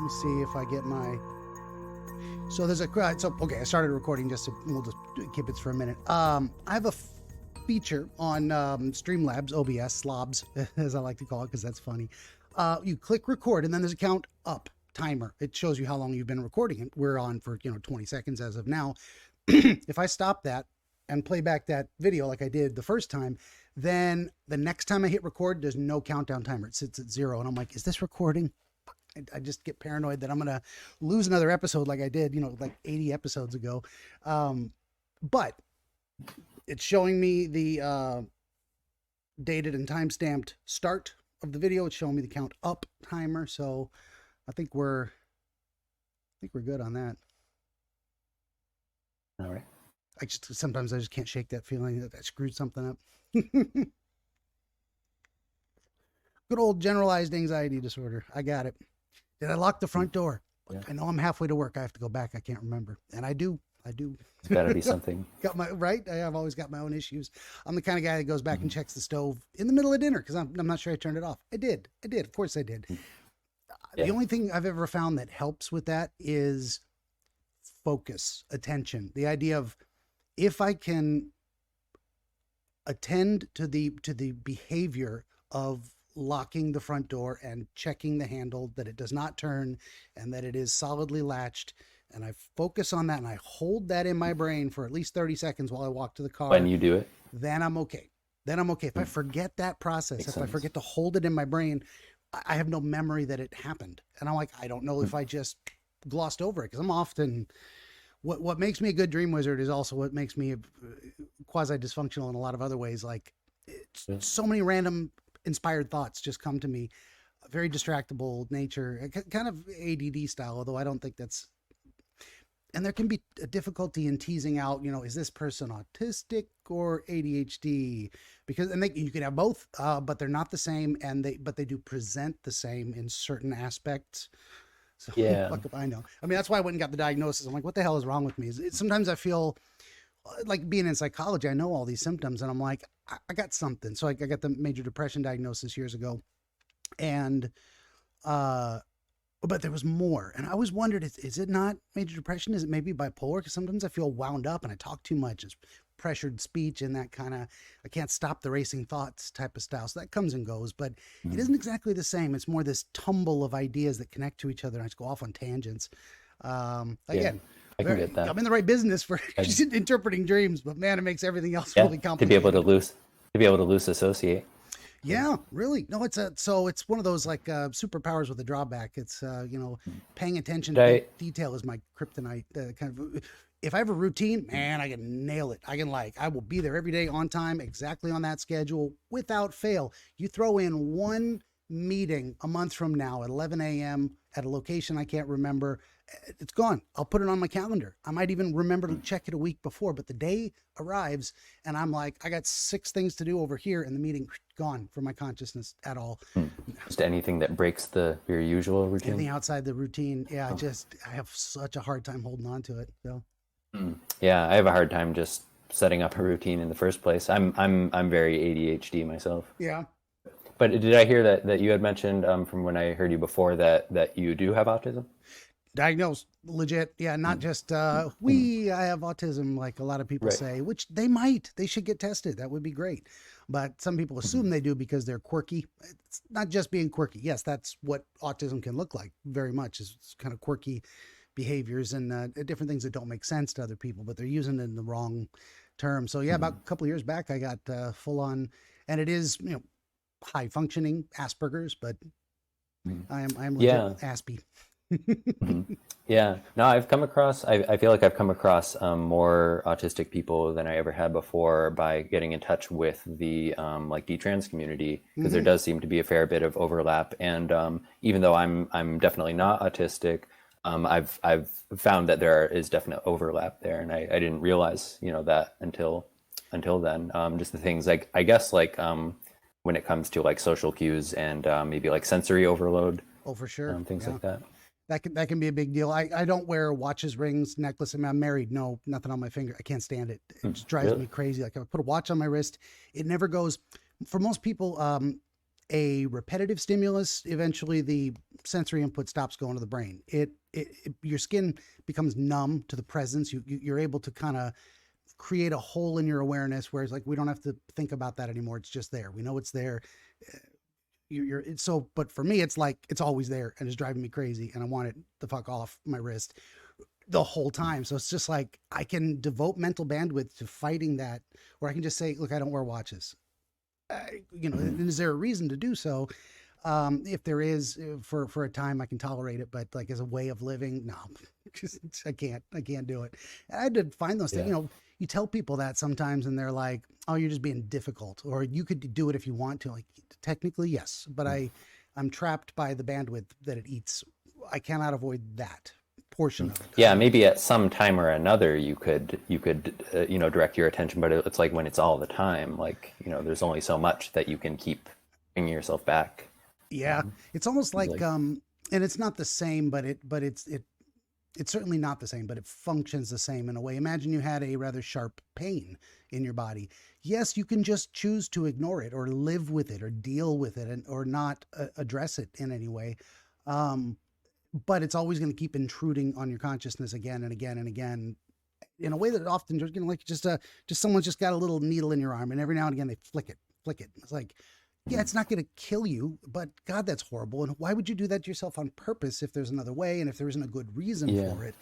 me see if I get my. So there's a okay. I started recording we'll just keep it for a minute. I have a feature on Streamlabs, OBS, slobs, as I like to call it, because that's funny. You click record, and then there's a count up timer. It shows you how long you've been recording it. We're on for 20 seconds as of now. If I stop that and play back that video like I did the first time, then the next time I hit record, there's no countdown timer. It sits at 0, and I'm like, is this recording? I just get paranoid that I'm going to lose another episode like I did, like 80 episodes ago. But it's showing me the dated and time-stamped start of the video. It's showing me the count up timer. So I think we're good on that. All right. Sometimes I just can't shake that feeling that I screwed something up. Good old generalized anxiety disorder. I got it. Did I lock the front door? Yeah. I know I'm halfway to work. I have to go back. I can't remember. And I do. It's got to be something. I've always got my own issues. I'm the kind of guy that goes back and checks the stove in the middle of dinner because I'm not sure I turned it off. I did. Of course I did. Yeah. The only thing I've ever found that helps with that is focus, attention. The idea of if I can attend to the behavior of locking the front door and checking the handle that it does not turn and that it is solidly latched, and I focus on that and I hold that in my brain for at least 30 seconds while I walk to the car. When you do it, then I'm okay. If I forget that process, I forget to hold it in my brain, I have no memory that it happened. And I'm like, I don't know if I just glossed over it, because I'm often what makes me a good dream wizard is also what makes me quasi dysfunctional in a lot of other ways. Like so many random inspired thoughts just come to me, very distractible nature, kind of ADD style, although I don't think that's, and there can be a difficulty in teasing out, is this person autistic or ADHD? Because, you can have both, but they're not the same, but they do present the same in certain aspects. So yeah, fuck if I know. I mean, that's why I went and got the diagnosis. I'm like, what the hell is wrong with me? Sometimes I feel like, being in psychology, I know all these symptoms, and I'm like, I got something. So I got the major depression diagnosis years ago, and but there was more, and I always wondered, is it not major depression? Is it maybe bipolar? Because sometimes I feel wound up and I talk too much. It's pressured speech and that kind of, I can't stop the racing thoughts type of style. So that comes and goes, but it isn't exactly the same. It's more this tumble of ideas that connect to each other, and I just go off on tangents. Again, I can get that. I'm in the right business for interpreting dreams, but man, it makes everything else really complicated. To be able to loose associate. Yeah, really. No, it's one of those like superpowers with a drawback. It's paying attention to detail is my kryptonite. Kind of, if I have a routine, man, I can nail it. I will be there every day on time, exactly on that schedule, without fail. You throw in one meeting a month from now at 11 a.m. at a location I can't remember, it's gone. I'll put it on my calendar. I might even remember to check it a week before, but the day arrives and I'm like, I got 6 things to do over here, and the meeting gone from my consciousness at all. Just anything that breaks your usual routine. Anything outside the routine. Yeah. I have such a hard time holding on to it. So. Yeah. I have a hard time just setting up a routine in the first place. I'm very ADHD myself. Yeah. But did I hear that you had mentioned from when I heard you before that you do have autism? Diagnosed, legit. Yeah, not just I have autism, like a lot of people say, which they should get tested. That would be great. But some people assume they do because they're quirky. It's not just being quirky. Yes, that's what autism can look like very much, is kind of quirky behaviors and different things that don't make sense to other people, but they're using it in the wrong term. So yeah, about a couple of years back, I got full on, and it is, high functioning Asperger's, but I'm legit Aspie. Yeah, no, I feel like I've come across more autistic people than I ever had before by getting in touch with the D-trans community, because there does seem to be a fair bit of overlap. And even though I'm definitely not autistic, I've found that there is definite overlap there, and I didn't realize that until then. Just the things like, I guess, when it comes to like social cues and maybe like sensory overload. Oh, for sure. Things like that. That can be a big deal. I don't wear watches, rings, necklace. I mean, I'm married. No, nothing on my finger. I can't stand it. It just drives me crazy. Like, if I put a watch on my wrist, it never goes. For most people, a repetitive stimulus, eventually the sensory input stops going to the brain. Your skin becomes numb to the presence. You're able to kind of create a hole in your awareness where it's like, we don't have to think about that anymore. It's just there. We know it's there. But for me, it's like, it's always there and it's driving me crazy and I want it the fuck off my wrist the whole time. So it's just like, I can devote mental bandwidth to fighting that, or I can just say, look, I don't wear watches. And is there a reason to do so? If there is, for a time, I can tolerate it, but like as a way of living, no, I can't do it. And I had to find those things, you tell people that sometimes and they're like, oh, you're just being difficult, or you could do it if you want to. Like, technically, yes, but I'm trapped by the bandwidth that it eats. I cannot avoid that portion of it. Yeah, maybe at some time or another you could direct your attention, but it's like when it's all the time, like, there's only so much that you can keep bringing yourself back. Yeah, it's almost like and it's not the same, but it's certainly not the same, but it functions the same in a way. Imagine you had a rather sharp pain in your body. Yes, you can just choose to ignore it or live with it or deal with it or not address it in any way. But it's always going to keep intruding on your consciousness again and again and again in a way that often just someone's just got a little needle in your arm and every now and again they flick it. It's like, yeah, it's not going to kill you, but God, that's horrible. And why would you do that to yourself on purpose if there's another way and if there isn't a good reason for it?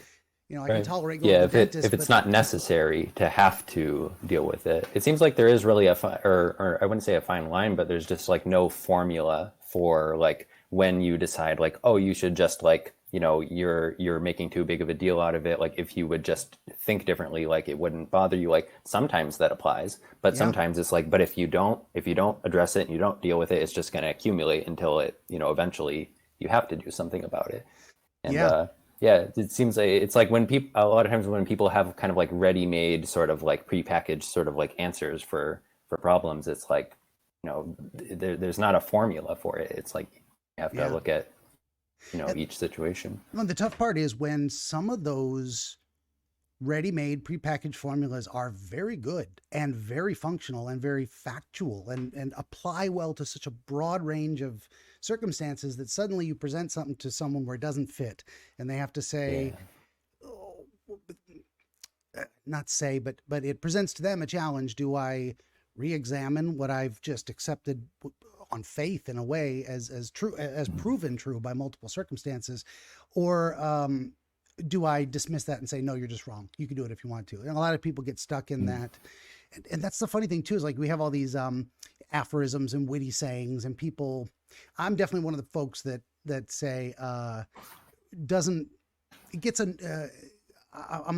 I can tolerate going to the dentist. If it's not necessary to have to deal with it. It seems like there is really or I wouldn't say a fine line, but there's just like no formula for like when you decide like, oh, you should just like, you're making too big of a deal out of it. Like if you would just think differently, like it wouldn't bother you. Like sometimes that applies, but sometimes it's like, but if you don't address it and you don't deal with it, it's just going to accumulate until it, eventually you have to do something about it. And it seems like it's like when a lot of times when people have kind of like ready-made sort of like prepackaged sort of like answers for problems, it's like, there's not a formula for it. It's like you have to look at each situation. Well, the tough part is when some of those ready-made prepackaged formulas are very good and very functional and very factual and apply well to such a broad range of circumstances that suddenly you present something to someone where it doesn't fit and they have to say, but it presents to them a challenge. Do I re-examine what I've just accepted on faith in a way as true, as proven true by multiple circumstances, or do I dismiss that and say, no, you're just wrong. You can do it if you want to. And a lot of people get stuck in that. And that's the funny thing too, is like we have all these aphorisms and witty sayings and people, I'm definitely one of the folks that say, I'm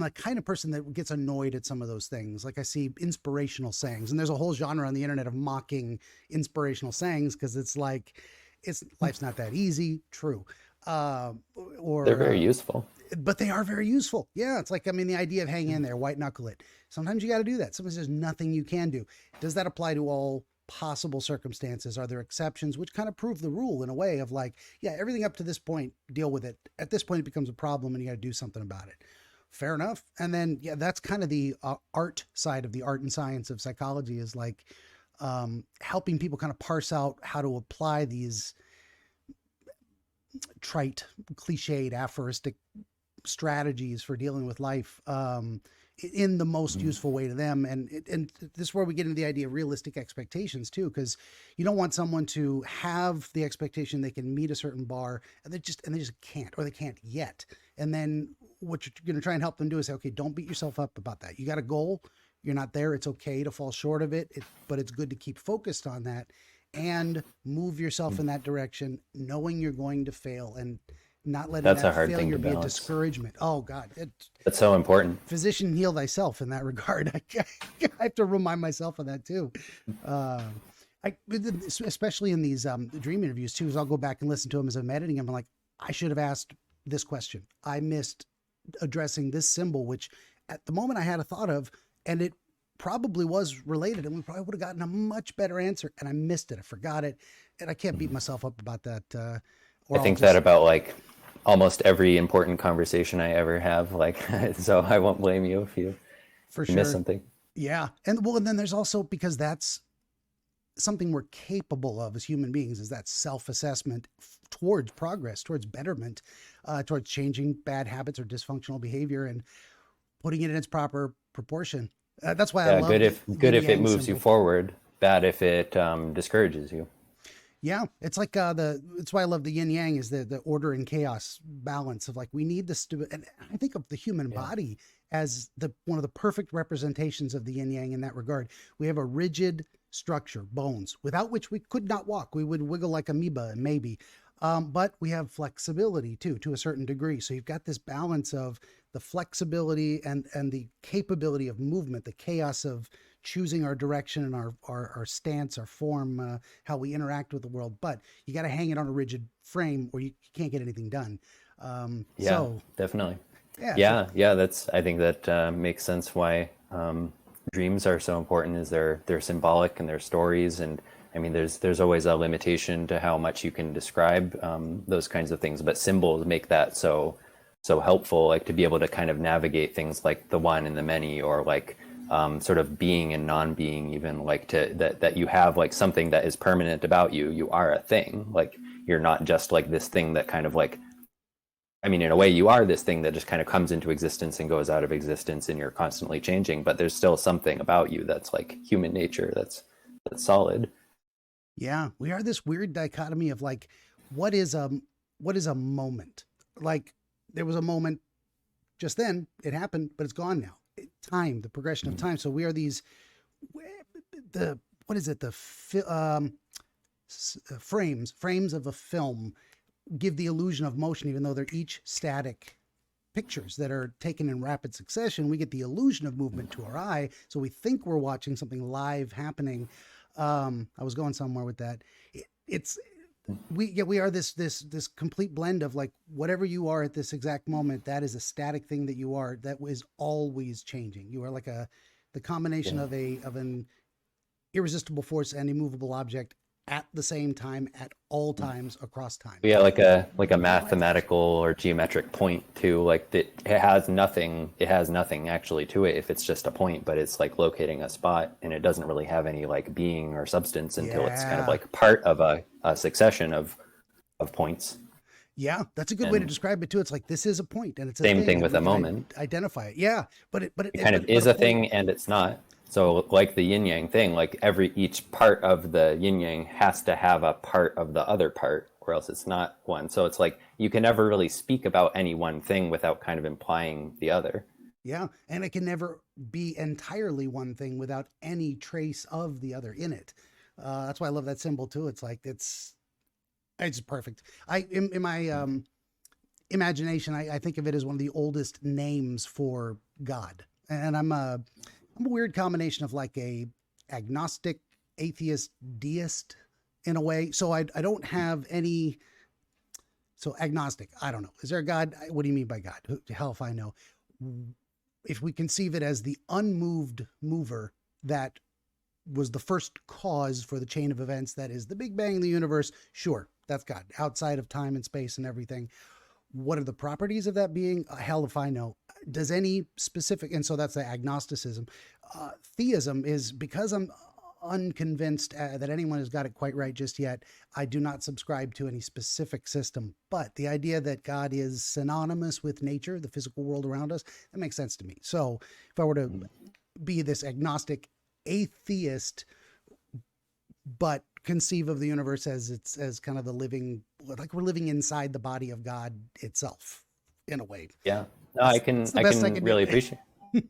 the kind of person that gets annoyed at some of those things. Like I see inspirational sayings, and there's a whole genre on the internet of mocking inspirational sayings because it's like, life's not that easy. True. Or they're very useful. But they are very useful. Yeah, it's like, the idea of hang in there, white knuckle it. Sometimes you got to do that. Sometimes there's nothing you can do. Does that apply to all possible circumstances? Are there exceptions which kind of prove the rule in a way of like, yeah, everything up to this point, deal with it. At this point, it becomes a problem and you got to do something about it. Fair enough. And then, that's kind of the art side of the art and science of psychology is like helping people kind of parse out how to apply these trite, cliched, aphoristic strategies for dealing with life in the most useful way to them. And this is where we get into the idea of realistic expectations too, because you don't want someone to have the expectation they can meet a certain bar and they just can't, or they can't yet. And then what you're going to try and help them do is say, okay, don't beat yourself up about that. You got a goal. You're not there. It's okay to fall short of it, but it's good to keep focused on that and move yourself in that direction, knowing you're going to fail and not letting That's that a hard thing failure to be a balance. discouragement. Oh God. That's so important. Physician, heal thyself in that regard. I have to remind myself of that too. Especially in these dream interviews too, is I'll go back and listen to them as I'm editing them. I'm like, I should have asked this question. I missed addressing this symbol, which at the moment I had a thought of, and it probably was related, and we probably would have gotten a much better answer, and I missed it. I forgot it, and I can't beat myself up about that. I think that about like almost every important conversation I ever have. Like, so I won't blame you if you miss something. Yeah, and then there's also, because that's something we're capable of as human beings is that self-assessment towards progress, towards betterment, towards changing bad habits or dysfunctional behavior and putting it in its proper proportion. That's why I Yeah, love the good yin if it yang moves you symbol. forward, bad if it discourages you. Yeah, it's like it's why I love the yin yang is the order and chaos balance of like we need this to, and I think of the human Yeah. body as the one of the perfect representations of the yin yang in that regard. We have a rigid structure, bones, without which we could not walk. We would wiggle like amoeba, maybe. But we have flexibility too, to a certain degree. So you've got this balance of the flexibility and the capability of movement, the chaos of choosing our direction and our stance, our form, how we interact with the world. But you got to hang it on a rigid frame or you can't get anything done. Yeah, So definitely. yeah, so Yeah. That's, I think that makes sense why dreams are so important. Is they're symbolic and they're stories, and I mean, there's always a limitation to how much you can describe those kinds of things, but symbols make that so helpful, like to be able to kind of navigate things like the one and the many, or like sort of being and non-being, even like that you have like something that is permanent about you. You are a thing. Like you're not just like this thing that kind of like, I mean, in a way, you are this thing that just kind of comes into existence and goes out of existence, and you're constantly changing. But there's still something about you that's like human nature, that's solid. yeah, we are this weird dichotomy of like, what is a what is a moment? Like there was a moment just then, it happened, but it's gone now. Time, the progression of time. So we are these the what is it? Frames of a film give the illusion of motion, even though they're each static pictures that are taken in rapid succession. We get the illusion of movement to our eye, so we think we're watching something live happening. I was going somewhere with that. It's we are this complete blend of like whatever you are at this exact moment, that is a static thing that you are that is always changing. You are like the combination Yeah. of an irresistible force and immovable object at the same time at all times across time. Yeah, like a mathematical or geometric point too. Like it has nothing actually to it if it's just a point, but it's like locating a spot, and it doesn't really have any like being or substance until it's kind of Yeah. like part of a succession of points. Yeah, that's a good way to And describe it too. It's like this is a point and it's a same thing thing and with we a can moment. identify it. Yeah, It kind of but is a a point. thing and it's not. So like the yin yang thing, like each part of the yin yang has to have a part of the other part, or else it's not one. So it's like you can never really speak about any one thing without kind of implying the other. Yeah, and it can never be entirely one thing without any trace of the other in it. That's why I love that symbol too. It's like it's perfect. In my imagination, I think of it as one of the oldest names for God, and I'm a weird combination of like a agnostic, atheist, deist in a way. So I don't have any. So agnostic, I don't know. Is there a God? What do you mean by God? Hell if I know. If we conceive it as the unmoved mover that was the first cause for the chain of events that is the Big Bang of the universe, sure, that's God, outside of time and space and everything. What are the properties of that being? Hell if I know. Does any specific, and so that's the agnosticism. Theism is because I'm unconvinced that anyone has got it quite right just yet. I do not subscribe to any specific system, but the idea that God is synonymous with nature, the physical world around us, that makes sense to me. So if I were to be this agnostic atheist, but conceive of the universe as it's as kind of the living, like we're living inside the body of God itself in a way. Yeah. No, It's the I best I can can do. really appreciate.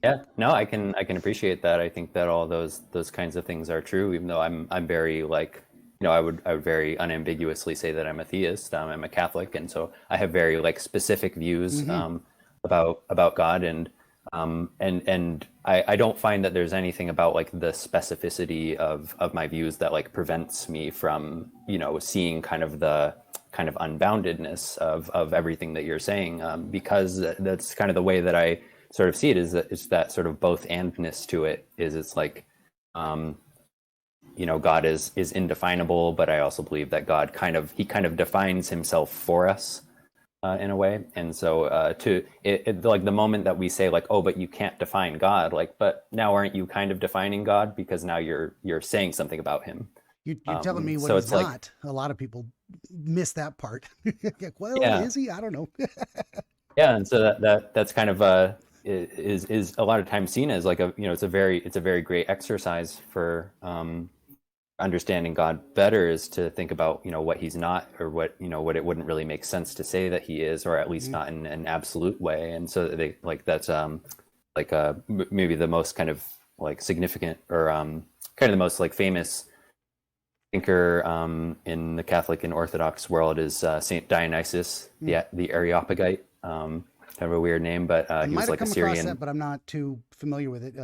Yeah. No, I can appreciate that. I think that all those kinds of things are true, even though I'm very like, I would very unambiguously say that I'm a theist. I'm a Catholic, and so I have very like specific views Hmm. about God, and I don't find that there's anything about like the specificity of my views that like prevents me from seeing kind of the kind of unboundedness of everything that you're saying, because that's kind of the way that I sort of see it, is that it's that sort of both andness to it. Is it's like God is indefinable, but I also believe that God he kind of defines himself for us in a way. And so like the moment that we say like, oh, but you can't define God, like, but now aren't you kind of defining God, because now you're saying something about him. You're telling me what So he's it's like, not. A lot of people miss that part. Like, well, yeah, is he? I don't know. yeah, and so that's kind of is a lot of times seen as like a, it's a very great exercise for understanding God better, is to think about, what he's not, or what it wouldn't really make sense to say that he is, or at least Mhm. not in an absolute way. And so they like that's like maybe the most kind of like significant, or kind of the most like famous thinker in the Catholic and Orthodox world is Saint Dionysius, Mm. the Areopagite. Kind of a weird name, but I he might was have like a come across that, Syrian. but I'm not too familiar with it.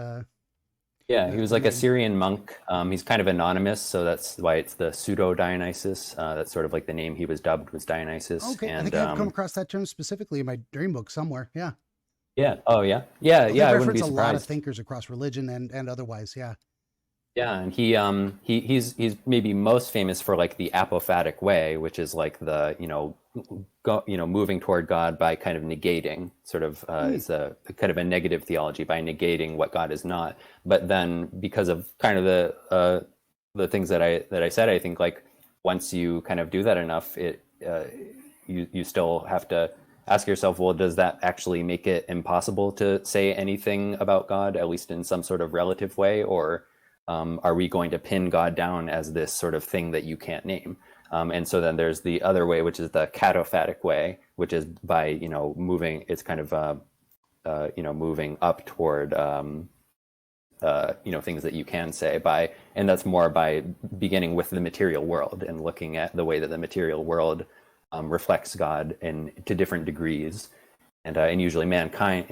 Yeah, he was The like a name. Syrian monk. He's kind of anonymous, so that's why it's the pseudo Dionysus. That's sort of like the name he was dubbed, was Dionysus. Okay, I And think I have come across that term specifically in my dream book somewhere. Yeah. yeah, oh yeah, yeah, Well, they yeah. I wouldn't reference be a lot of surprised. thinkers across religion and otherwise. Yeah. Yeah, and he's maybe most famous for like the apophatic way, which is like the moving toward God by kind of negating, sort of Mm. it's a kind of a negative theology, by negating what God is not. But then, because of kind of the things that I said, I think like once you kind of do that enough, you still have to ask yourself, well, does that actually make it impossible to say anything about God, at least in some sort of relative way, or are we going to pin God down as this sort of thing that you can't name? And so then there's the other way, which is the cataphatic way, which is by moving. It's kind of moving up toward things that you can say by, and that's more by beginning with the material world and looking at the way that the material world reflects God in to different degrees. And usually mankind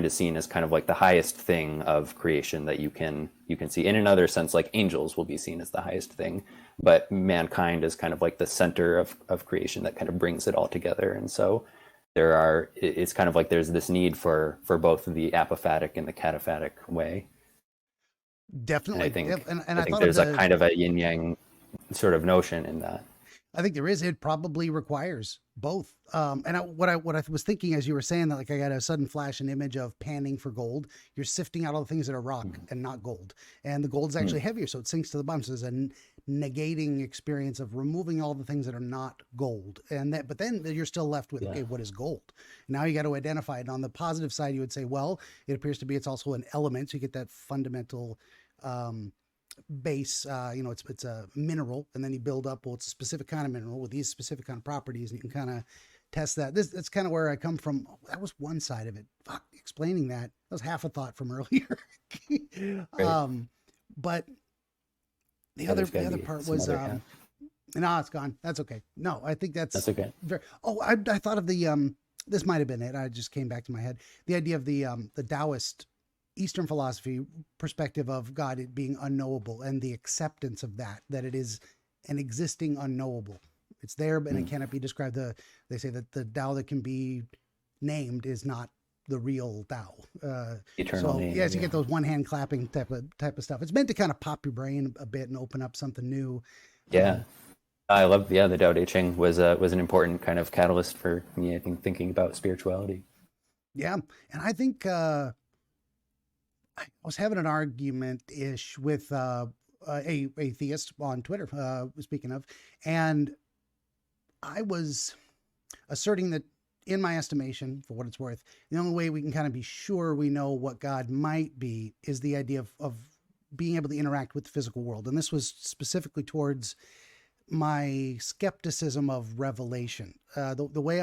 is seen as kind of like the highest thing of creation that you can see. In another sense, like angels will be seen as the highest thing, but mankind is kind of like the center of creation that kind of brings it all together. And so it's kind of like there's this need for both the apophatic and the cataphatic way. And I Definitely. Yep. think And I I think thought of there's a the kind of a yin yang sort of notion in that. I think there is. It probably requires both. And what I was thinking as you were saying that, like, I got a sudden flash, an image of panning for gold. You're sifting out all the things that are rock and not gold, and the gold's actually heavier, so it sinks to the bottom. So there's a negating experience of removing all the things that are not gold, but then you're still left with, Yeah. okay, what is gold? Now you got to identify it. And on the positive side, you would say, well, it appears to be it's also an element, so you get that fundamental. Base, it's a mineral, and then you build up, well, it's a specific kind of mineral with these specific kind of properties, and you can kind of test that. That's kind of where I come from. Oh, that was one side of it. Fuck, explaining that was half a thought from earlier. Right. But the Yeah, other there's got the to other be part some was other. Yeah, no, it's gone. That's okay. No, I think that's that's okay. I thought of the this might have been it. I just came back to my head. The idea of the Taoist Eastern philosophy perspective of God, it being unknowable, and the acceptance of that it is an existing unknowable. It's there, but it cannot be described. They say that the Tao that can be named is not the real Tao. Eternal So name. yes, you Yeah. get those one hand clapping type of stuff. It's meant to kind of pop your brain a bit and open up something new. Yeah. I love, yeah, the Tao Te Ching was an important kind of catalyst for me, I think, thinking about spirituality. Yeah, and I think I was having an argument ish with a atheist on Twitter. Speaking of, and I was asserting that, in my estimation, for what it's worth, the only way we can kind of be sure we know what God might be is the idea of being able to interact with the physical world. And this was specifically towards my skepticism of revelation. The way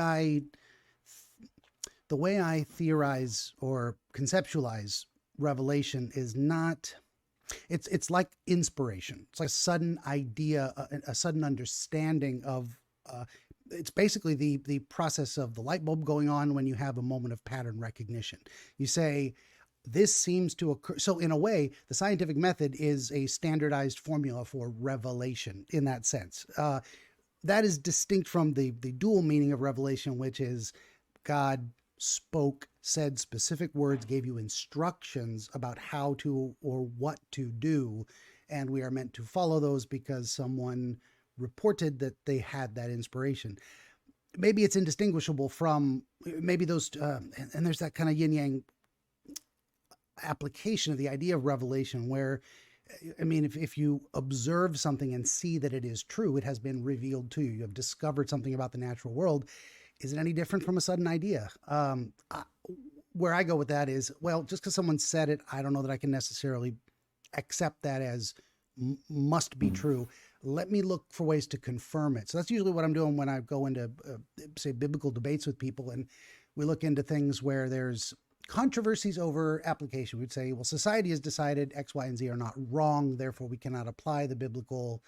I theorize or conceptualize revelation is not. It's like inspiration. It's like a sudden idea, a sudden understanding of. It's basically the process of the light bulb going on when you have a moment of pattern recognition. You say, this seems to occur. So in a way, the scientific method is a standardized formula for revelation in that sense. That is distinct from the dual meaning of revelation, which is God spoke, said specific words, gave you instructions about how to or what to do, and we are meant to follow those because someone reported that they had that inspiration. Maybe it's indistinguishable from maybe those, and there's that kind of yin yang application of the idea of revelation where I mean, if you observe something and see that it is true, it has been revealed to you. You have discovered something about the natural world. Is it any different from a sudden idea? Where I go with that is, well, just because someone said it, I don't know that I can necessarily accept that as must be true. Let me look for ways to confirm it. So that's usually what I'm doing when I go into, say, biblical debates with people, and we look into things where there's controversies over application. We'd say, well, society has decided X, Y, and Z are not wrong, therefore we cannot apply the biblical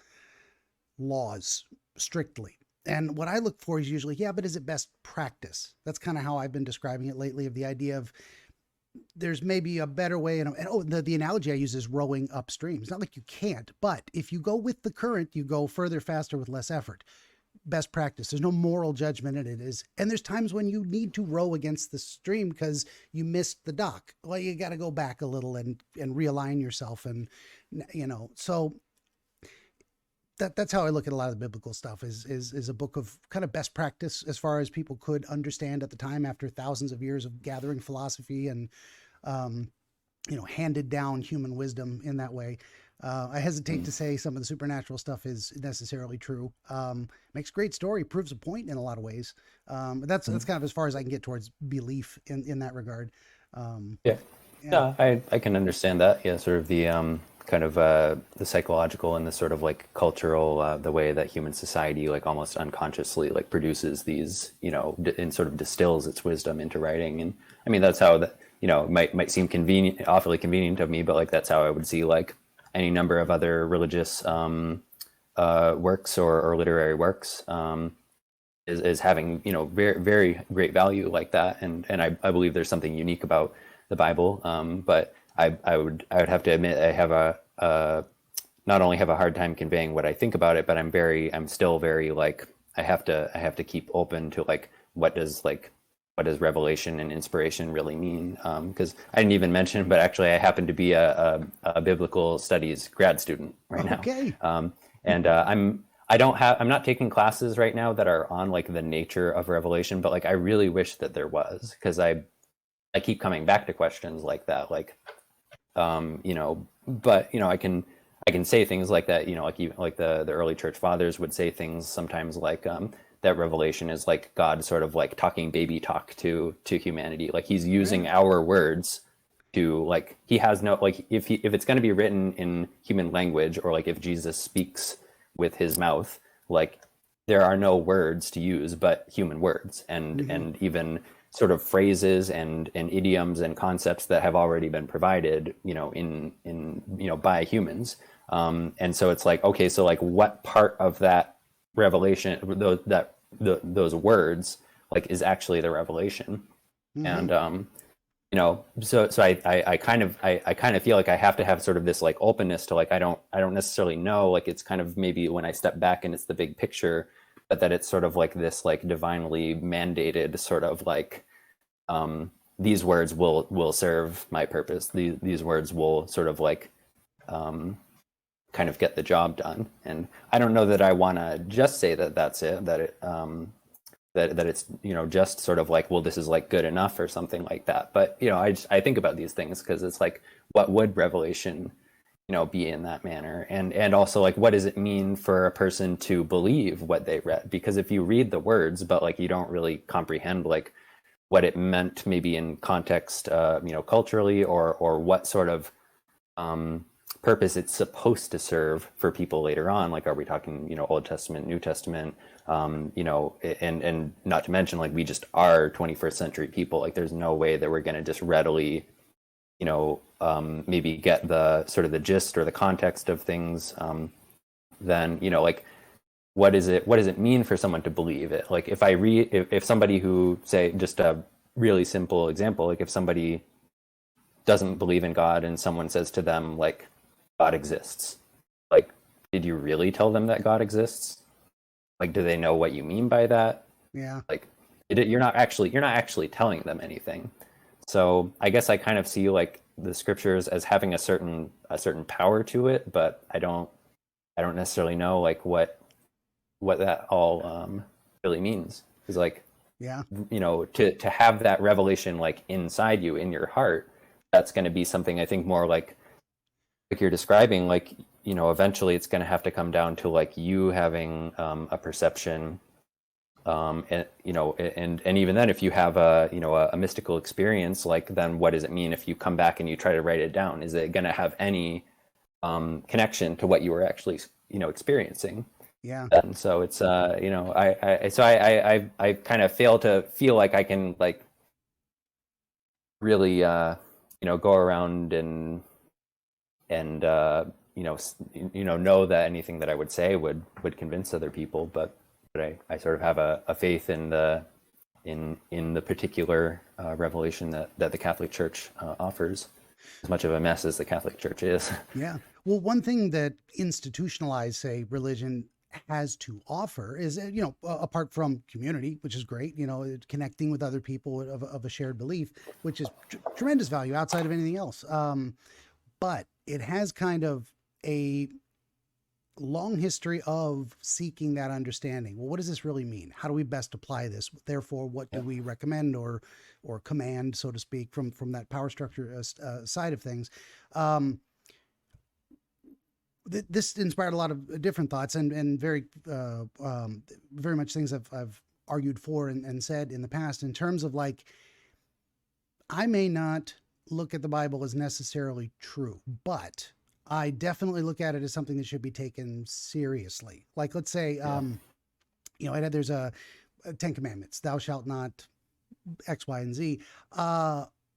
laws strictly. And what I look for is usually, yeah, but is it best practice? That's kind of how I've been describing it lately, of the idea of there's maybe a better way. The analogy I use is rowing upstream. It's not like you can't, but if you go with the current, you go further, faster with less effort. Best practice. There's no moral judgment in it. And there's times when you need to row against the stream because you missed the dock. Well, you got to go back a little and realign yourself. And, so that's how I look at a lot of the biblical stuff is a book of kind of best practice as far as people could understand at the time after thousands of years of gathering philosophy and, handed down human wisdom in that way. I hesitate to say some of the supernatural stuff is necessarily true. Makes a great story, proves a point in a lot of ways. That's kind of as far as I can get towards belief in that regard. Yeah, I can understand that. Yeah, sort of the kind of the psychological and the sort of like cultural, the way that human society like almost unconsciously like produces these, and sort of distills its wisdom into writing. And I mean, that's how that, might seem convenient, awfully convenient of me, but like that's how I would see like any number of other religious works or literary works is having, very, very great value like that. And I believe there's something unique about the Bible. But I would have to admit I have not only have a hard time conveying what I think about it, but I'm still very like I have to keep open to like what does revelation and inspiration really mean? Because I didn't even mention, but actually I happen to be a biblical studies grad student right now. Okay. And I'm not taking classes right now that are on like the nature of revelation, but like I really wish that there was, because I keep coming back to questions like that, like but I can say things like that, like the early church fathers would say things sometimes like that revelation is like God sort of like talking baby talk to humanity, like he's using our words to like, he has no, like if it's going to be written in human language, or like if Jesus speaks with his mouth, like there are no words to use but human words, and even sort of phrases and idioms and concepts that have already been provided, by humans. And so it's like, okay, so like what part of that revelation, those words, like is actually the revelation? And so I kind of feel like I have to have sort of this like openness to like I don't necessarily know, like it's kind of maybe when I step back and it's the big picture, but that it's sort of like this like divinely mandated sort of like these words will serve my purpose. These words will sort of like kind of get the job done. And I don't know that I want to just say that that's it, that it that it's just sort of like, well, this is like good enough or something like that. But I think about these things because it's like, what would revelation be in that manner, and also like what does it mean for a person to believe what they read? Because if you read the words but like you don't really comprehend like what it meant maybe in context, culturally, or what sort of purpose it's supposed to serve for people later on, like are we talking Old Testament, New Testament, and not to mention like we just are 21st century people, like there's no way that we're going to just readily maybe get the sort of the gist or the context of things. Then like what does it mean for someone to believe it? Like if somebody who, say, just a really simple example, like if somebody doesn't believe in God and someone says to them like God exists, like did you really tell them that God exists? Like do they know what you mean by that? Yeah. Like you're not actually telling them anything. So I guess I kind of see like the scriptures as having a certain power to it, but I don't necessarily know like what that all really means. Is like, to have that revelation like inside you in your heart, that's going to be something I think more like like you're describing, like, eventually it's going to have to come down to like you having a perception, and and even then, if you have a mystical experience, like, then what does it mean if you come back and you try to write it down? Is it going to have any connection to what you were actually experiencing? Yeah. And so it's I kind of fail to feel like I can like really go around and know that anything that I would say would convince other people, but I sort of have a faith in the particular revelation that the Catholic Church offers, as much of a mess as the Catholic Church is. Yeah. Well, one thing that institutionalized, say, religion has to offer is, apart from community, which is great, connecting with other people of a shared belief, which is tremendous value outside of anything else. But it has kind of a long history of seeking that understanding. Well, what does this really mean? How do we best apply this? Therefore, what do we recommend or command, so to speak, from that power structure side of things? This inspired a lot of different thoughts and very much things I've argued for and said in the past, in terms of like, I may not look at the Bible as necessarily true, but I definitely look at it as something that should be taken seriously. Like, let's say, there's a 10 Commandments, thou shalt not X, Y, and Z.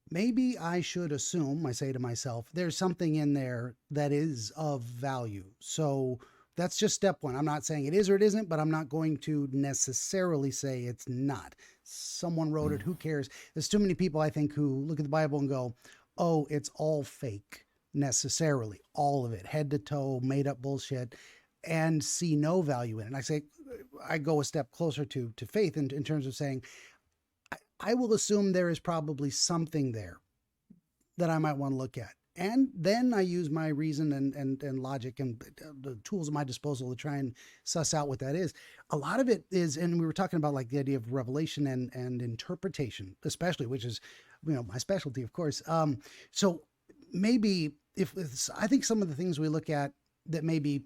Maybe I should assume, I say to myself, there's something in there that is of value. So that's just step one. I'm not saying it is or it isn't, but I'm not going to necessarily say it's not. Someone wrote it, who cares? There's too many people, I think, who look at the Bible and go, oh, it's all fake, necessarily. All of it, head to toe, made up bullshit, and see no value in it. And I say, I go a step closer to faith in terms of saying, I will assume there is probably something there that I might want to look at. And then I use my reason and logic and the tools at my disposal to try and suss out what that is. A lot of it is, and we were talking about like the idea of revelation and interpretation, especially, which is, my specialty, of course. So maybe if I think some of the things we look at that may be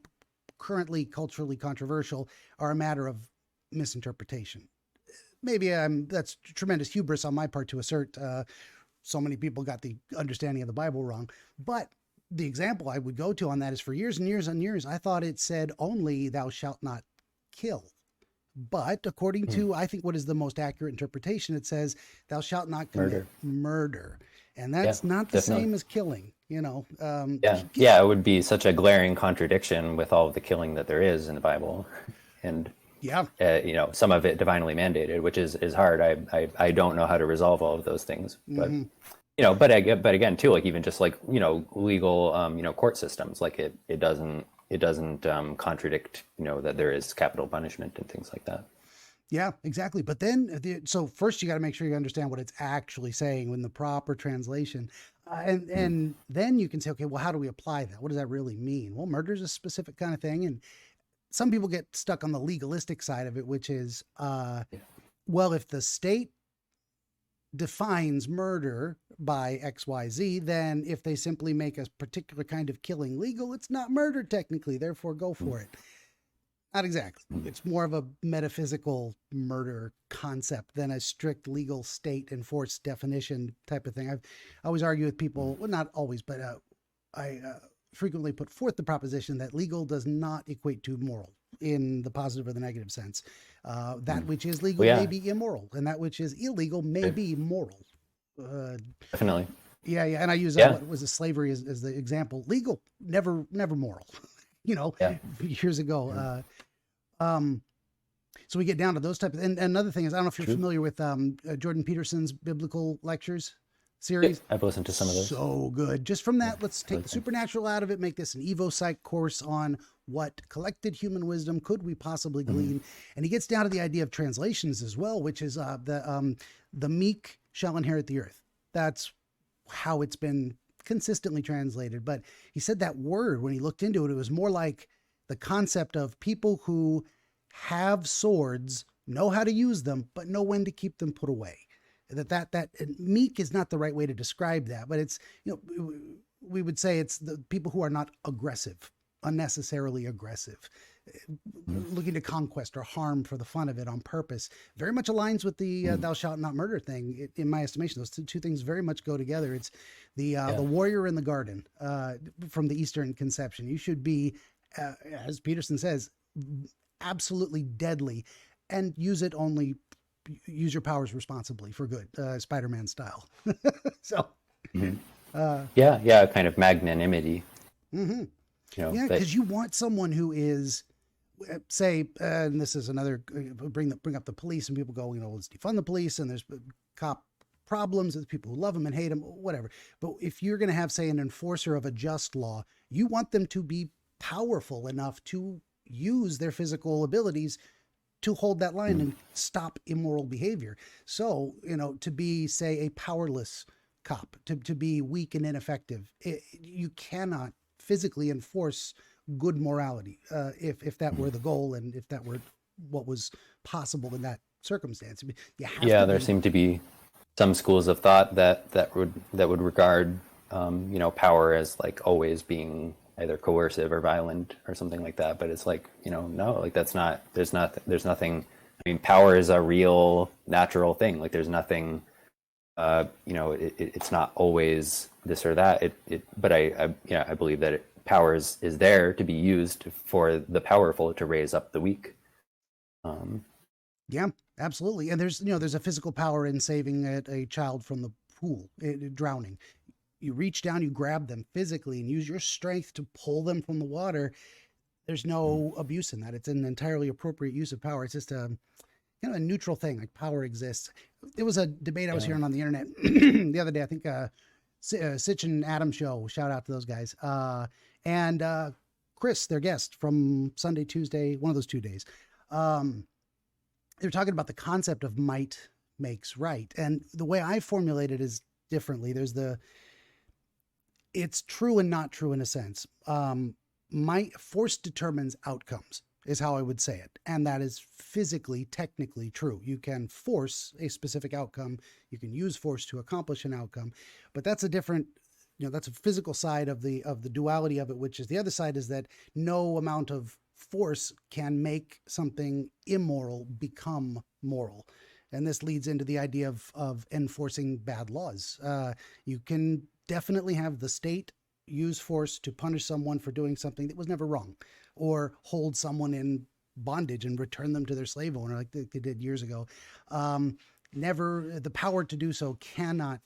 currently culturally controversial are a matter of misinterpretation. Maybe that's tremendous hubris on my part to assert so many people got the understanding of the Bible wrong. But the example I would go to on that is, for years and years and years, I thought it said only thou shalt not kill. But according to, I think, what is the most accurate interpretation, it says thou shalt not commit murder. And that's not the definitely same as killing, it would be such a glaring contradiction with all of the killing that there is in the Bible. And some of it divinely mandated, which is hard. I don't know how to resolve all of those things, but but again too, like even just like legal court systems, like it doesn't contradict that there is capital punishment and things like that. Yeah, exactly. But then, so first you got to make sure you understand what it's actually saying in the proper translation. And then you can say, okay, well, how do we apply that? What does that really mean? Well, murder is a specific kind of thing. And some people get stuck on the legalistic side of it, which is, well, if the state defines murder by XYZ, then if they simply make a particular kind of killing legal, it's not murder technically, therefore go for it. Not exactly. It's more of a metaphysical murder concept than a strict legal state enforced definition type of thing. I always argue with people, well, not always, but I frequently put forth the proposition that legal does not equate to moral in the positive or the negative sense. That which is legal may be immoral, and that which is illegal may be moral. Definitely. Yeah. And I use what was slavery as the example. Legal, never moral. Years ago. So we get down to those types. And another thing is, I don't know if you're familiar with Jordan Peterson's biblical lectures series. I've listened to some of those. So good. Just from that, let's take the supernatural out of it, make this an Evo Psych course on what collected human wisdom could we possibly glean. And he gets down to the idea of translations as well, which is the meek shall inherit the earth. That's how it's been consistently translated. But he said that word, when he looked into it, it was more like the concept of people who have swords, know how to use them, but know when to keep them put away. That meek is not the right way to describe that, but it's, we would say it's the people who are not aggressive, unnecessarily aggressive, looking to conquest or harm for the fun of it on purpose. Very much aligns with the thou shalt not murder thing. In my estimation, those two things very much go together. It's the warrior in the garden from the Eastern conception. You should be, as Peterson says, absolutely deadly, and use your powers responsibly for good, Spider-Man style. So, yeah, kind of magnanimity. mm-hmm. You know, Yeah, because you want someone who is, say, and this is another, bring up the police, and people go, let's defund the police, and there's cop problems with people who love them and hate them, whatever. But if you're going to have, say, an enforcer of a just law, you want them to be powerful enough to use their physical abilities to hold that line and stop immoral behavior. So, to be, say, a powerless cop, to be weak and ineffective, you cannot physically enforce good morality if that were the goal, and if that were what was possible in that circumstance. There seem to be some schools of thought that would regard power as like always being either coercive or violent or something like that. But it's like, no, like there's nothing. I mean, power is a real natural thing. Like there's nothing, it's not always this or that. But I believe that power is there to be used for the powerful to raise up the weak. Yeah, absolutely. And there's a physical power in saving a child from the pool, drowning. You reach down, you grab them physically and use your strength to pull them from the water. There's no abuse in that. It's an entirely appropriate use of power. It's just a kind of a neutral thing. Like power exists. There was a debate I was hearing on the internet the other day. I think Sitch and Adam show. Shout out to those guys. And Chris, their guest from Sunday, Tuesday, one of those 2 days. They were talking about the concept of might makes right. And the way I formulate it is differently. It's true and not true in a sense. Force determines outcomes is how I would say it. And that is physically, technically true. You can force a specific outcome. You can use force to accomplish an outcome, but that's a different, that's a physical side of the duality of it, which is the other side is that no amount of force can make something immoral become moral. And this leads into the idea of enforcing bad laws. You can definitely have the state use force to punish someone for doing something that was never wrong, or hold someone in bondage and return them to their slave owner like they did years ago. Never, the power to do so cannot,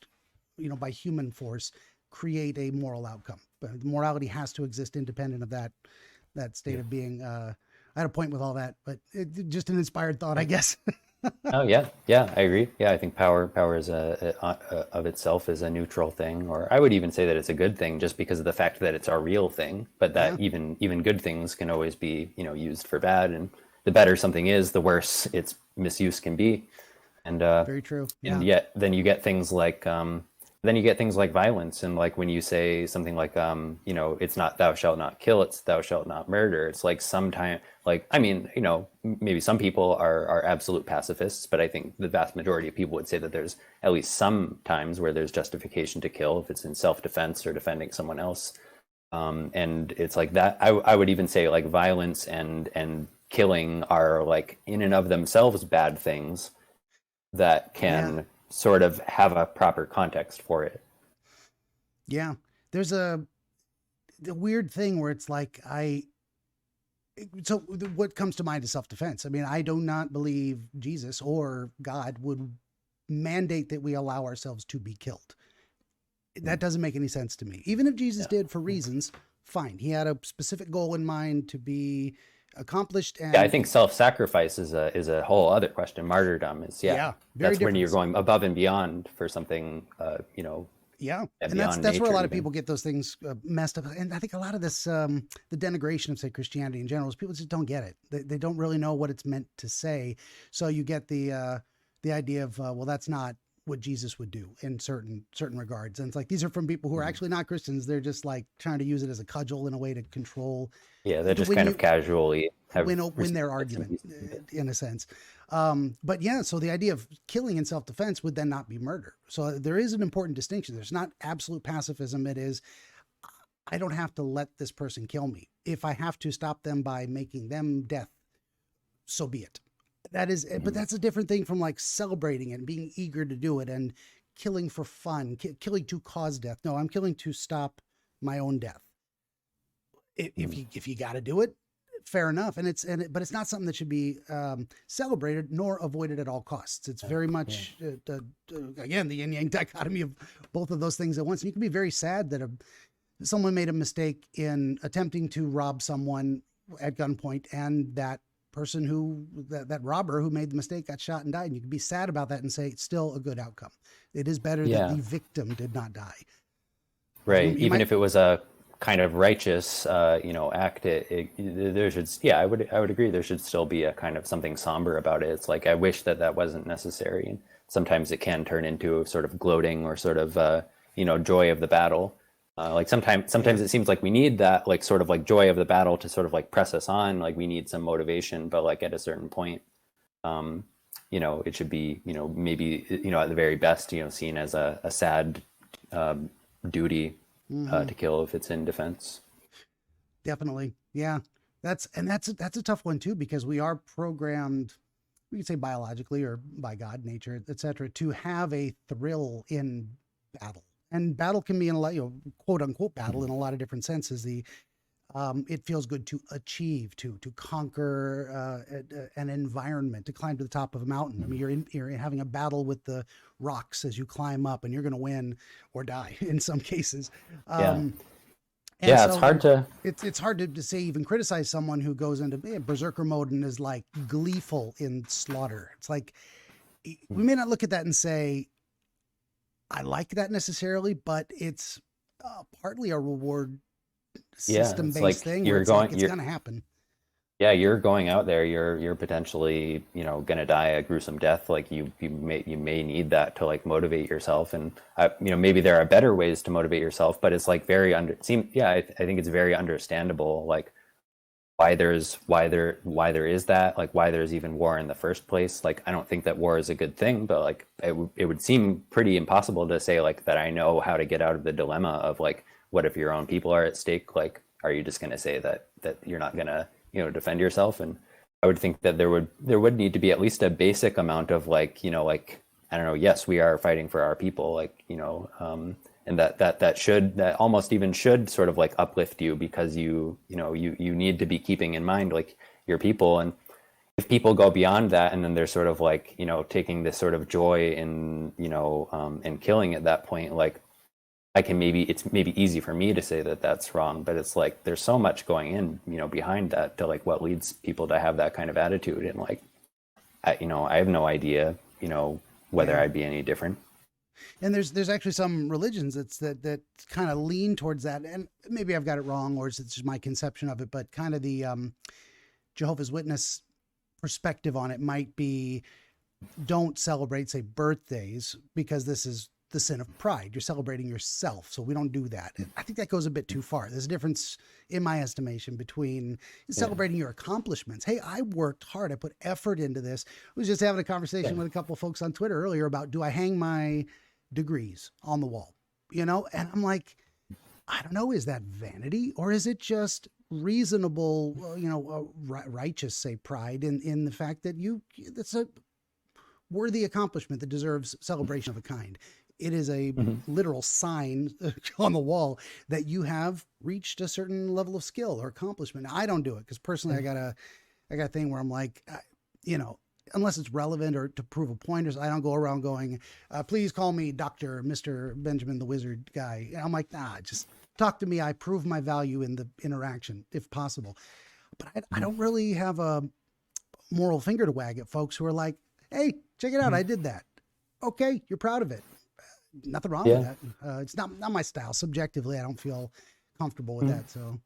by human force, create a moral outcome. But morality has to exist independent of that state of being. I had a point with all that, but just an inspired thought, I guess. Oh yeah, I agree. Yeah, I think power is of itself is a neutral thing, or I would even say that it's a good thing, just because of the fact that it's a real thing. But that even good things can always be used for bad, and the better something is, the worse its misuse can be. And very true. And yet then you get things like violence, and like when you say something like it's not thou shalt not kill, it's thou shalt not murder. It's like sometimes, like, I mean, maybe some people are absolute pacifists, but I think the vast majority of people would say that there's at least some times where there's justification to kill if it's in self-defense or defending someone else. And it's like that. I would even say like violence and killing are like in and of themselves bad things that can sort of have a proper context for it. Yeah. There's the weird thing where it's like, so what comes to mind is self-defense. I mean, I do not believe Jesus or God would mandate that we allow ourselves to be killed. That doesn't make any sense to me. Even if Jesus did for reasons, fine. He had a specific goal in mind to be accomplished. And I think self-sacrifice is a whole other question. Martyrdom is that's when you're going above and beyond for something yeah, and that's where a lot of people get those things messed up. And I think a lot of this the denigration of, say, Christianity in general is people just don't get it. They don't really know what it's meant to say. So you get the idea of well, that's not what Jesus would do in certain regards. And it's like, these are from people who are actually not Christians. They're just like trying to use it as a cudgel in a way to control. Yeah, they're just kind of casually win their argument in a sense. But yeah, so the idea of killing in self-defense would then not be murder. So there is an important distinction. There's not absolute pacifism. It is, I don't have to let this person kill me. If I have to stop them by making them death, so be it. That is, but that's a different thing from like celebrating it and being eager to do it and killing for fun, killing to cause death. No, I'm killing to stop my own death. If you got to do it, fair enough. But it's not something that should be celebrated nor avoided at all costs. It's very much again the yin yang dichotomy of both of those things at once. And you can be very sad that someone made a mistake in attempting to rob someone at gunpoint, and that person that robber who made the mistake got shot and died. And you can be sad about that and say it's still a good outcome. It is better that the victim did not die. Right. Even if it was a kind of righteous, act, there should, I would agree. There should still be a kind of something somber about it. It's like, I wish that wasn't necessary. And sometimes it can turn into a sort of gloating or sort of, joy of the battle. Like sometimes it seems like we need that, like sort of like joy of the battle to sort of like press us on. Like we need some motivation, but like at a certain point, it should be, maybe, at the very best, seen as a sad duty to kill if it's in defense. Definitely. Yeah. That's a tough one too, because we are programmed, we could say biologically or by God, nature, etc., to have a thrill in battle. And battle can be in a lot, quote unquote battle in a lot of different senses. It feels good to achieve, to conquer an environment, to climb to the top of a mountain. I mean, you're having a battle with the rocks as you climb up, and you're going to win or die in some cases. It's hard to. It's hard to say, even criticize someone who goes into berserker mode and is like gleeful in slaughter. It's like, we may not look at that and say, I like that necessarily, but it's partly a reward system-based like thing. It's going to happen. Yeah, you're going out there. You're potentially, going to die a gruesome death. Like you may need that to like motivate yourself, and maybe there are better ways to motivate yourself. But it's like I think it's very understandable. Like why there is that, like why there's even war in the first place. Like I don't think that war is a good thing, but like it would seem pretty impossible to say like that I know how to get out of the dilemma of like, what if your own people are at stake? Like, are you just going to say that you're not going to defend yourself? And I would think that there would need to be at least a basic amount of like like, I don't know, yes, we are fighting for our people, like and that almost even should sort of like uplift you, because you need to be keeping in mind like your people. And if people go beyond that, and then they're sort of like taking this sort of joy in in killing at that point, like it's maybe easy for me to say that that's wrong, but it's like there's so much going in behind that to like what leads people to have that kind of attitude. And like I have no idea whether I'd be any different. And there's actually some religions that kind of lean towards that, and maybe I've got it wrong, or it's just my conception of it, but kind of the Jehovah's Witness perspective on it might be, don't celebrate, say, birthdays, because this is the sin of pride. You're celebrating yourself, so we don't do that. And I think that goes a bit too far. There's a difference, in my estimation, between celebrating your accomplishments. Hey, I worked hard. I put effort into this. I was just having a conversation with a couple of folks on Twitter earlier about, do I hang my degrees on the wall? And I'm like, I don't know, is that vanity, or is it just reasonable, righteous, say, pride in the fact that that's a worthy accomplishment that deserves celebration of a kind. It is a literal sign on the wall that you have reached a certain level of skill or accomplishment. Now, I don't do it because personally I got a thing where I'm like, unless it's relevant or to prove a point, or I don't go around going, please call me Dr. Mr. Benjamin the Wizard guy. And I'm like, nah, just talk to me. I prove my value in the interaction if possible. But I don't really have a moral finger to wag at folks who are like, hey, check it out. I did that. Okay. You're proud of it. Nothing wrong with that. It's not my style. Subjectively, I don't feel comfortable with that. So,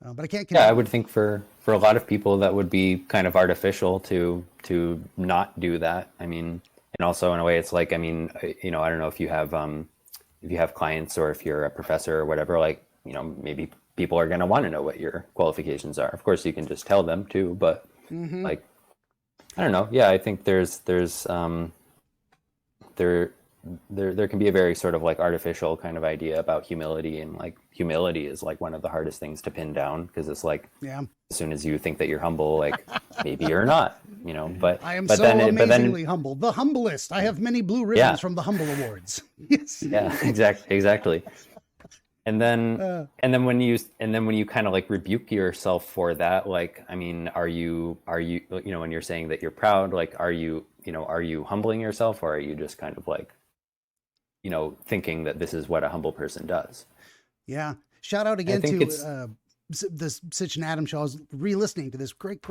but I can't. I would think for a lot of people that would be kind of artificial to not do that. I mean, and also in a way, it's like, I mean, I don't know if you have clients or if you're a professor or whatever, like, maybe people are going to want to know what your qualifications are. Of course, you can just tell them too, but like, I don't know. Yeah, I think there can be a very sort of like artificial kind of idea about humility, and like humility is like one of the hardest things to pin down, because it's like Yeah. as soon as you think that you're humble, like maybe you're not, but I am but so then amazingly humble. The humblest. I have many blue ribbons yeah, from the Humble Awards. Yes. yeah, exactly. And then when you kind of like rebuke yourself for that, like, I mean, are you when you're saying that you're proud, like, are you humbling yourself, or are you just kind of like, thinking that this is what a humble person does? Yeah. Shout out I again think to it's this Sitch and Adam show. I was re-listening to this great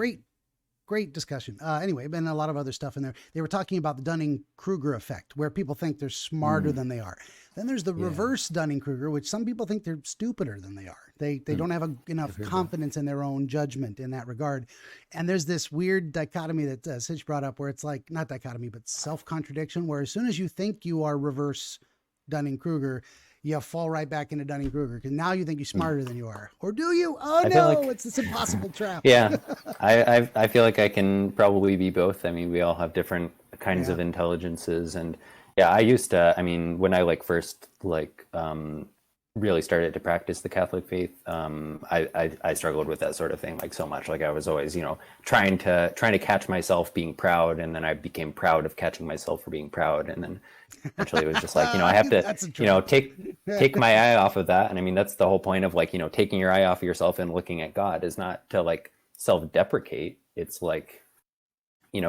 discussion. Anyway, been a lot of other stuff in there. They were talking about the Dunning-Kruger effect, where people think they're smarter than they are. Then there's the reverse Dunning-Kruger, which some people think they're stupider than they are. They don't have enough confidence in their own judgment in that regard. And there's this weird dichotomy that Sitch brought up, where it's like, not dichotomy, but self-contradiction, where as soon as you think you are reverse Dunning-Kruger, you fall right back into Dunning-Kruger, because now you think you're smarter than you are. Or do you? Oh, I feel no, like it's this impossible trap. yeah, I feel like I can probably be both. I mean, we all have different kinds of intelligences, and yeah, I used to. I mean, when I like first like really started to practice the Catholic faith, I struggled with that sort of thing like so much. Like I was always trying to catch myself being proud, and then I became proud of catching myself for being proud, and then eventually it was just like I have to take my eye off of that. And I mean, that's the whole point of like taking your eye off of yourself and looking at God, is not to like self-deprecate. It's like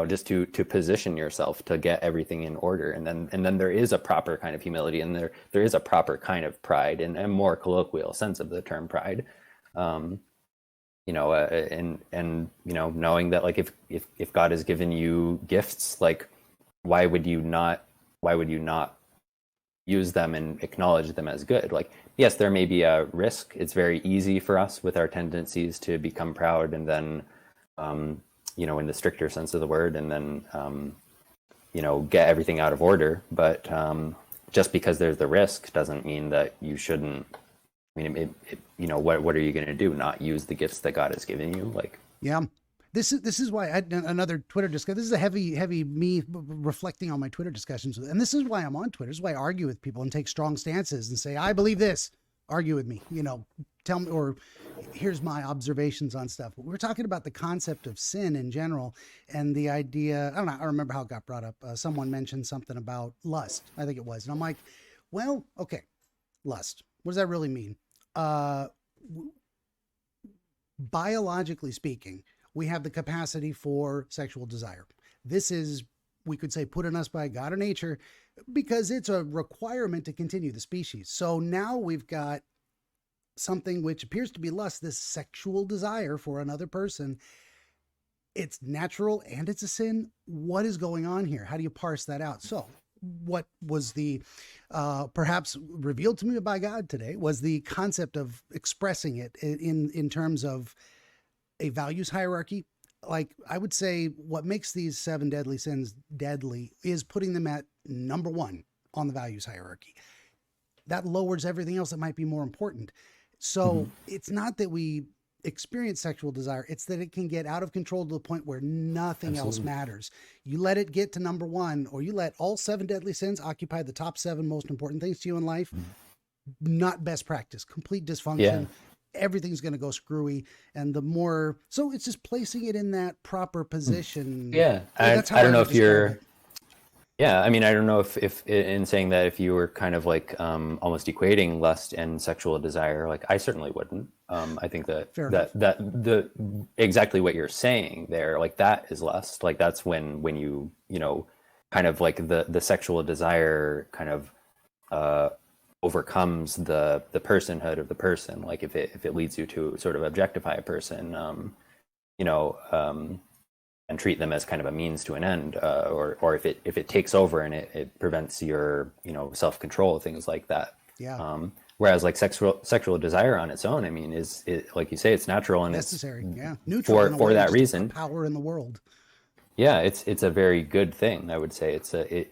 just to position yourself to get everything in order, and then there is a proper kind of humility, and there is a proper kind of pride, and a more colloquial sense of the term pride. Knowing that like if God has given you gifts, like why would you not use them and acknowledge them as good? Like, yes, there may be a risk. It's very easy for us with our tendencies to become proud, and then in the stricter sense of the word, and then get everything out of order. But just because there's the risk doesn't mean that you shouldn't. I mean, what are you going to do? Not use the gifts that God has given you? Like, yeah. This is why another Twitter discussion. This is a heavy me reflecting on my Twitter discussions, and this is why I'm on Twitter. This is why I argue with people and take strong stances and say I believe this. Argue with me, tell me, or here's my observations on stuff. But we're talking about the concept of sin in general, and the idea. I don't know. I remember how it got brought up. Someone mentioned something about lust, I think it was, and I'm like, well, okay, lust. What does that really mean? Biologically speaking, we have the capacity for sexual desire. This is, we could say, put in us by God or nature, because it's a requirement to continue the species. So now we've got something which appears to be lust, this sexual desire for another person. It's natural and it's a sin. What is going on here? How do you parse that out? So what was the perhaps revealed to me by God today was the concept of expressing it in terms of a values hierarchy. Like I would say what makes these 7 deadly sins deadly is putting them at number 1 on the values hierarchy. That lowers everything else that might be more important. So it's not that we experience sexual desire, it's that it can get out of control to the point where nothing else matters. You let it get to number 1, or you let all 7 deadly sins occupy the top 7 most important things to you in life. Not best practice, complete dysfunction. yeah. Everything's going to go screwy. And the more, so it's just placing it in that proper position. Yeah. That's how I don't know would if you're, describe it. yeah, I mean, I don't know if in saying that, if you were kind of like almost equating lust and sexual desire, like I certainly wouldn't. I think that Fair the exactly what you're saying there, like that is lust. Like that's when you kind of like the sexual desire kind of overcomes the personhood of the person. Like if it leads you to sort of objectify a person, and treat them as kind of a means to an end, or if it takes over and it prevents your self-control, things like that. Yeah. Whereas like sexual desire on its own, I mean, is like you say, it's natural and Necessary. it's Yeah. Neutral in a for way, that just reason. power in the world. Yeah, it's a very good thing. I would say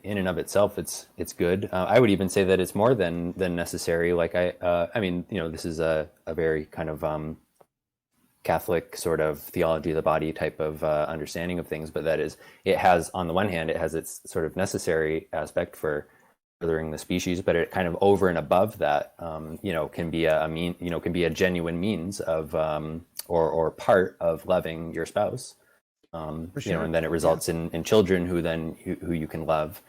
in and of itself, it's good. I would even say that it's more than necessary. Like I mean, this is a very kind of Catholic sort of theology of the body type of understanding of things, but that is, it has, on the one hand, it has its sort of necessary aspect for furthering the species, but it kind of over and above that, can be can be a genuine means of, or part of loving your spouse. For sure. And then it results in children who you can love.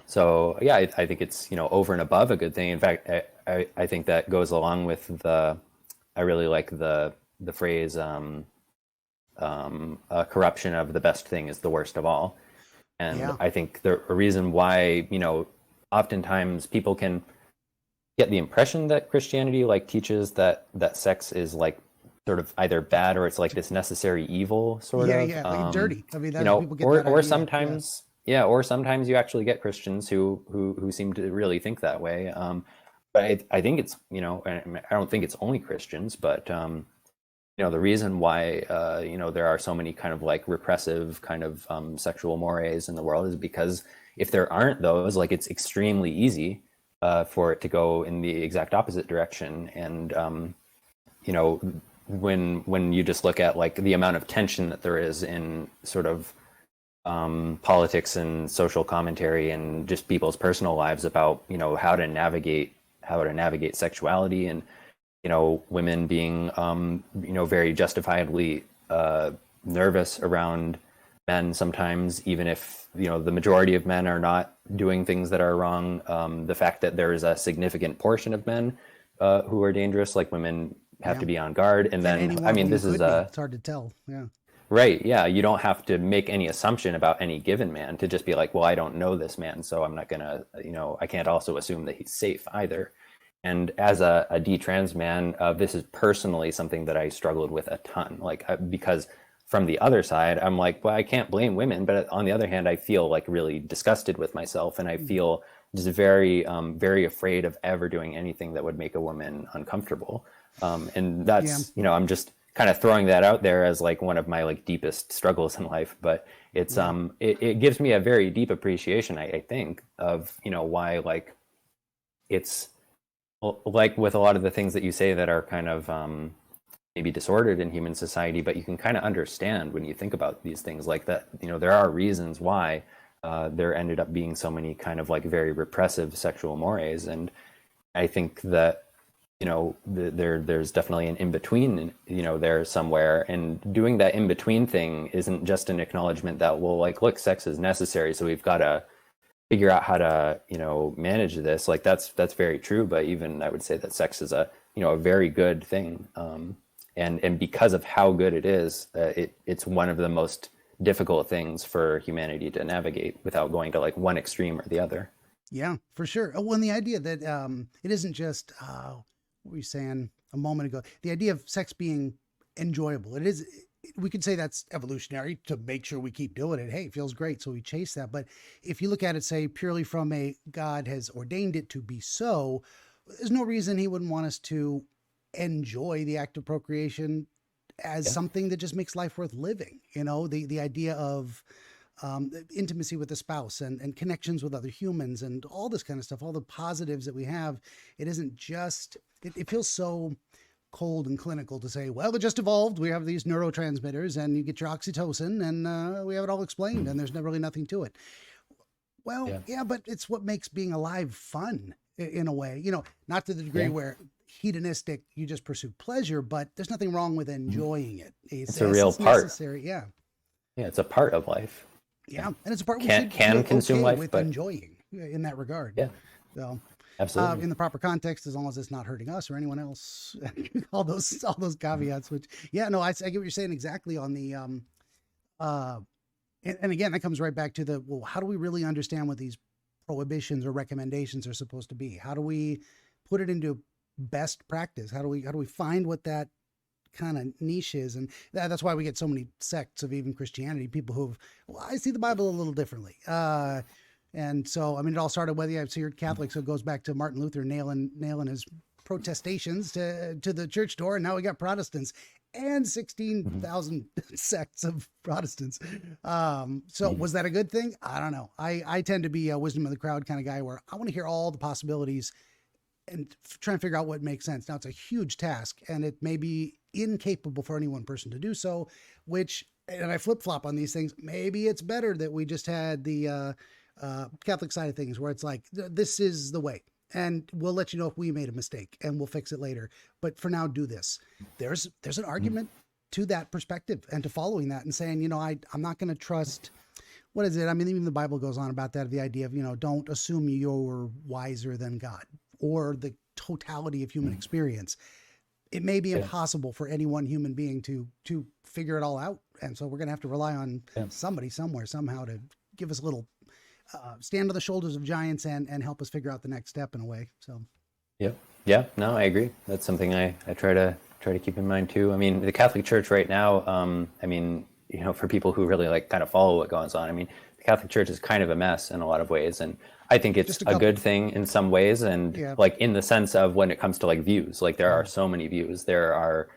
So yeah, I think it's, over and above a good thing. In fact, I think that goes along with I really like the phrase, corruption of the best thing is the worst of all. And I think the reason why, oftentimes people can get the impression that Christianity like teaches that sex is like sort of either bad or it's like this necessary evil sort of. Yeah, like dirty. I mean, that's people get or that idea. sometimes, or sometimes you actually get Christians who seem to really think that way. But I think it's, I don't think it's only Christians, but the reason why there are so many kind of like repressive kind of sexual mores in the world is because if there aren't those, like it's extremely easy for it to go in the exact opposite direction. And when you just look at like the amount of tension that there is in sort of politics and social commentary and just people's personal lives about how to navigate sexuality, and women being very justifiably nervous around men sometimes, even if the majority of men are not doing things that are wrong. The fact that there is a significant portion of men who are dangerous, like women have to be on guard. And then I mean, this is it's hard to tell. Yeah. Right. Yeah. You don't have to make any assumption about any given man to just be like, well, I don't know this man, so I'm not gonna, I can't also assume that he's safe either. And as a D-trans man, this is personally something that I struggled with a ton, because from the other side, I'm like, well, I can't blame women, but on the other hand, I feel like really disgusted with myself, and I feel just very, very afraid of ever doing anything that would make a woman uncomfortable. And that's, I'm just kind of throwing that out there as like one of my like deepest struggles in life, but it's it gives me a very deep appreciation, I think, of why like it's like with a lot of the things that you say that are kind of maybe disordered in human society, but you can kind of understand when you think about these things like that. There are reasons why there ended up being so many kind of like very repressive sexual mores, and I think that there's definitely an in-between there somewhere, and doing that in-between thing isn't just an acknowledgement that, well, like, look, sex is necessary, so we've got to figure out how to manage this. Like that's very true, but even I would say that sex is a very good thing, and because of how good it is, it's one of the most difficult things for humanity to navigate without going to like one extreme or the other. Yeah, for sure. Well, and the idea that it isn't just what were you saying a moment ago? The idea of sex being enjoyable. It is. We could say that's evolutionary to make sure we keep doing it. Hey, it feels great, so we chase that. But if you look at it, say, purely from a God has ordained it to be so, there's no reason he wouldn't want us to enjoy the act of procreation as something that just makes life worth living. The idea of intimacy with a spouse and connections with other humans and all this kind of stuff, all the positives that we have. It isn't just, it feels so cold and clinical to say, well, it just evolved. We have these neurotransmitters and you get your oxytocin and we have it all explained and there's really nothing to it. Well, yeah, but it's what makes being alive fun in a way, not to the degree where hedonistic, you just pursue pleasure, but there's nothing wrong with enjoying it. It's a real part. Necessary. Yeah. Yeah. It's a part of life. Yeah. And it's a part we can consume okay life with, but enjoying in that regard. Yeah. So absolutely. In the proper context, as long as it's not hurting us or anyone else, all those caveats, which, I get what you're saying exactly on the, and again, that comes right back to well, how do we really understand what these prohibitions or recommendations are supposed to be? How do we put it into best practice? How do we find what that kind of niche is? And that's why we get so many sects of even Christianity, people who've, well, I see the Bible a little differently. And so, I mean, it all started with, so you're Catholic, so it goes back to Martin Luther nailing his protestations to the church door. And now we got Protestants and 16,000 sects of Protestants. So was that a good thing? I don't know. I tend to be a wisdom of the crowd kind of guy where I want to hear all the possibilities and try and figure out what makes sense. Now it's a huge task and it may be incapable for any one person to do so, and I flip flop on these things. Maybe it's better that we just had the Catholic side of things, where it's like, this is the way. And we'll let you know if we made a mistake and we'll fix it later. But for now, do this. There's an argument to that perspective and to following that and saying, I'm not going to trust, what is it? I mean, even the Bible goes on about that, the idea of, don't assume you're wiser than God or the totality of human experience. It may be impossible for any one human being to figure it all out. And so we're going to have to rely on somebody somewhere, somehow to give us a little stand on the shoulders of giants and help us figure out the next step in a way. So. Yep. Yeah, no, I agree. That's something I try to keep in mind too. I mean, the Catholic Church right now, for people who really like kind of follow what goes on, I mean, the Catholic Church is kind of a mess in a lot of ways. And I think it's a good thing in some ways. And like in the sense of when it comes to like views, like there are so many views, there are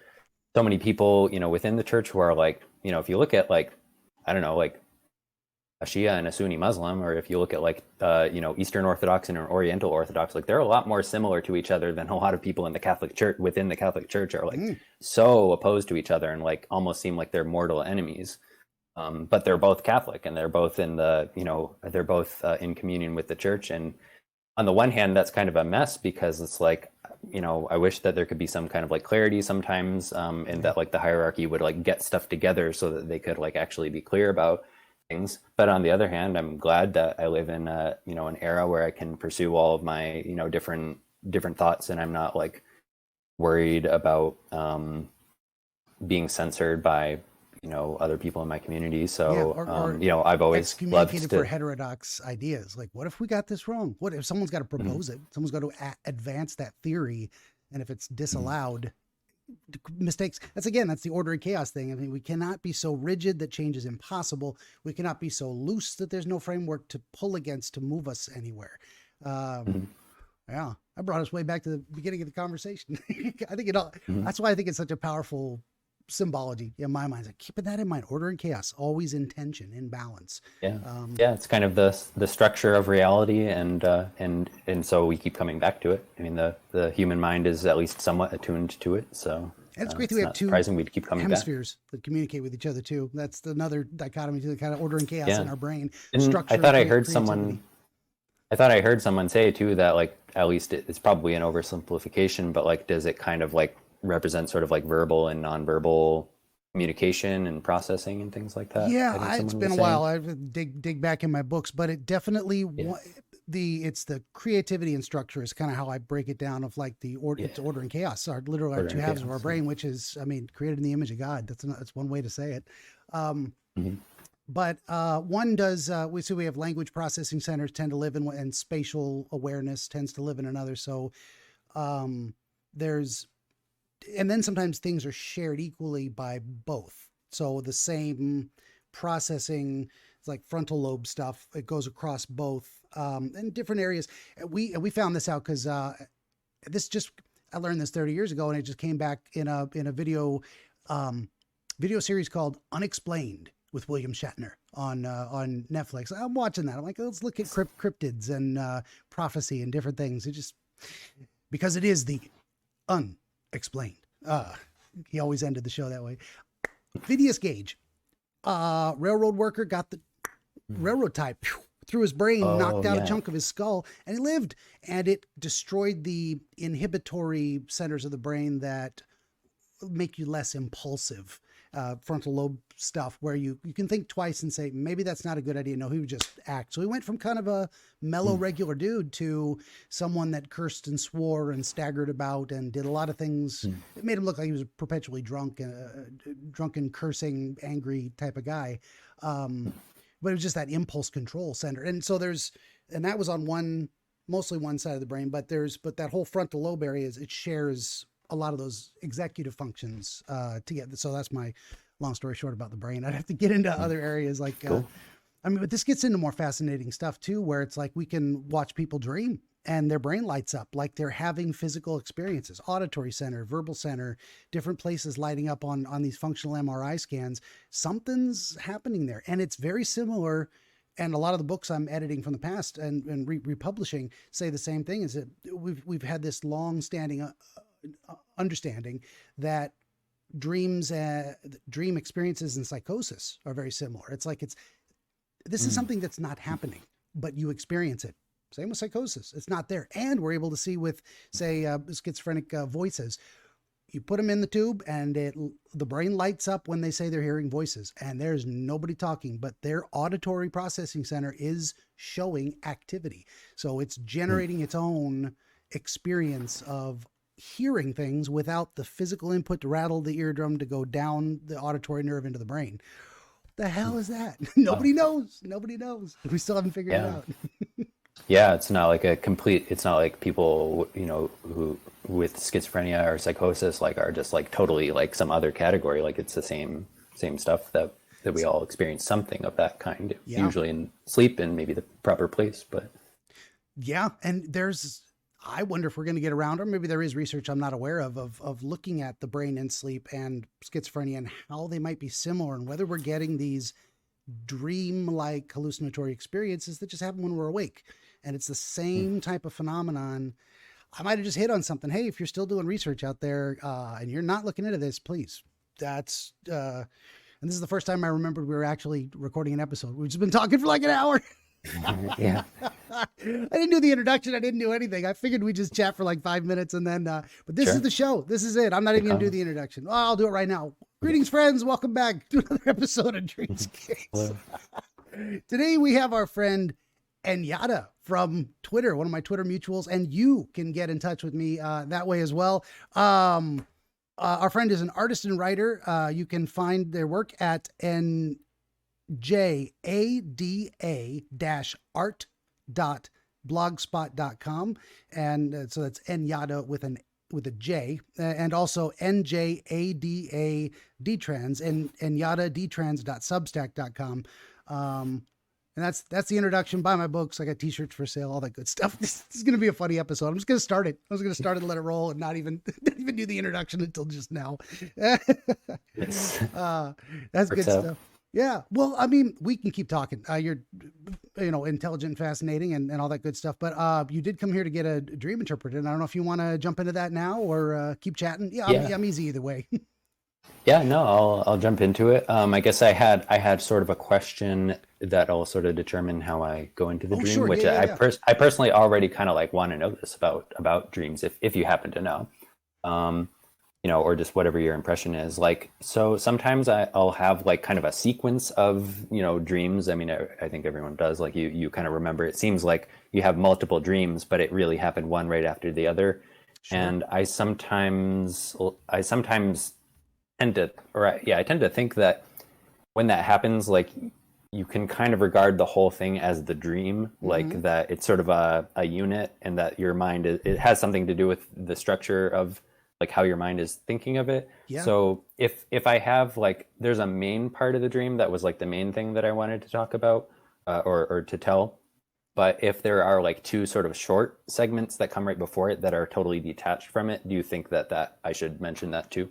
so many people, within the church who are like, if you look at like, I don't know, like a Shia and a Sunni Muslim, or if you look at like, Eastern Orthodox and Oriental Orthodox, like they're a lot more similar to each other than a lot of people in the Catholic Church, within the Catholic Church, are like so opposed to each other and like almost seem like they're mortal enemies. But they're both Catholic and they're both in in communion with the church. And on the one hand, that's kind of a mess because it's like, I wish that there could be some kind of like clarity sometimes, and that like the hierarchy would like get stuff together so that they could like actually be clear about things. But on the other hand, I'm glad that I live in an era where I can pursue all of my, different thoughts, and I'm not like worried about being censored by other people in my community. So I've always loved for heterodox ideas. Like, what if we got this wrong? What if someone's got to propose it? Someone's got to advance that theory, and if it's disallowed, mistakes. That's the order and chaos thing. I mean, we cannot be so rigid that change is impossible. We cannot be so loose that there's no framework to pull against to move us anywhere. Yeah, I brought us way back to the beginning of the conversation. I think that's why I think it's such a powerful symbology in my mind. Like, keeping that in mind, order and chaos, always in tension, in balance. It's kind of the structure of reality, and so we keep coming back to it. I mean, the human mind is at least somewhat attuned to it, so and it's great that we have two surprising we'd keep coming hemispheres that communicate with each other too. That's another dichotomy to the kind of order and chaos in our brain. And structure, I thought I heard someone say too that like, at least it's probably an oversimplification, but like, does it kind of like represent sort of like verbal and nonverbal communication and processing and things like that? Yeah, it's been a while. I dig back in my books, but it definitely it's the creativity and structure is kind of how I break it down. Of like it's order and chaos are literally our two halves of our brain, which is, I mean, created in the image of God. That's one way to say it. But one does, we have language processing centers tend to live in, and spatial awareness tends to live in another. So and then sometimes things are shared equally by both. So the same processing, it's like frontal lobe stuff, it goes across both in different areas. We found this out because I learned this 30 years ago, and it just came back in a video series called Unexplained with William Shatner on Netflix. I'm watching that. I'm like, let's look at cryptids and prophecy and different things. It just, because it is the unexplained. He always ended the show that way. Phineas Gage, railroad worker, got the railroad tie through his brain, knocked out a chunk of his skull, and he lived. And it destroyed the inhibitory centers of the brain that make you less impulsive, frontal lobe stuff, where you can think twice and say, maybe that's not a good idea. No, he would just act. So he went from kind of a mellow, regular dude to someone that cursed and swore and staggered about and did a lot of things. It made him look like he was perpetually drunken, cursing, angry type of guy. But it was just that impulse control center. And so and that was on mostly one side of the brain, but that whole frontal lobe area it shares a lot of those executive functions together. So that's my long story short about the brain. I'd have to get into other areas like, cool. But this gets into more fascinating stuff too, where it's like we can watch people dream and their brain lights up like they're having physical experiences, auditory center, verbal center, different places lighting up on these functional MRI scans. Something's happening there. And it's very similar. And a lot of the books I'm editing from the past and republishing say the same thing, is that we've had this long-standing understanding that dream experiences and psychosis are very similar. It's like this is something that's not happening. but you experience it. Same with psychosis. It's not there. And we're able to see with, say, schizophrenic voices. You put them in the tube and the brain lights up when they say they're hearing voices, and there's nobody talking, but their auditory processing center is showing activity. So it's generating its own experience of hearing things without the physical input to rattle the eardrum to go down the auditory nerve into the brain. The hell is that? Nobody knows. Nobody knows. We still haven't figured it out. Yeah, it's not like it's not like people, who with schizophrenia or psychosis, like are just like totally like some other category. Like it's the same stuff that we all experience something of that kind, usually in sleep and maybe the proper place. But yeah. And I wonder if we're going to get around, or maybe there is research I'm not aware of looking at the brain in sleep and schizophrenia and how they might be similar, and whether we're getting these dream-like hallucinatory experiences that just happen when we're awake. And it's the same type of phenomenon. I might have just hit on something. Hey, if you're still doing research out there and you're not looking into this, please. That's and this is the first time I remembered we were actually recording an episode. We've just been talking for like an hour. Yeah. I didn't do the introduction. I didn't do anything. I figured we'd just chat for like 5 minutes and then, but this is the show. This is it. I'm not even going to do the introduction. Oh, I'll do it right now. Greetings, friends. Welcome back to another episode of Dreamscapes. Today we have our friend Enyata from Twitter, one of my Twitter mutuals, and you can get in touch with me that way as well. Our friend is an artist and writer. You can find their work at njada-art.blogspot.com. And so that's Enyata with a J, and also NJADA DTrans and enyatadtrans.substack.com. And that's the introduction. Buy my books. I got t-shirts for sale, all that good stuff. This is going to be a funny episode. I'm just going to start it. I was going to start it and let it roll and not even do the introduction until just now. That's good stuff. Yeah. Well, I mean, we can keep talking. You're, intelligent and fascinating and all that good stuff. But you did come here to get a dream interpreted. And I don't know if you want to jump into that now or keep chatting. Yeah, I'm easy either way. Yeah, no, I'll jump into it. I guess I had sort of a question that'll sort of determine how I go into the dream, sure. which I personally already kind of like want to know this about dreams, if you happen to know, or just whatever your impression is. Like, so sometimes I'll have like kind of a sequence of, dreams. I mean, I think everyone does. Like you kind of remember, it seems like you have multiple dreams, but it really happened one right after the other. Sure. And I sometimes tend to think that when that happens, like you can kind of regard the whole thing as the dream, like that it's sort of a unit, and that your mind it has something to do with the structure of like how your mind is thinking of it. Yeah. So if I have like, there's a main part of the dream that was like the main thing that I wanted to talk about or to tell. But if there are like two sort of short segments that come right before it that are totally detached from it, do you think that I should mention that too?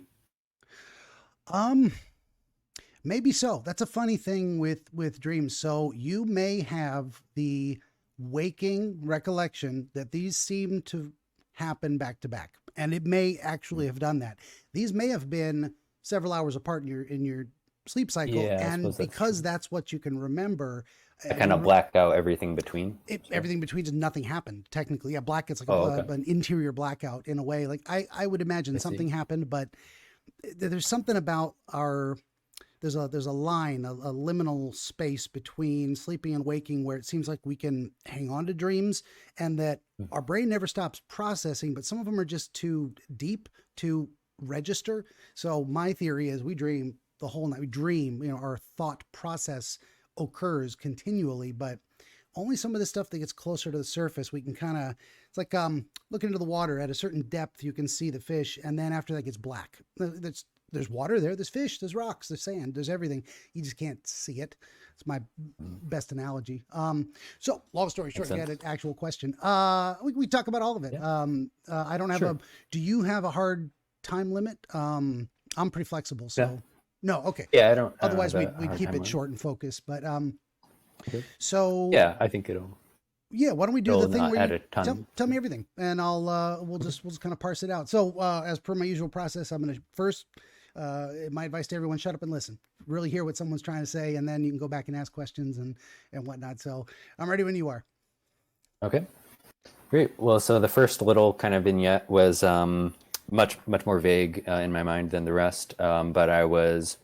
Maybe so. That's a funny thing with dreams. So you may have the waking recollection that these seem to happen back to back, and it may actually have done that. These may have been several hours apart in your sleep cycle, and because that's what you can remember. I kind of blacked out everything between. Everything between, just nothing happened technically. Yeah, black gets like an interior blackout in a way. Like I would imagine something happened, but there's something about there's a line, a liminal space between sleeping and waking where it seems like we can hang on to dreams, and that our brain never stops processing, but some of them are just too deep to register. So my theory is we dream the whole night. We dream, our thought process occurs continually, but only some of the stuff that gets closer to the surface, we can kind of, it's like looking into the water at a certain depth, you can see the fish, and then after that gets black. There's water there, there's fish, there's rocks, there's sand, there's everything. You just can't see it. It's my best analogy. So long story short, you had an actual question. We talk about all of it. Yeah. I don't have do you have a hard time limit? I'm pretty flexible, so. Yeah. No, okay. Yeah, I don't. Otherwise, we'd keep it short and focused. But okay. So yeah, I think it'll. Yeah, why don't we do the thing where you tell me everything, and we'll just kind of parse it out. So as per my usual process, I'm going to first My advice to everyone: shut up and listen. Really hear what someone's trying to say, and then you can go back and ask questions and whatnot. So I'm ready when you are. Okay, great. Well, so the first little kind of vignette was much more vague in my mind than the rest, but I was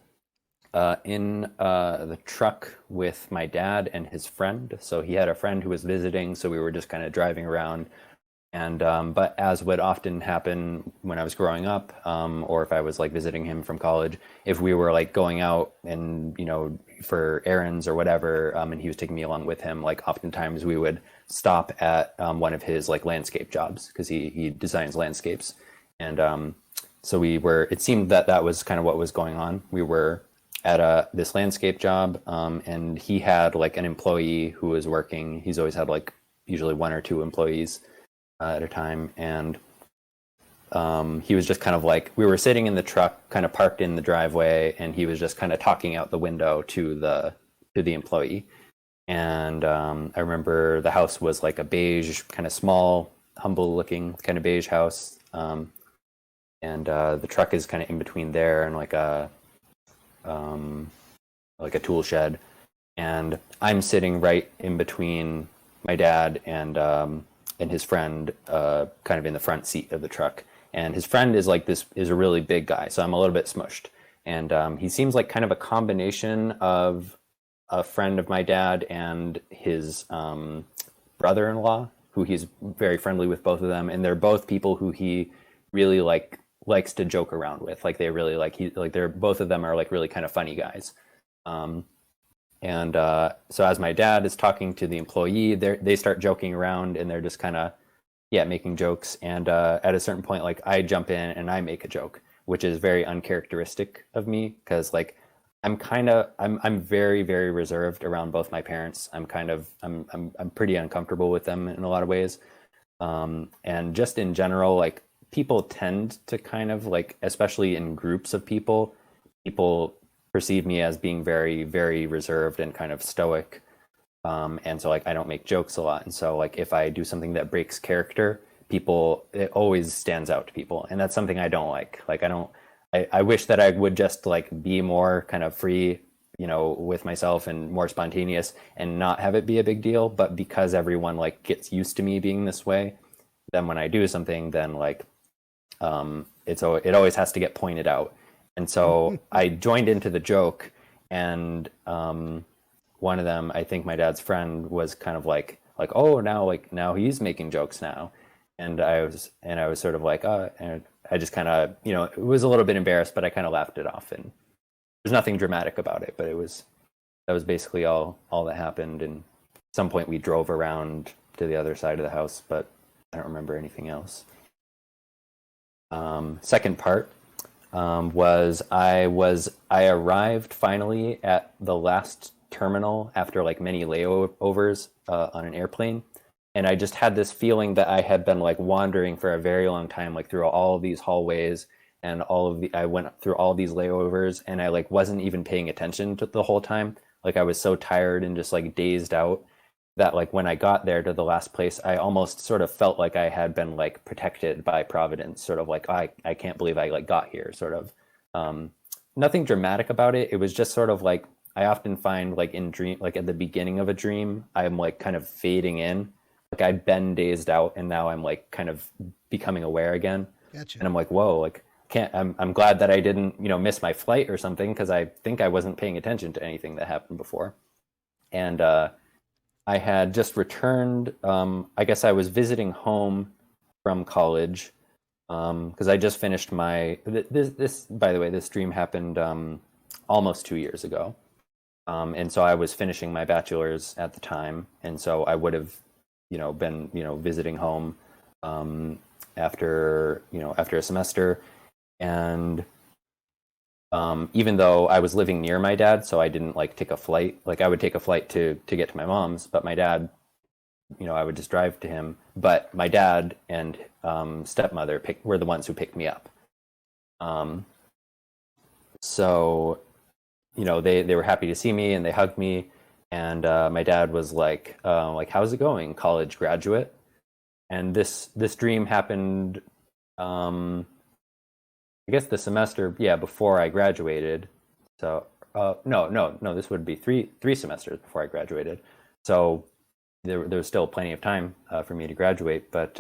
in the truck with my dad and his friend. So he had a friend who was visiting, so we were just kind of driving around. And but as would often happen when I was growing up, or if I was like visiting him from college, if we were like going out and for errands or whatever, and he was taking me along with him, like oftentimes we would stop at one of his like landscape jobs because he designs landscapes, and so we were. It seemed that was kind of what was going on. We were at this landscape job, and he had like an employee who was working. He's always had like usually one or two employees at a time, and he was just kind of like, we were sitting in the truck kind of parked in the driveway, and he was just kind of talking out the window to the employee. And I remember the house was like a beige, kind of small, humble looking kind of beige house, and the truck is kind of in between there and like a tool shed, and I'm sitting right in between my dad and his friend, kind of in the front seat of the truck. And his friend is a really big guy, so I'm a little bit smushed. And he seems like kind of a combination of a friend of my dad and his brother-in-law, who he's very friendly with, both of them. And they're both people who he really likes to joke around with. Like they really they're both of them are like really kind of funny guys. And so as my dad is talking to the employee, they start joking around, and they're just kind of, making jokes. And at a certain point, like I jump in and I make a joke, which is very uncharacteristic of me because like I'm very, very reserved around both my parents. I'm pretty uncomfortable with them in a lot of ways. And just in general, like people tend to kind of like, especially in groups of people perceive me as being very, very reserved and kind of stoic. And so like I don't make jokes a lot. And so like if I do something that breaks character, it always stands out to people. And that's something I don't like. Like I wish that I would just like be more kind of free, with myself and more spontaneous and not have it be a big deal. But because everyone like gets used to me being this way, then when I do something, then like it always has to get pointed out. And so I joined into the joke, and one of them, I think my dad's friend, was kind of like, oh, now he's making jokes now. And I was sort of like, and I just kind of, it was a little bit embarrassed, but I kind of laughed it off. And there's nothing dramatic about it, but that was basically all that happened. And at some point we drove around to the other side of the house, but I don't remember anything else. Second part. I arrived finally at the last terminal after like many layovers on an airplane, and I just had this feeling that I had been like wandering for a very long time, like through all of these hallways and I went through all these layovers, and I like wasn't even paying attention to the whole time. Like I was so tired and just like dazed out that like when I got there to the last place, I almost sort of felt like I had been like protected by Providence, sort of like, I can't believe I like got here, sort of. Nothing dramatic about it. It was just sort of like, I often find like in dream, like at the beginning of a dream, I'm like kind of fading in. Like I've been dazed out, and now I'm like kind of becoming aware again. Gotcha. And I'm like, whoa, like I'm glad that I didn't, miss my flight or something, because I think I wasn't paying attention to anything that happened before. And I had just returned. I guess I was visiting home from college because I just finished this. By the way, this dream happened almost 2 years ago, and so I was finishing my bachelor's at the time, and so I would have, been visiting home after a semester, and even though I was living near my dad, so I didn't like take a flight. Like I would take a flight to get to my mom's, but my dad, I would just drive to him. But my dad and stepmother were the ones who picked me up. So, they were happy to see me, and they hugged me. And my dad was like, how's it going, college graduate? And this dream happened I guess the semester, yeah, before I graduated. So no, this would be three semesters before I graduated. So there was still plenty of time for me to graduate. But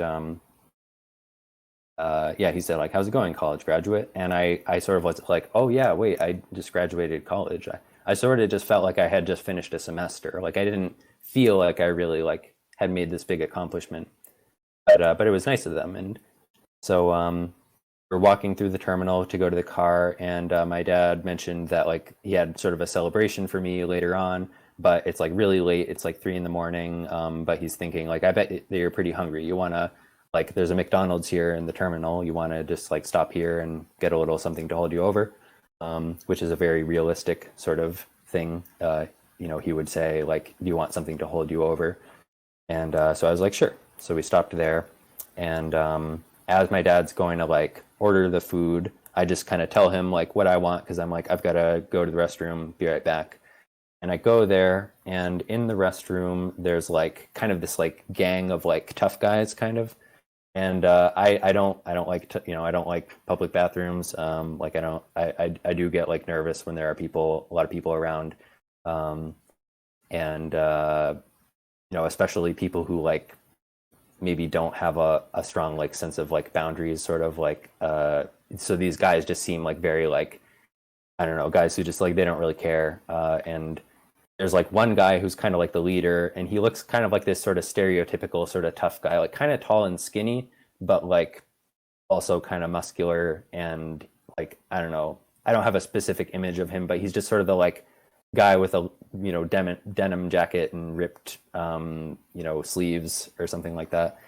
yeah, he said like, "How's it going, college graduate?" And I sort of was like, "Oh yeah, wait, I just graduated college." I sort of just felt like I had just finished a semester. Like I didn't feel like I really like had made this big accomplishment. But it was nice of them. And so we're walking through the terminal to go to the car, and my dad mentioned that like he had sort of a celebration for me later on, but it's like really late. It's like 3 in the morning. But he's thinking like, I bet that you're pretty hungry. You wanna like, there's a McDonald's here in the terminal. You wanna just like stop here and get a little something to hold you over, which is a very realistic sort of thing. He would say like, do you want something to hold you over? And so I was like, sure. So we stopped there, and as my dad's going to like order the food, I just kind of tell him like what I want, because I'm like, I've got to go to the restroom, be right back. And I go there, and in the restroom there's like kind of this like gang of like tough guys kind of. And I don't like I don't like public bathrooms. Like I do get like nervous when there are a lot of people around. And especially people who like maybe don't have a strong like sense of like boundaries, sort of like so these guys just seem like very like, I don't know, guys who just like, they don't really care. And there's like one guy who's kind of like the leader, and he looks kind of like this sort of stereotypical sort of tough guy, like kind of tall and skinny, but like also kind of muscular. And like, I don't know, I don't have a specific image of him, but he's just sort of the like guy with a denim jacket and ripped sleeves or something like that.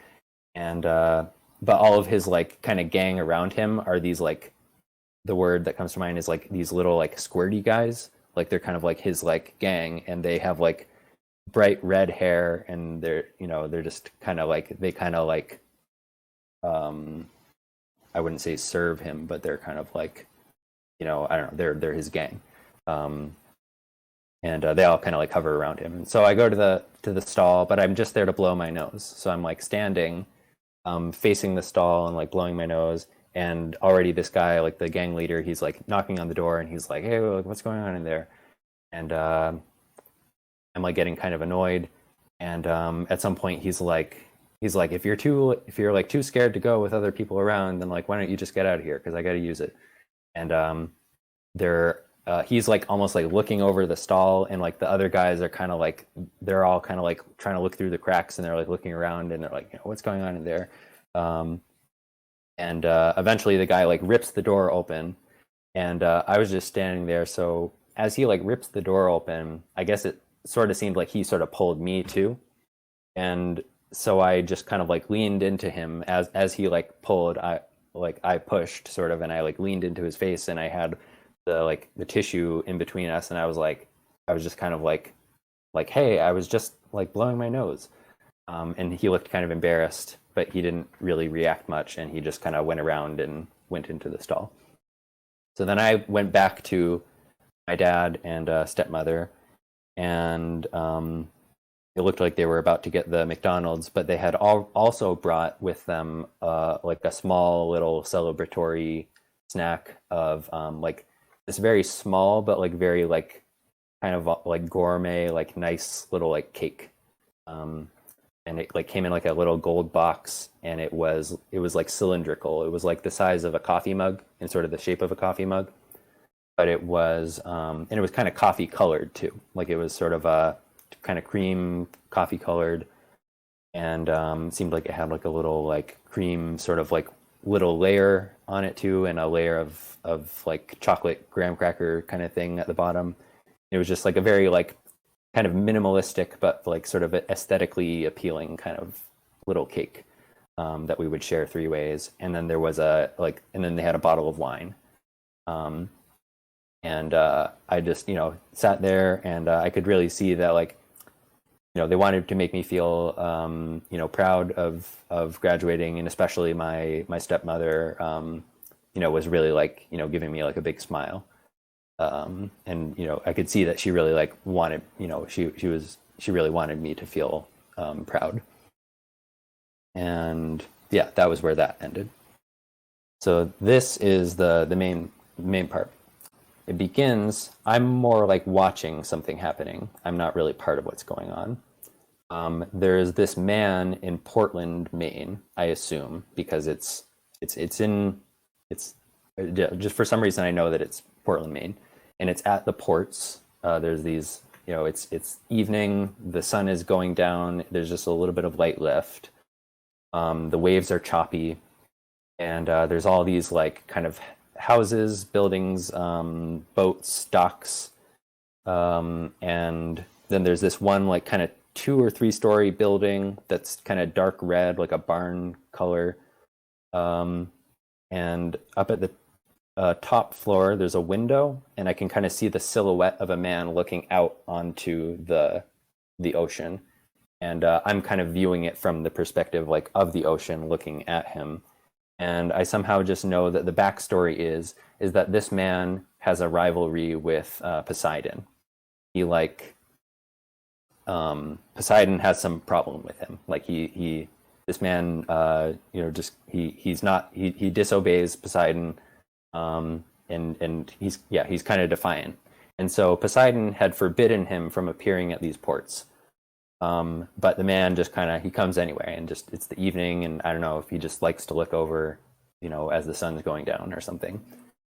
And but all of his like kind of gang around him are these like, the word that comes to mind is like these little like squirty guys. Like they're kind of like his like gang, and they have like bright red hair, and they're just kind of like, they kind of like I wouldn't say serve him, but they're kind of like, I don't know, they're his gang. And they all kind of like hover around him. And so I go to the stall, but I'm just there to blow my nose. So I'm like standing, facing the stall and like blowing my nose. And already this guy, like the gang leader, he's like knocking on the door, and he's like, "Hey, what's going on in there?" And I'm like getting kind of annoyed. And at some point he's like, if you're like too scared to go with other people around, then like, why don't you just get out of here? Because I got to use it. And he's like almost like looking over the stall, and like the other guys are kind of like, they're all kind of like trying to look through the cracks, and they're like looking around, and they're like, what's going on in there? And eventually the guy like rips the door open, and I was just standing there. So as he like rips the door open, I guess it sort of seemed like he sort of pulled me too. And so I just kind of like leaned into him as he like pulled. I pushed sort of, and I like leaned into his face, and I had the tissue in between us, and I was just kind of like, hey, I was just like blowing my nose. And he looked kind of embarrassed, but he didn't really react much, and he just kind of went around and went into the stall. So then I went back to my dad and stepmother, and it looked like they were about to get the McDonald's, but they had also brought with them like a small little celebratory snack of like this very small but like very like kind of like gourmet, like nice little like cake. And it like came in like a little gold box, and it was like cylindrical. It was like the size of a coffee mug, and sort of the shape of a coffee mug, but it was and it was kind of coffee colored too. Like it was sort of a kind of cream coffee colored, and seemed like it had like a little like cream sort of like little layer on it too, and a layer of like chocolate graham cracker kind of thing at the bottom. It was just like a very like kind of minimalistic but like sort of aesthetically appealing kind of little cake that we would share 3 ways. And then there was and then they had a bottle of wine. And I just sat there, and I could really see that like they wanted to make me feel proud of graduating, and especially my stepmother was really like giving me like a big smile. And I could see that she really like wanted, she really wanted me to feel proud. And yeah, that was where that ended. So this is the main part. It begins. I'm more like watching something happening. I'm not really part of what's going on. There's this man in Portland, Maine, I assume, because it's just for some reason I know that it's Portland, Maine, and it's at the ports. There's these, it's evening. The sun is going down. There's just a little bit of light lift. The waves are choppy, and there's all these like kind of houses, buildings, boats, docks, and then there's this one like kind of 2 or 3 story building that's kind of dark red, like a barn color. And up at the top floor, there's a window, and I can kind of see the silhouette of a man looking out onto the ocean. And I'm kind of viewing it from the perspective like of the ocean looking at him. And I somehow just know that the backstory is that this man has a rivalry with Poseidon. He like Poseidon has some problem with him. Like this man, he disobeys Poseidon, and he's kind of defiant. And so Poseidon had forbidden him from appearing at these ports. But the man just he comes anyway, and just it's the evening, and I don't know if he just likes to look over, as the sun's going down or something.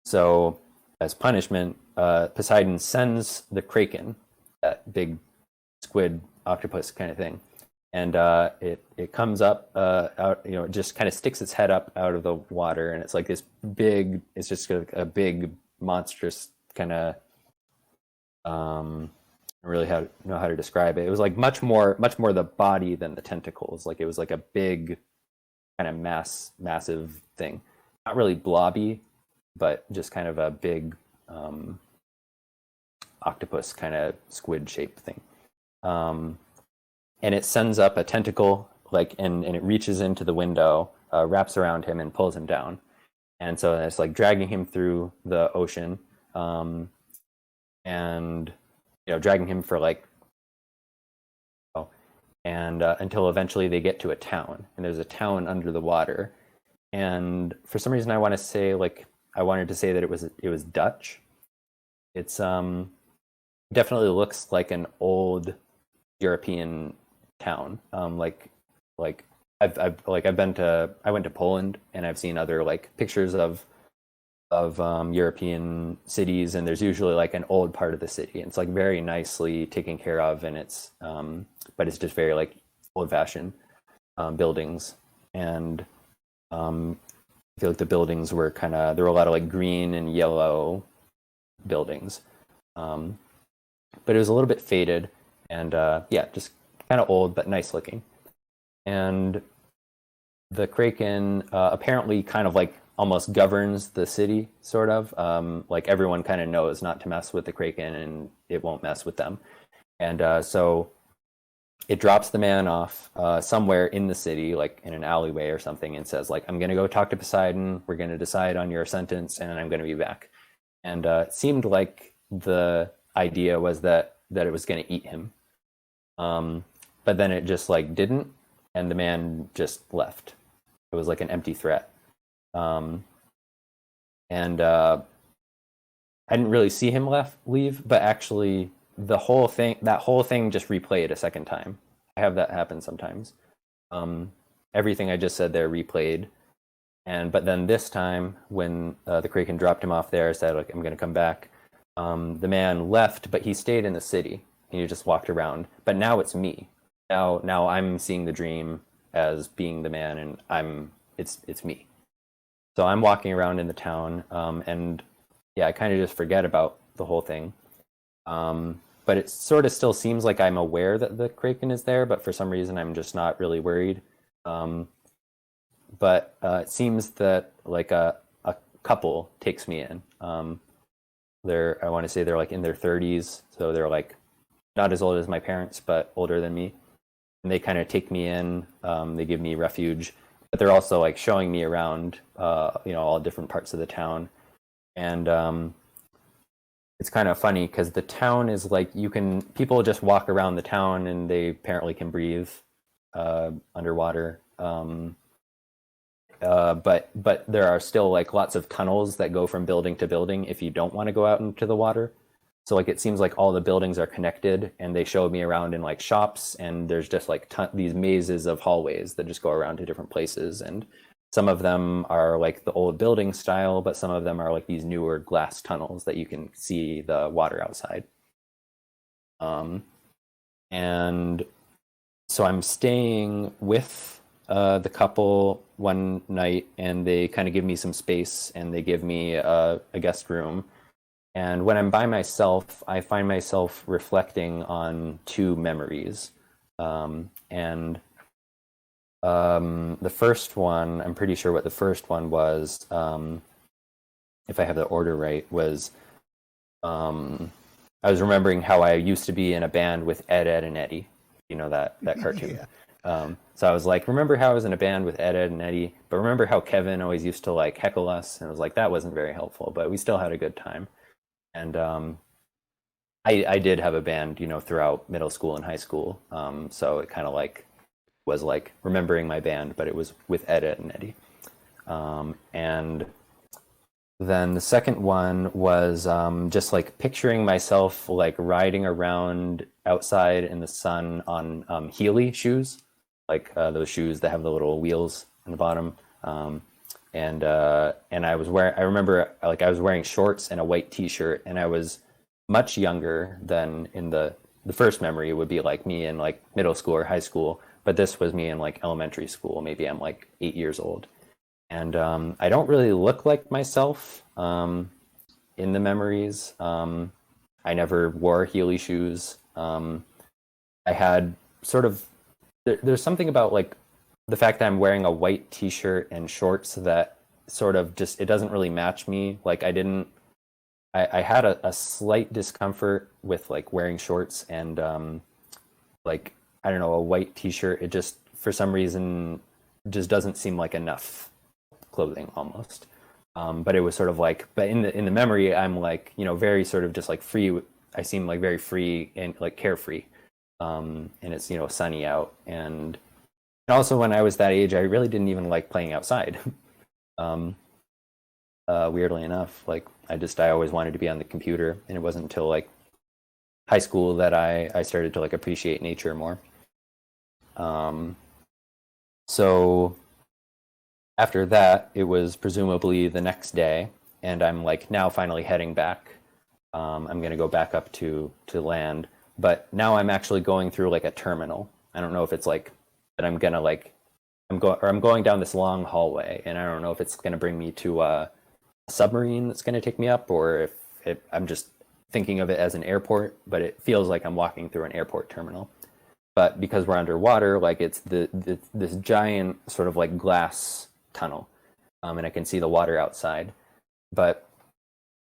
So as punishment, Poseidon sends the Kraken, that big squid octopus kind of thing, and it comes up out, it just kind of sticks its head up out of the water, and it's like this big, it's just a big monstrous kind of I don't really know how to describe it. It was like much more the body than the tentacles. Like it was like a big kind of massive thing, not really blobby, but just kind of a big octopus kind of squid shaped thing. And it sends up a tentacle, like, and it reaches into the window, wraps around him and pulls him down. And so it's like dragging him through the ocean, and dragging him for like, and until eventually they get to a town, and there's a town under the water. And for some reason I wanted to say that it was Dutch. It's definitely looks like an old European town. I went to Poland, and I've seen other like pictures of European cities, and there's usually like an old part of the city, and it's like very nicely taken care of, and it's but it's just very like old-fashioned buildings. And I feel like the buildings were there were a lot of like green and yellow buildings, but it was a little bit faded, and just kind of old but nice looking. And the Kraken apparently kind of like almost governs the city, sort of. Like everyone kind of knows not to mess with the Kraken, and it won't mess with them. And so it drops the man off somewhere in the city, like in an alleyway or something, and says like, I'm going to go talk to Poseidon. We're going to decide on your sentence, and I'm going to be back. And it seemed like the idea was that it was going to eat him. But then it just like didn't, and the man just left. It was like an empty threat. And I didn't really see him leave, but actually that whole thing just replayed a second time. I have that happen sometimes. Everything I just said there replayed. But then this time when the Kraken dropped him off there, said like, I'm going to come back. The man left, but he stayed in the city, and he just walked around. But now it's me. Now I'm seeing the dream as being the man, and it's me. So I'm walking around in the town, and I kind of just forget about the whole thing. But it sort of still seems like I'm aware that the Kraken is there, but for some reason I'm just not really worried. But it seems that like a couple takes me in. I want to say they're like in their 30s, so they're like not as old as my parents, but older than me. And they kind of take me in. They give me refuge, but they're also like showing me around, all different parts of the town. And it's kind of funny because the town is like people just walk around the town, and they apparently can breathe underwater. but there are still like lots of tunnels that go from building to building if you don't want to go out into the water. So like it seems like all the buildings are connected, and they showed me around in like shops, and there's just like these mazes of hallways that just go around to different places, and some of them are like the old building style, but some of them are like these newer glass tunnels that you can see the water outside. And so I'm staying with the couple one night, and they kind of give me some space, and they give me a guest room. And when I'm by myself, I find myself reflecting on two memories. And the first one, I'm pretty sure what the first one was, if I have the order right, was I was remembering how I used to be in a band with Ed, Ed, and Eddie. You know that cartoon. Yeah. So I was like, remember how I was in a band with Ed, Ed, and Eddie, but remember how Kevin always used to like heckle us? And I was like, that wasn't very helpful, but we still had a good time. And I did have a band, you know, throughout middle school and high school. So it kind of like was like remembering my band, but it was with Ed, Ed, and Eddie. And then the second one was just like picturing myself like riding around outside in the sun on Heeley shoes, like those shoes that have the little wheels on the bottom. And I remember like I was wearing shorts and a white t-shirt, and I was much younger than in the first memory would be like me in like middle school or high school, but this was me in like elementary school. Maybe I'm like 8 years old. And I don't really look like myself in the memories. I never wore Heeley shoes. I had sort of, there's something about like the fact that I'm wearing a white t-shirt and shorts that sort of just, it doesn't really match me. Like I had a slight discomfort with like wearing shorts and like, I don't know, a white t-shirt. It just, for some reason, just doesn't seem like enough clothing almost. But it was sort of like, but in the memory, I'm like, you know, very sort of just like free. I seem like very free and like carefree. And it's, you know, sunny out. And also when I was that age, I really didn't even like playing outside. Weirdly enough, like I always wanted to be on the computer, and it wasn't until like high school that I started to like appreciate nature more. So after that, it was presumably the next day, and I'm like now finally heading back. I'm gonna go back up to land, but now I'm actually going through like a terminal. I don't know if it's like that I'm gonna like I'm going down this long hallway, and I don't know if it's gonna bring me to a submarine that's gonna take me up, or if I'm just thinking of it as an airport, but it feels like I'm walking through an airport terminal. But because we're underwater, like it's this giant sort of like glass tunnel, and I can see the water outside. But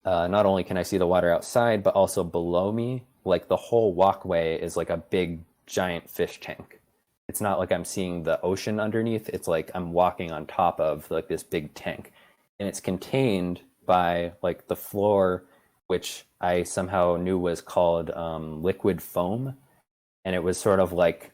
not only can I see the water outside, but also below me, like the whole walkway is like a big giant fish tank. It's not like I'm seeing the ocean underneath. It's like I'm walking on top of like this big tank, and it's contained by like the floor, which I somehow knew was called liquid foam. And it was sort of like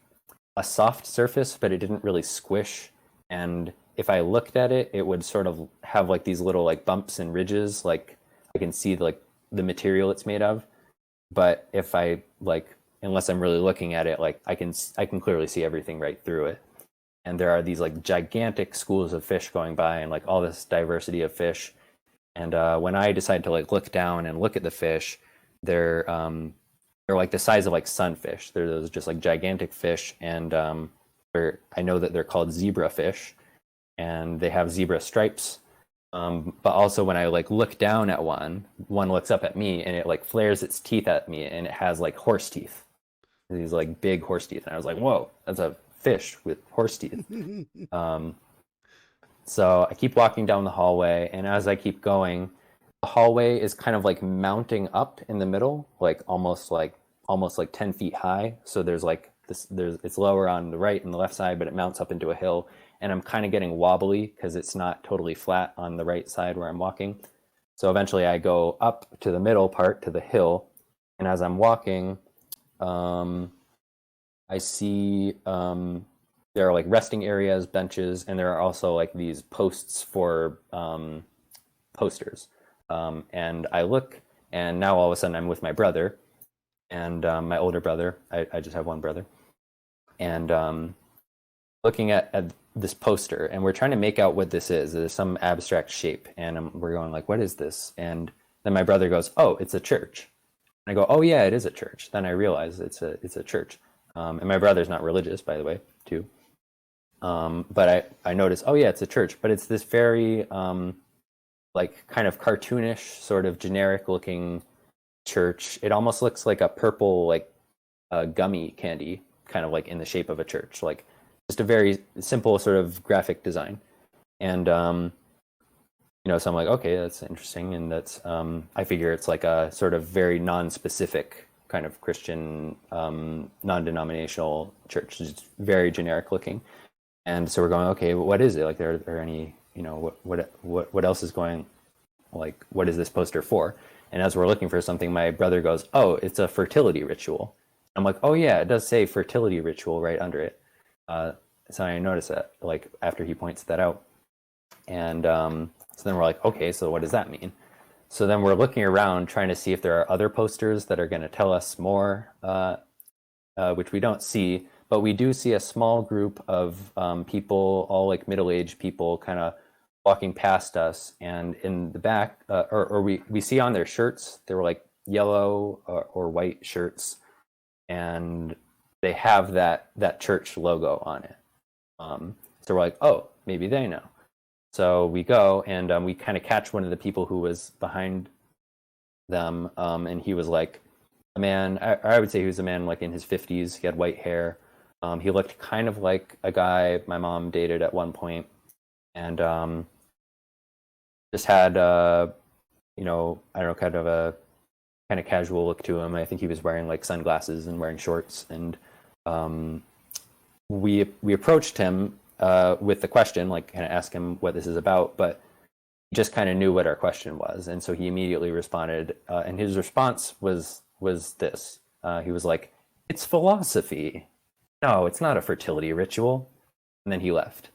a soft surface, but it didn't really squish. And if I looked at it, it would sort of have like these little like bumps and ridges, like I can see like the material it's made of. But if I like, unless I'm really looking at it, like I can clearly see everything right through it. And there are these like gigantic schools of fish going by, and like all this diversity of fish. And when I decide to like look down and look at the fish, they're like the size of like sunfish. They're those just like gigantic fish, and I know that they're called zebra fish, and they have zebra stripes. But also when I like look down at one looks up at me, and it like flares its teeth at me, and it has like horse teeth, these like big horse teeth. And I was like, whoa, that's a fish with horse teeth. So I keep walking down the hallway, and as I keep going, the hallway is kind of like mounting up in the middle, like almost like 10 feet high. So there's like this, it's lower on the right and the left side, but it mounts up into a hill. And I'm kind of getting wobbly because it's not totally flat on the right side where I'm walking. So eventually I go up to the middle part, to the hill. And as I'm walking, I see there are like resting areas, benches, and there are also like these posts for posters. And I look, and now all of a sudden I'm with my brother and my older brother. I just have one brother, and looking at this poster, and we're trying to make out what this is. There's some abstract shape, and we're going like, "What is this?" And then my brother goes, "Oh, it's a church." And I go, "Oh yeah, it is a church." Then I realize it's a church. And my brother's not religious, by the way, too. But I noticed, oh yeah, it's a church, but it's this very like kind of cartoonish, sort of generic looking church. It almost looks like a purple like gummy candy, kind of like in the shape of a church, like just a very simple sort of graphic design. And so I'm like, okay, that's interesting, and that's I figure it's like a sort of very non-specific kind of Christian non-denominational church, just very generic looking. And so we're going, okay, what is it? Like, are there any, what else is going, like, what is this poster for? And as we're looking for something, my brother goes, oh, it's a fertility ritual. I'm like, oh yeah, it does say fertility ritual right under it. So I noticed that, like, after he points that out. And so then we're like, okay, so what does that mean? So then we're looking around trying to see if there are other posters that are going to tell us more, which we don't see. But we do see a small group of people, all like middle-aged people, kind of walking past us. And in the back, or we see on their shirts, they were like yellow or white shirts, and they have that church logo on it. So we're like, oh, maybe they know. So we go and we kind of catch one of the people who was behind them, and he was like a man. I would say he was a man like in his 50s. He had white hair. He looked kind of like a guy my mom dated at one point, and just had I don't know, kind of a kind of casual look to him. I think he was wearing like sunglasses and wearing shorts, and we approached him with the question, like kind of ask him what this is about, but he just kind of knew what our question was, and so he immediately responded, and his response was this. He was like, "It's philosophy. No, it's not a fertility ritual." And then he left.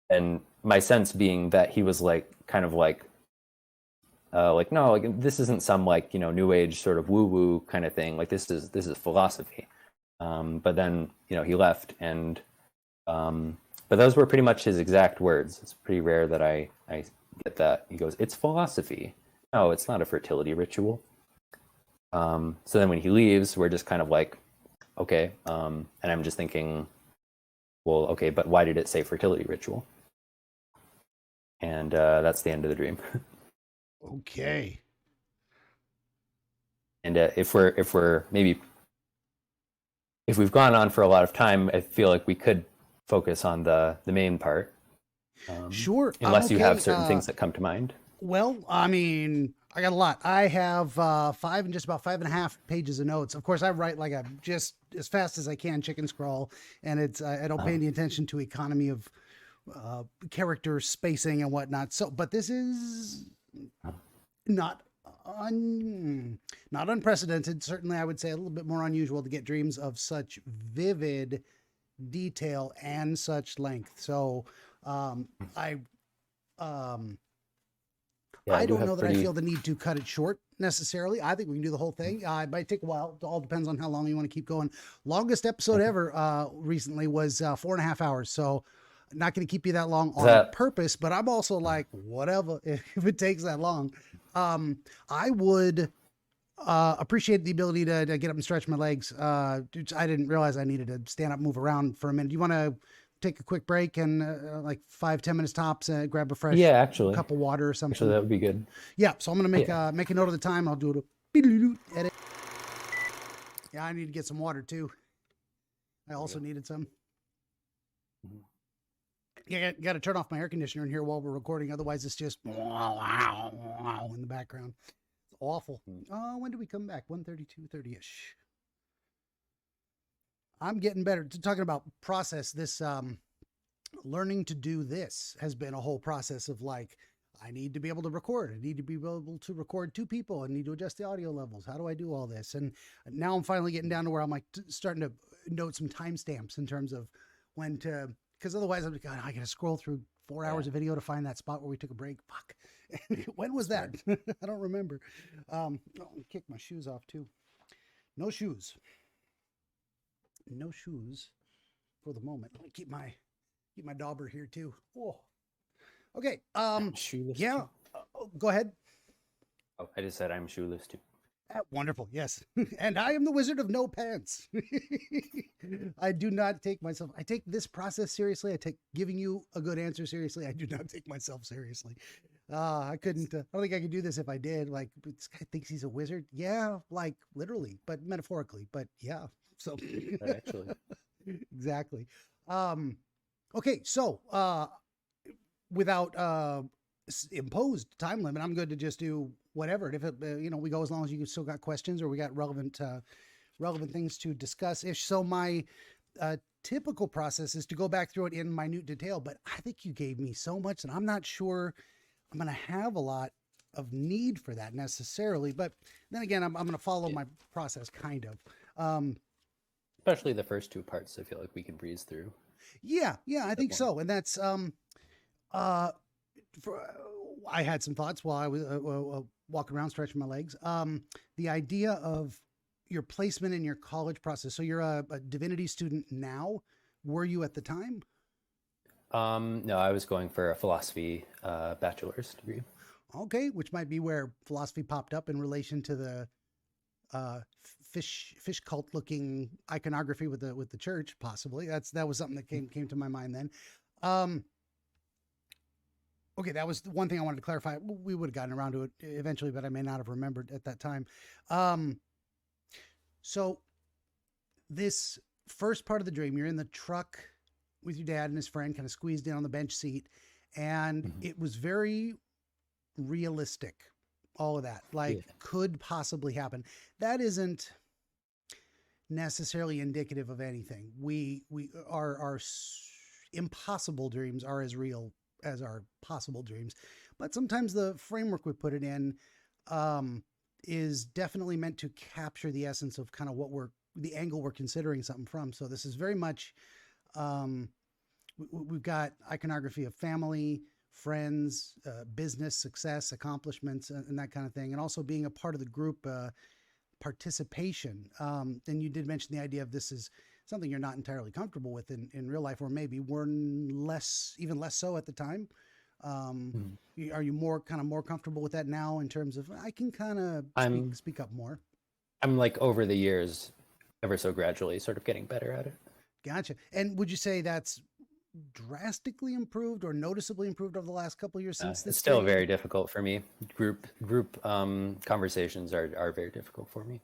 And my sense being that he was like kind of like no, like this isn't some like new age sort of woo woo kind of thing. Like this is philosophy. But then he left, and but those were pretty much his exact words. It's pretty rare that I get that. He goes, "It's philosophy. No, it's not a fertility ritual." So then when he leaves, we're just kind of like, okay. And I'm just thinking, well, okay, but why did it say fertility ritual? And that's the end of the dream. Okay. And if we've gone on for a lot of time, I feel like we could focus on the main part. Sure. Unless you have certain things that come to mind. Well, I mean, I got a lot. I have just about 5.5 pages of notes. Of course, I write like just as fast as I can, chicken scrawl, and it's I don't pay any attention to economy of character spacing and whatnot. So, but this is not unprecedented. Certainly, I would say a little bit more unusual to get dreams of such vivid detail and such length. So, I don't know that I feel the need to cut it short necessarily. I think we can do the whole thing. It might take a while. It all depends on how long you want to keep going. Longest episode ever recently was 4.5 hours. So not going to keep you that long on purpose, but I'm also like, whatever, if it takes that long. I would appreciate the ability to get up and stretch my legs. I didn't realize I needed to stand up, move around for a minute. Do you want to take a quick break and like 5-10 minutes tops, grab a fresh cup of water or something? Actually, that would be good. Yeah. So I'm going to make a note of the time. I'll do it. Edit. Yeah. I need to get some water too. I also needed some. Yeah. Got to turn off my air conditioner in here while we're recording. Otherwise it's just in the background. It's awful. When do we come back? 1:30, 2:30-ish. I'm getting better. Talking about process, this learning to do this has been a whole process of like, I need to be able to record. I need to be able to record 2 people. I need to adjust the audio levels. How do I do all this? And now I'm finally getting down to where I'm like starting to note some timestamps in terms of when to, because otherwise I'm like, God, I got to scroll through 4 hours of video to find that spot where we took a break. Fuck. When was that? I don't remember. Oh, kick my shoes off too. No shoes. No shoes for the moment. Let me keep my dauber here too. Oh. Okay. Shoeless. Yeah. Go ahead. Oh, I just said I'm shoeless too. Wonderful. Yes. And I am the wizard of no pants. I do not take myself, I take this process seriously. I take giving you a good answer seriously. I do not take myself seriously. I couldn't, I don't think I could do this if I did. Like, this guy thinks he's a wizard. Yeah. Like literally, but metaphorically, but yeah. So Actually, exactly. Okay. So, without, imposed time limit, I'm good to just do whatever. And if it, we go as long as you still got questions or we got relevant things to discuss. Ish. So my typical process is to go back through it in minute detail, but I think you gave me so much and I'm not sure I'm going to have a lot of need for that necessarily. But then again, I'm going to follow my process kind of. Especially the first two parts, I feel like we can breeze through. Yeah, I think so. And that's I had some thoughts while I was walking around, stretching my legs. The idea of your placement in your college process. So you're a divinity student now. Were you at the time? No, I was going for a philosophy bachelor's degree. Okay, which might be where philosophy popped up in relation to the fish cult looking iconography with the church. Possibly that was something that came to my mind then. Okay, that was the one thing I wanted to clarify. We would have gotten around to it eventually, but I may not have remembered at that time. So this first part of the dream, you're in the truck with your dad and his friend, kind of squeezed in on the bench seat, and it was very realistic. All of that, could possibly happen. That isn't necessarily indicative of anything. Our impossible dreams are as real as our possible dreams, but sometimes the framework we put it in is definitely meant to capture the essence of kind of the angle we're considering something from. So this is very much, we've got iconography of family, friends, business, success, accomplishments, and that kind of thing. And also being a part of the group, participation. And you did mention the idea of this is something you're not entirely comfortable with in real life, or maybe were even less so at the time. Are you more comfortable with that now in terms of, I can kind of speak up more? I'm like over the years, ever so gradually sort of getting better at it. Gotcha. And would you say that's drastically improved or noticeably improved over the last couple of years since this? It's still very difficult for me. Group conversations are very difficult for me.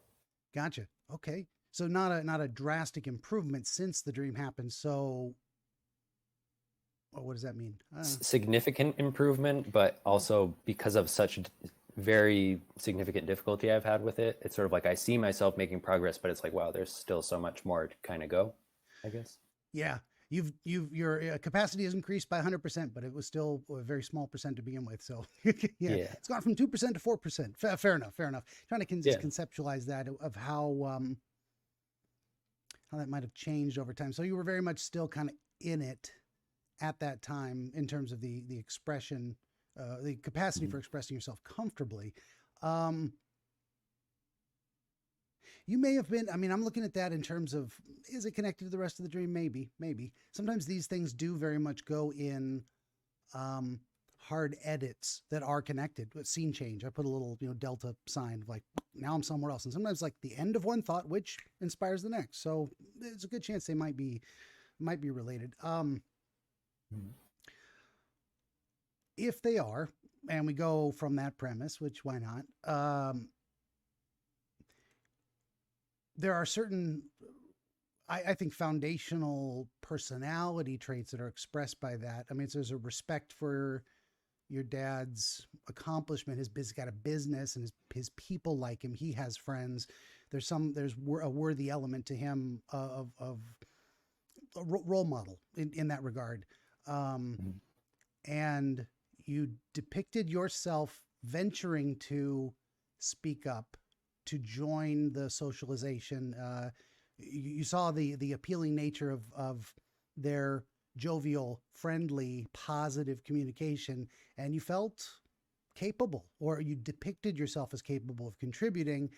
Gotcha. Okay. So not a drastic improvement since the dream happened. So what does that mean? Significant improvement, but also because of such very significant difficulty I've had with it, it's sort of like I see myself making progress, but it's like, wow, there's still so much more to kind of go, I guess. Yeah. Your capacity has increased by 100%, but it was still a very small percent to begin with. So yeah, it's gone from 2% to 4%. Fair enough. Trying to just conceptualize that of how that might have changed over time. So you were very much still kind of in it at that time in terms of the expression, the capacity for expressing yourself comfortably. You may have been, I'm looking at that in terms of, is it connected to the rest of the dream? Maybe. Sometimes these things do very much go in hard edits that are connected with scene change. I put a little, delta sign of like, now I'm somewhere else. And sometimes like the end of one thought, which inspires the next. So there's a good chance they might be related. If they are, and we go from that premise, which why not? There are certain, I think, foundational personality traits that are expressed by that. There's a respect for your dad's accomplishment. He's got a business, and his people like him. He has friends. There's a worthy element to him of a role model in that regard. And you depicted yourself venturing to speak up, to join the socialization. You saw the appealing nature of their jovial, friendly, positive communication, and you felt capable, or you depicted yourself as capable of contributing.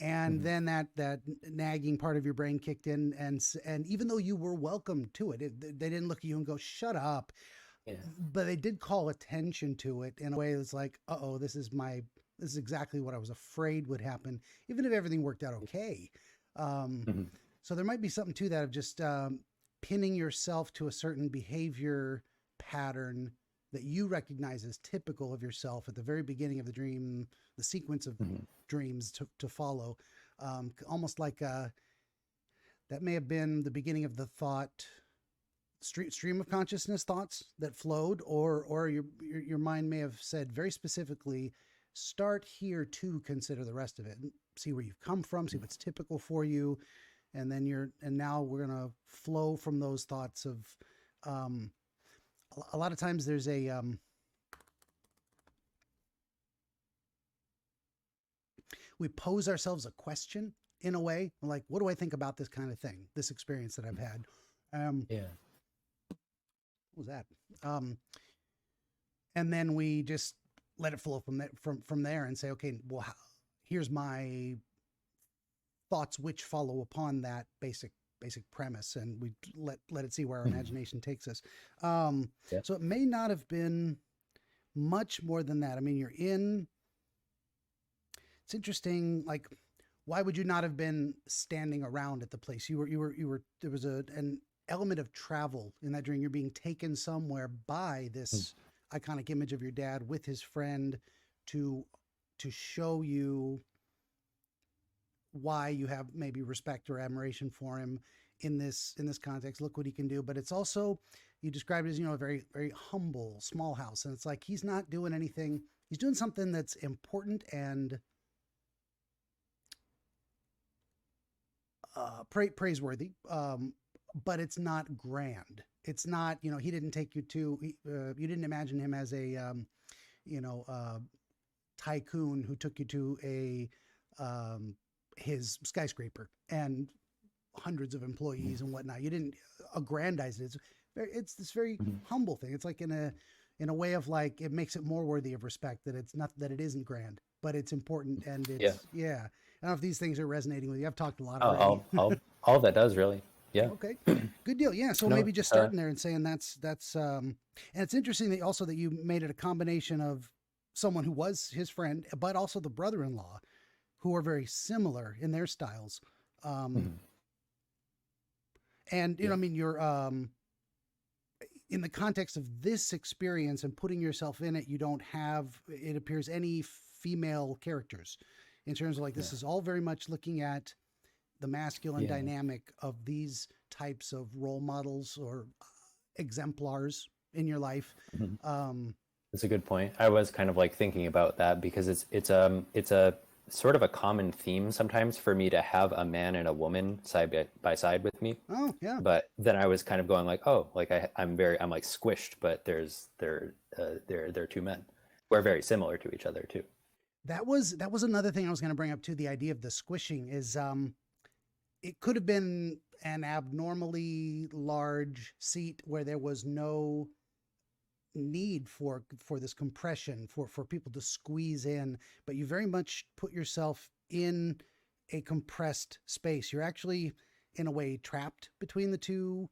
And then that nagging part of your brain kicked in, and even though you were welcome to it, they didn't look at you and go, shut up, Yeah. but they did call attention to it in a way that's like, uh-oh, this is exactly what I was afraid would happen, even if everything worked out okay. Mhm. So there might be something to that of just pinning yourself to a certain behavior pattern that you recognize as typical of yourself at the very beginning of the dream, the sequence of dreams to follow. Almost like that may have been the beginning of the thought stream of consciousness thoughts that flowed, or your mind may have said very specifically, start here to consider the rest of it, see where you've come from, see what's typical for you, and then now we're going to flow from those thoughts of a lot of times there's we pose ourselves a question in a way, like, what do I think about this kind of thing, this experience that I've had? Yeah. What was that? And then we just let it flow from there and say, okay, well, here's my thoughts which follow upon that basic premise, and we let it see where our imagination takes us. So it may not have been much more than that. I mean, it's interesting, like, why would you not have been standing around at the place? You were there was an element of travel in that dream. You're being taken somewhere by this iconic image of your dad with his friend to show you why you have maybe respect or admiration for him in this context. Look what he can do. But it's also, you described it as, a very, very humble, small house. And it's like, he's not doing anything. He's doing something that's important and praiseworthy. But it's not grand. It's not, he didn't take you to, you didn't imagine him as a, tycoon who took you to his skyscraper and hundreds of employees and whatnot. You didn't aggrandize it. It's this very humble thing. It's like in a way of, like, it makes it more worthy of respect that it's not, that it isn't grand, but it's important. And it's, I don't know if these things are resonating with you. I've talked a lot already. All of that does, really. Yeah. Okay. Good deal. Yeah. So maybe just starting there and saying that's and it's interesting that also that you made it a combination of someone who was his friend, but also the brother-in-law, who are very similar in their styles. And, I mean, you're, in the context of this experience and putting yourself in it, you don't have, it appears, any female characters in terms of, like, this is all very much looking at the masculine dynamic of these types of role models or exemplars in your life. That's a good point. I was kind of like thinking about that because it's a sort of a common theme sometimes for me to have a man and a woman side by side with me. Oh yeah. But then I was kind of going like, oh, like I'm like squished, but they're two men. We're very similar to each other too. That was another thing I was going to bring up too. The idea of the squishing is, it could have been an abnormally large seat where there was no need for this compression for people to squeeze in, but you very much put yourself in a compressed space. You're actually in a way trapped between the two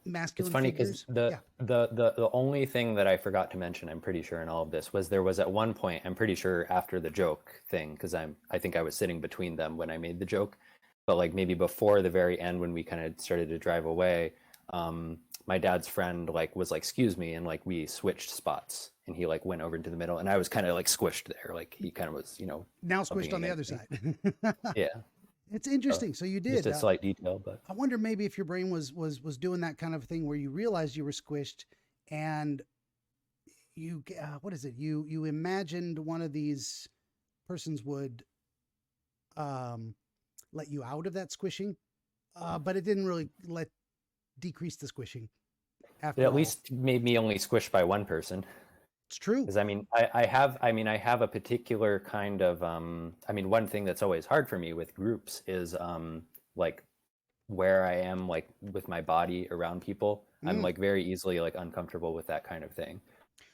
masculine It's funny figures. because the only thing that I forgot to mention, I'm pretty sure in all of this, was there was at one point, I'm pretty sure after the joke thing, because I think I was sitting between them when I made the joke, but like maybe before the very end when we kind of started to drive away, my dad's friend like was like, excuse me, and like we switched spots and he like went over into the middle and I was kind of like squished there, like he kind of was, now squished on the other side. Yeah. It's interesting. So you did just a slight detail, but I wonder maybe if your brain was doing that kind of thing where you realized you were squished and you what is it? You imagined one of these persons would let you out of that squishing, but it didn't really decrease the squishing. After it at all. least made me only squished by one person. It's true. Because I have a particular kind of one thing that's always hard for me with groups is like where I am like with my body around people, I'm Mm, like very easily like uncomfortable with that kind of thing.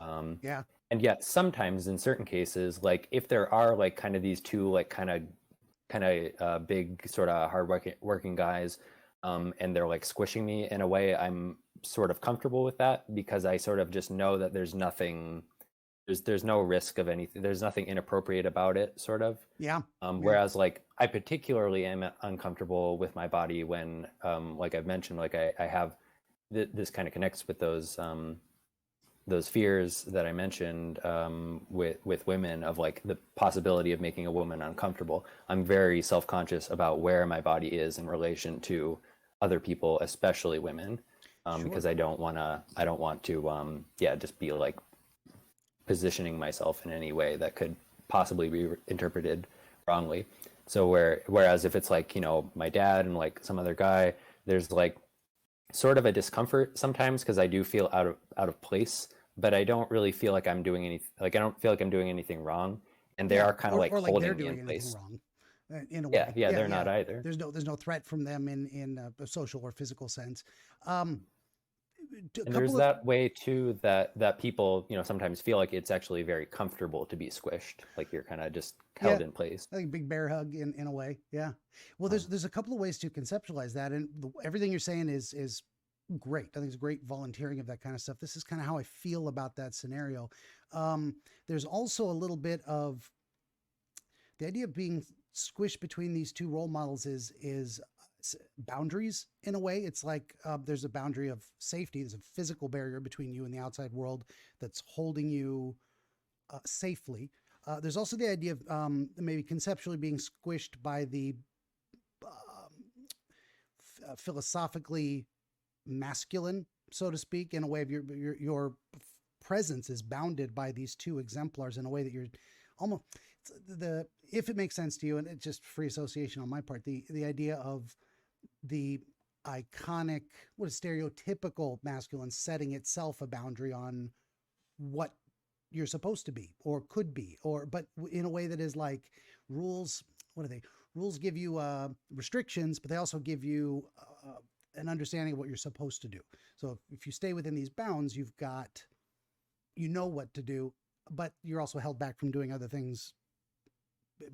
Um, yeah. and yet sometimes in certain cases, like if there are like kind of these two like kind of big sort of hard working guys, and they're like squishing me in a way, I'm sort of comfortable with that because I sort of just know that there's no risk of anything, there's nothing inappropriate about it, sort of. Yeah. Yeah. Whereas like I particularly am uncomfortable with my body when, like I've mentioned, like I have this kind of connects with those fears that I mentioned, with women, of like the possibility of making a woman uncomfortable. I'm very self-conscious about where my body is in relation to other people, especially women, Sure. because I don't want to, yeah, just be like positioning myself in any way that could possibly be interpreted wrongly. So whereas if it's like, my dad and like some other guy, there's like sort of a discomfort sometimes because I do feel out of place, but I don't really feel like I'm doing anything, like I don't feel like I'm doing anything wrong, and they Yeah. are kind of like Or like they're holding me in doing anything place. wrong, in a Yeah, way. yeah, Yeah. they're not Yeah. either. There's no threat from them in a social or physical sense. Um, a And couple there's of that way too that people, sometimes feel like it's actually very comfortable to be squished, like you're kind of just yeah. held in place. I think big bear hug in a way. Yeah. Well, Um, there's a couple of ways to conceptualize that, and everything you're saying is great. I think it's great volunteering of that kind of stuff. This is kind of how I feel about that scenario. There's also a little bit of the idea of being squished between these two role models is boundaries in a way. It's like, there's a boundary of safety. There's a physical barrier between you and the outside world that's holding you safely. There's also the idea of, maybe conceptually being squished by the philosophically masculine, so to speak, in a way of your presence is bounded by these two exemplars in a way that you're almost the if it makes sense to you, and it's just free association on my part, the idea of the iconic, what is stereotypical masculine setting itself a boundary on what you're supposed to be or could be, or but in a way that is like rules. What are they? Rules give you restrictions, but they also give you an understanding of what you're supposed to do. So if you stay within these bounds, you know what to do, but you're also held back from doing other things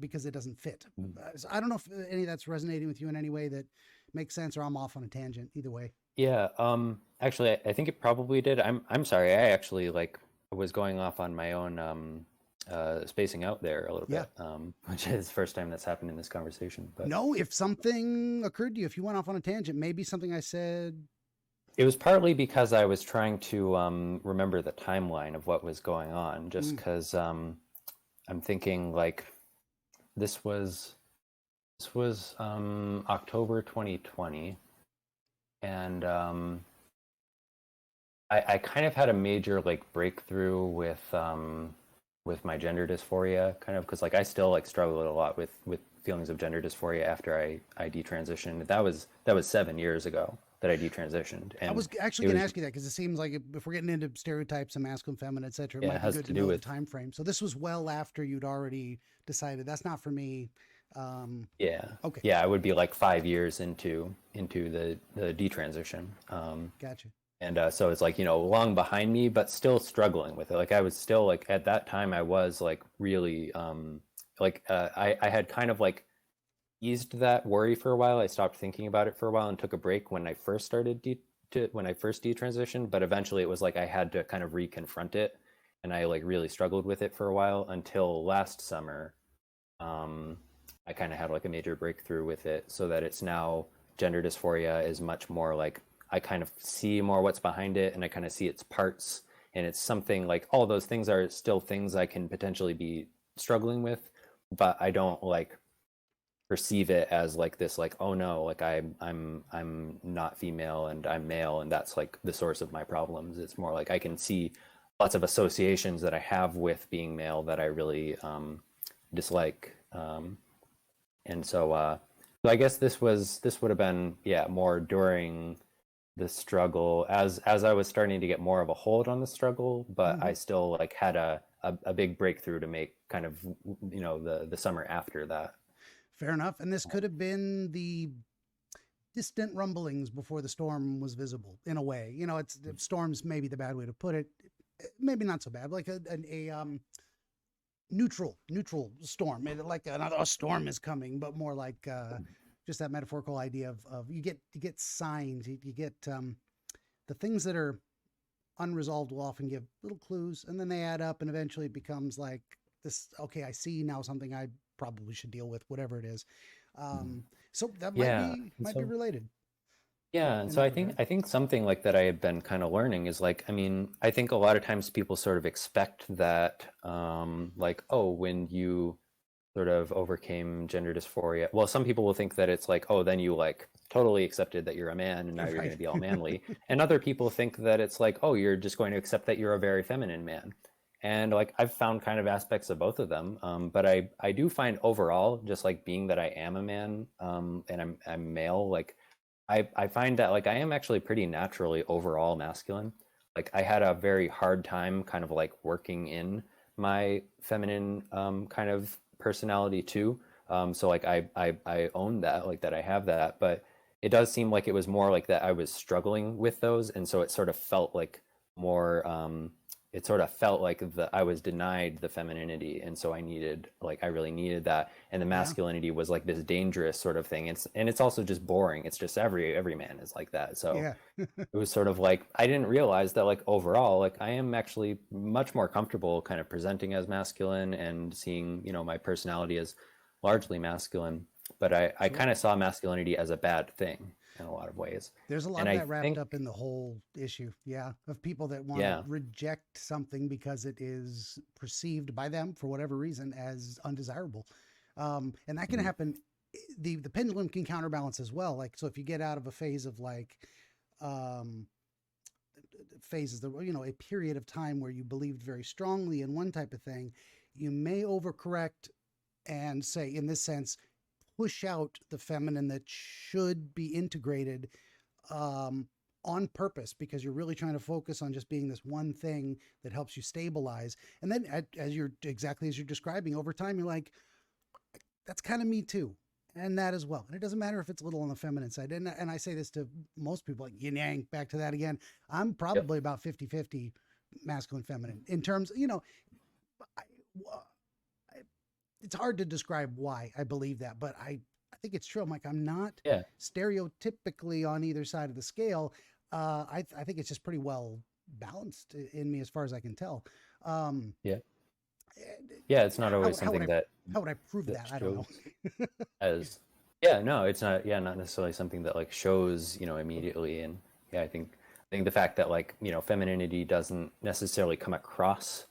because it doesn't fit. So I don't know if any of that's resonating with you in any way that makes sense, or I'm off on a tangent. Either way. yeah, actually, I think it probably did. I'm sorry. I actually like was going off on my own, spacing out there a little Yeah. bit, which is the first time that's happened in this conversation. But No, if something occurred to you, if you went off on a tangent, maybe something I said. it was partly because I was trying to, remember the timeline of what was going on, just Mm, because, I'm thinking like this was October 2020, and I kind of had a major like breakthrough with my gender dysphoria, kind of, because like I still like struggled a lot with feelings of gender dysphoria after I detransitioned. That was 7 years ago that I detransitioned, I and was actually it going to was, ask you that because it seems like if we're getting into stereotypes and masculine, feminine, etc., it yeah, it might be has good to to do know the with, time frame. So this was well after you'd already decided that's not for me. Um, yeah, okay, yeah, I would be like 5 years into the detransition. gotcha. And so it's like, long behind me, but still struggling with it. Like I was still like at that time I was like really, like, I had kind of like eased that worry for a while. I stopped thinking about it for a while and took a break when I first started when I first detransitioned, but eventually it was like I had to kind of reconfront it, and I like really struggled with it for a while until last summer. um, I kind of had like a major breakthrough with it, so that it's now gender dysphoria is much more like I kind of see more what's behind it, and I kind of see its parts, and it's something like all those things are still things I can potentially be struggling with, but I don't like perceive it as like this, like, oh no, like I'm not female and I'm male and that's like the source of my problems. It's more like I can see lots of associations that I have with being male that I really, dislike. And so I guess this would have been, yeah, more during the struggle, as I was starting to get more of a hold on the struggle, but Hmm. I still like had a big breakthrough to make, kind of, the summer after that. Fair enough. And this could have been the distant rumblings before the storm was visible, in a way. You know, it's storms, maybe the bad way to put it. Maybe not so bad, like a neutral storm, like another storm is coming, but more like just that metaphorical idea of you get signs, you get the things that are unresolved will often give little clues, and then they add up, and eventually it becomes like this. Okay, I see now something I probably should deal with, whatever it is. So that Yeah. might be related. Yeah, and In so that I think regard. I think something like that I have been kind of learning is like, I mean, I think a lot of times people sort of expect that, like, oh, when you sort of overcame gender dysphoria, well, some people will think that it's like, oh, then you like totally accepted that you're a man and now you're going Right. to be all manly, and other people think that it's like, oh, you're just going to accept that you're a very feminine man, and like I've found kind of aspects of both of them, but I do find overall, just like being that I am a man, and I'm male, like. I find that like I am actually pretty naturally overall masculine. Like I had a very hard time kind of like working in my feminine kind of personality too. So like I own that, like that I have that, but it does seem like it was more like that I was struggling with those, and so it sort of felt like more it sort of felt like I was denied the femininity, and so I really needed that, and the Yeah. masculinity was like this dangerous sort of thing. It's also just boring. It's just every man is like that. So Yeah. it was sort of like I didn't realize that like overall like I am actually much more comfortable kind of presenting as masculine and seeing, you know, my personality as largely masculine, but I Sure. kind of saw masculinity as a bad thing in a lot of ways. There's a lot And of I that wrapped think, up in the whole issue. Yeah. Of people that want to yeah. reject something because it is perceived by them for whatever reason as undesirable. And that can Mhm. happen. The pendulum can counterbalance as well. Like, so if you get out of a phase of like, um, phases, a period of time where you believed very strongly in one type of thing, you may overcorrect and say, in this sense, push out the feminine that should be integrated um, on purpose because you're really trying to focus on just being this one thing that helps you stabilize. And then, as you're exactly as you're describing, over time, you're like, that's kind of me too. And that as well. And it doesn't matter if it's a little on the feminine side. And I say this to most people, like yin yang, back to that again. I'm Yep. probably about 50-50 masculine, feminine in terms, I, it's hard to describe why I believe that, but I think it's true. I'm like, I'm not Yeah. stereotypically on either side of the scale. I think it's just pretty well balanced in me as far as I can tell. Um, Yeah. Yeah, it's not always how would something how would I prove that that? I don't know. shows as, yeah, no, it's not, yeah, not necessarily something that like shows, you know, immediately. And yeah, I think the fact that like, you know, femininity doesn't necessarily come across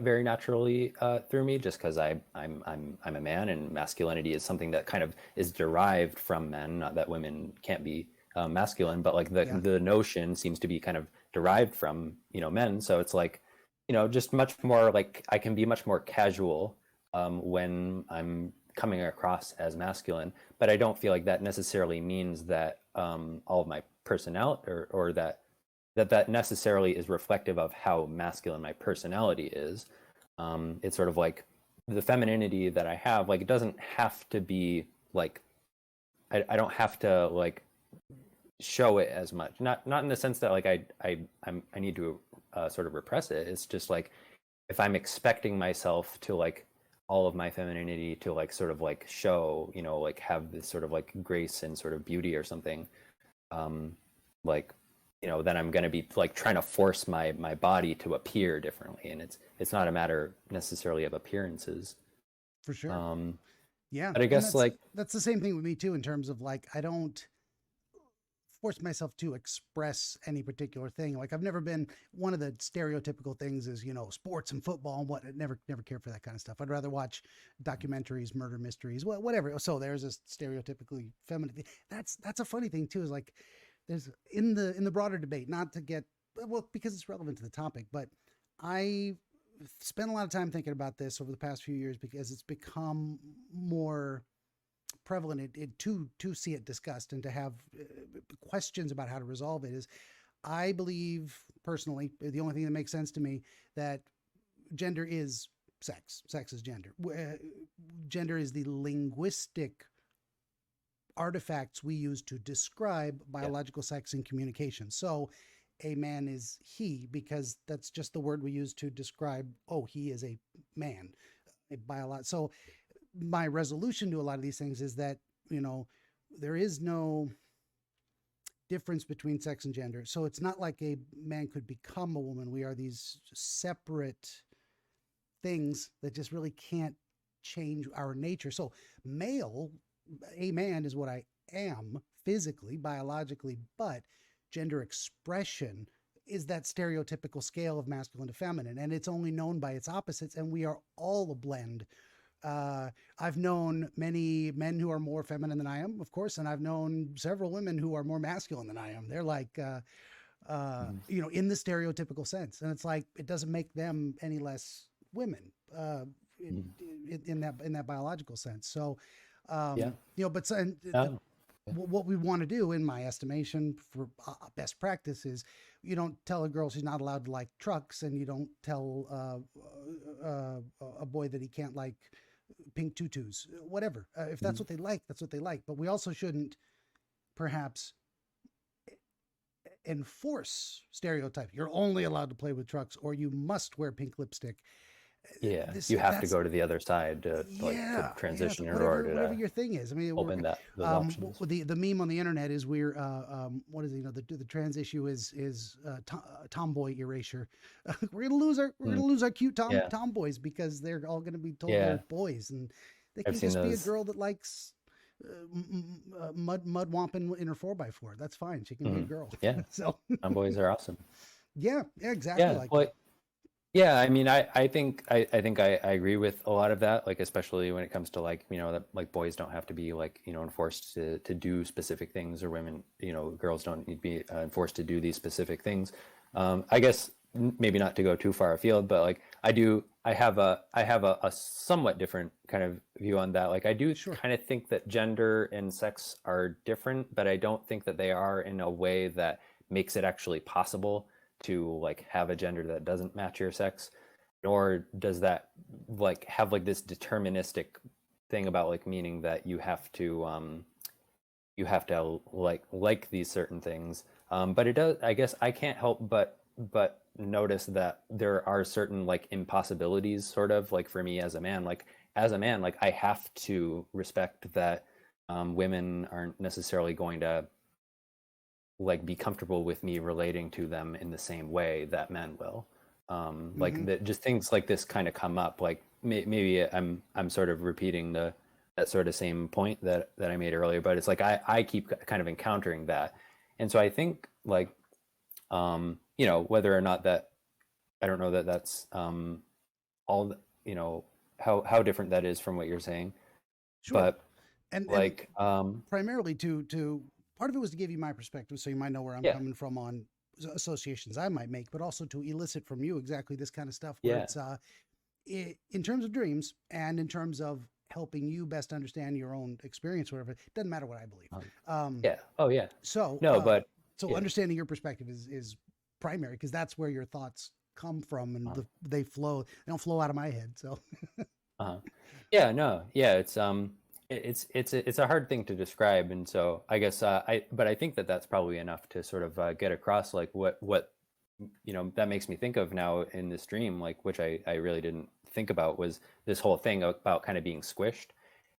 very naturally through me, just because I'm a man, and masculinity is something that kind of is derived from men. Not that women can't be masculine, but like the Yeah, the notion seems to be kind of derived from, you know, men. So it's like, you know, just much more like I can be much more casual when I'm coming across as masculine, but I don't feel like that necessarily means that all of my personality, or that necessarily is reflective of how masculine my personality is. It's sort of like the femininity that I have, like it doesn't have to be like I don't have to like show it as much. Not in the sense that like I need to sort of repress it. It's just like if I'm expecting myself to like all of my femininity to like sort of like show, you know, like have this sort of like grace and sort of beauty or something, um, like, you know, then I'm going to be like trying to force my body to appear differently, and it's not a matter necessarily of appearances. for sure. Um, Yeah, but I and guess like, that's the same thing with me too in terms of like I don't force myself to express any particular thing. Like I've never been one of the stereotypical things is, sports and football and what. I never cared for that kind of stuff. I'd rather watch documentaries, murder mysteries, whatever. So there's a stereotypically feminine thing. That's a funny thing too, is like there's in the broader debate, not to get, well, because it's relevant to the topic, but I spent a lot of time thinking about this over the past few years because it's become more prevalent to see it discussed and to have questions about how to resolve it. Is I believe personally, the only thing that makes sense to me, that gender is sex is gender. Gender is the linguistic artifacts we use to describe biological sex and communication. So a man is he because that's just the word we use to describe, oh, he is a man, a biolog. So my resolution to a lot of these things is that, there is no difference between sex and gender. So it's not like a man could become a woman. We are these separate things that just really can't change our nature. So a man is what I am physically, biologically, but gender expression is that stereotypical scale of masculine to feminine, and it's only known by its opposites, and we are all a blend. I've known many men who are more feminine than I am, of course, and I've known several women who are more masculine than I am. They're like, in the stereotypical sense, and it's like it doesn't make them any less women in that biological sense. So, but what we want to do, in my estimation, for best practice is you don't tell a girl she's not allowed to like trucks, and you don't tell a boy that he can't like pink tutus, whatever. If that's what they like, that's what they like. But we also shouldn't perhaps enforce stereotypes. You're only allowed to play with trucks, or you must wear pink lipstick. Yeah, you have to go to the other side to transition in order to whatever your thing is. I mean, open those options. The meme on the internet is we're what is the trans issue is tomboy erasure. We're gonna lose our cute tomboys because they're all gonna be told they're boys, and they can just be a girl that likes mud womping in her 4x4. That's fine. She can be a girl. Yeah. So tomboys are awesome. Yeah, exactly. Yeah, I mean, I think I agree with a lot of that, like especially when it comes to that like boys don't have to be enforced to do specific things, or women, girls don't need to be enforced to do these specific things. I guess maybe not to go too far afield, but like I have a somewhat different kind of view on that. Like I do kind of think that gender and sex are different, but I don't think that they are in a way that makes it actually possible to like have a gender that doesn't match your sex, nor does that like have like this deterministic thing about like meaning that you have to like these certain things. But it does, I guess I can't help but notice that there are certain like impossibilities sort of like for me as a man, like I have to respect that women aren't necessarily going to like be comfortable with me relating to them in the same way that men will. Like that, just things like this kind of come up. Like maybe I'm sort of repeating that sort of same point that I made earlier, but it's like I keep kind of encountering that, and so I think like whether or not that, I don't know that that's all how different that is from what you're saying. Sure. But and primarily to part of it was to give you my perspective, so you might know where I'm coming from on associations I might make, but also to elicit from you exactly this kind of stuff where it's in terms of dreams and in terms of helping you best understand your own experience, whatever. It doesn't matter what I believe. So understanding your perspective is primary, because that's where your thoughts come from, and they don't flow out of my head. So it's a hard thing to describe, and so I guess but I think that that's probably enough to sort of get across like what that makes me think of now in this dream, like which I really didn't think about, was this whole thing about kind of being squished.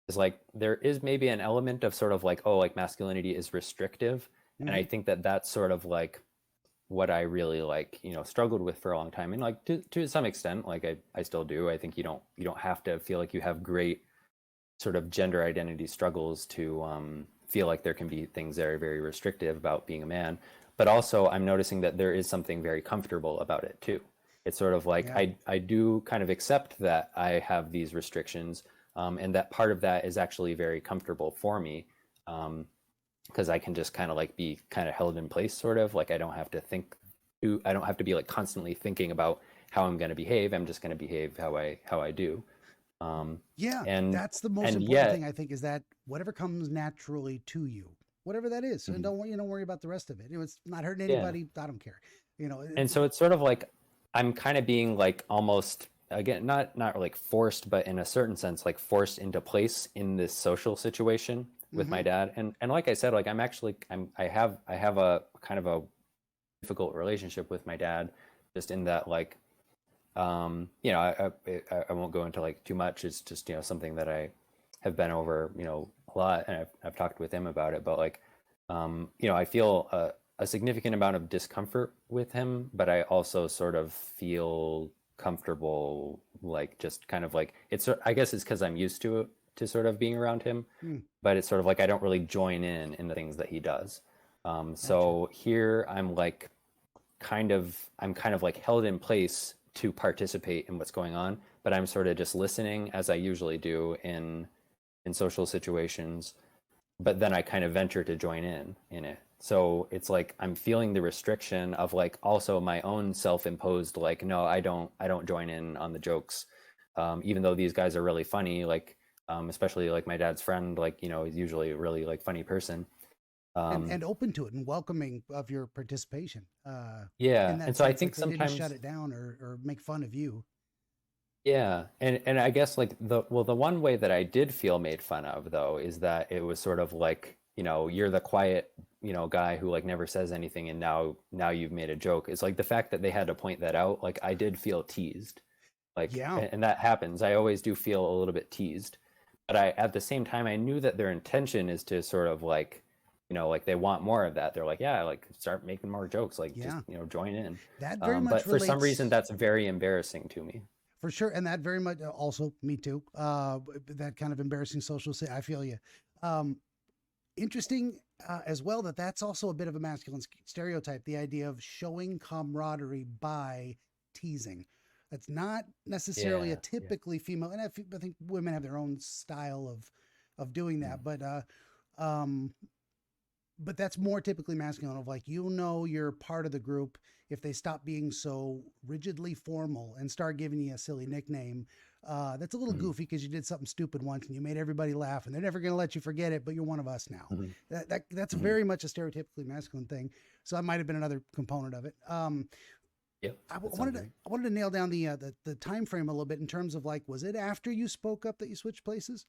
Is like there is maybe an element of sort of like, oh, like masculinity is restrictive, and I think that that's sort of like what I really like struggled with for a long time, and like to some extent like I still do. I think you don't have to feel like you have great sort of gender identity struggles to feel like there can be things that are very restrictive about being a man. But also I'm noticing that there is something very comfortable about it too. It's sort of like I do kind of accept that I have these restrictions, and that part of that is actually very comfortable for me, because I can just kind of like be kind of held in place, sort of like I don't have to be like constantly thinking about how I'm going to behave. I'm just going to behave how I do. And that's the most important thing, I think, is that whatever comes naturally to you, whatever that is, and don't worry about the rest of it. It's not hurting anybody. I don't care. And so it's sort of like I'm kind of being like almost, again, not like forced, but in a certain sense like forced into place in this social situation with my Mm-hmm. dad. And like I said, like I have a kind of a difficult relationship with my dad, just in that like you know, I won't go into like too much. It's just, you know, something that I have been over, you know, a lot, and I've talked with him about it. But like, you know, I feel a significant amount of discomfort with him, but I also sort of feel comfortable, like just kind of like it's. I guess it's because I'm used to sort of being around him, Mm, but it's sort of like I don't really join in the things that he does. gotcha. So here I'm kind of like held in place to participate in what's going on, but I'm sort of just listening as I usually do in social situations, but then I kind of venture to join in it. So it's like I'm feeling the restriction of like also my own self-imposed like no, I don't join in on the jokes, even though these guys are really funny, like especially like my dad's friend, like, you know, he's usually a really like funny person. Um, And open to it and welcoming of your participation. In yeah, that and so I sense, think like they didn't shut sometimes. it down or make fun of you. Yeah, and I guess like the one way that I did feel made fun of though is that it was sort of like, you know, you're the quiet, you know, guy who like never says anything, and now you've made a joke. It's like the fact that they had to point that out, like I did feel teased. Like, Yeah. and that happens. I always do feel a little bit teased. But I at the same time I knew that their intention is to sort of like, you know, like they want more of that. They're like, yeah, like start making more jokes, like just, Yeah. you know, join in. That very much But for some reason relates that's very embarrassing to me. for sure. And that very much also me too. That kind of embarrassing social I feel you. Um, interesting as well that that's also a bit of a masculine stereotype, the idea of showing camaraderie by teasing. That's not necessarily a Yeah, yeah. typically female, and I think women have their own style of doing Mm. that, um, but that's more typically masculine, of like, you know, you're part of the group if they stop being so rigidly formal and start giving you a silly nickname that's a little Mhm, goofy because you did something stupid once and you made everybody laugh and they're never going to let you forget it, but you're one of us now. mhm, That's mhm. very much a stereotypically masculine thing, so that might have been another component of it. Yep, that sounds right. I wanted to nail down the time frame a little bit in terms of like, was it after you spoke up that you switched places?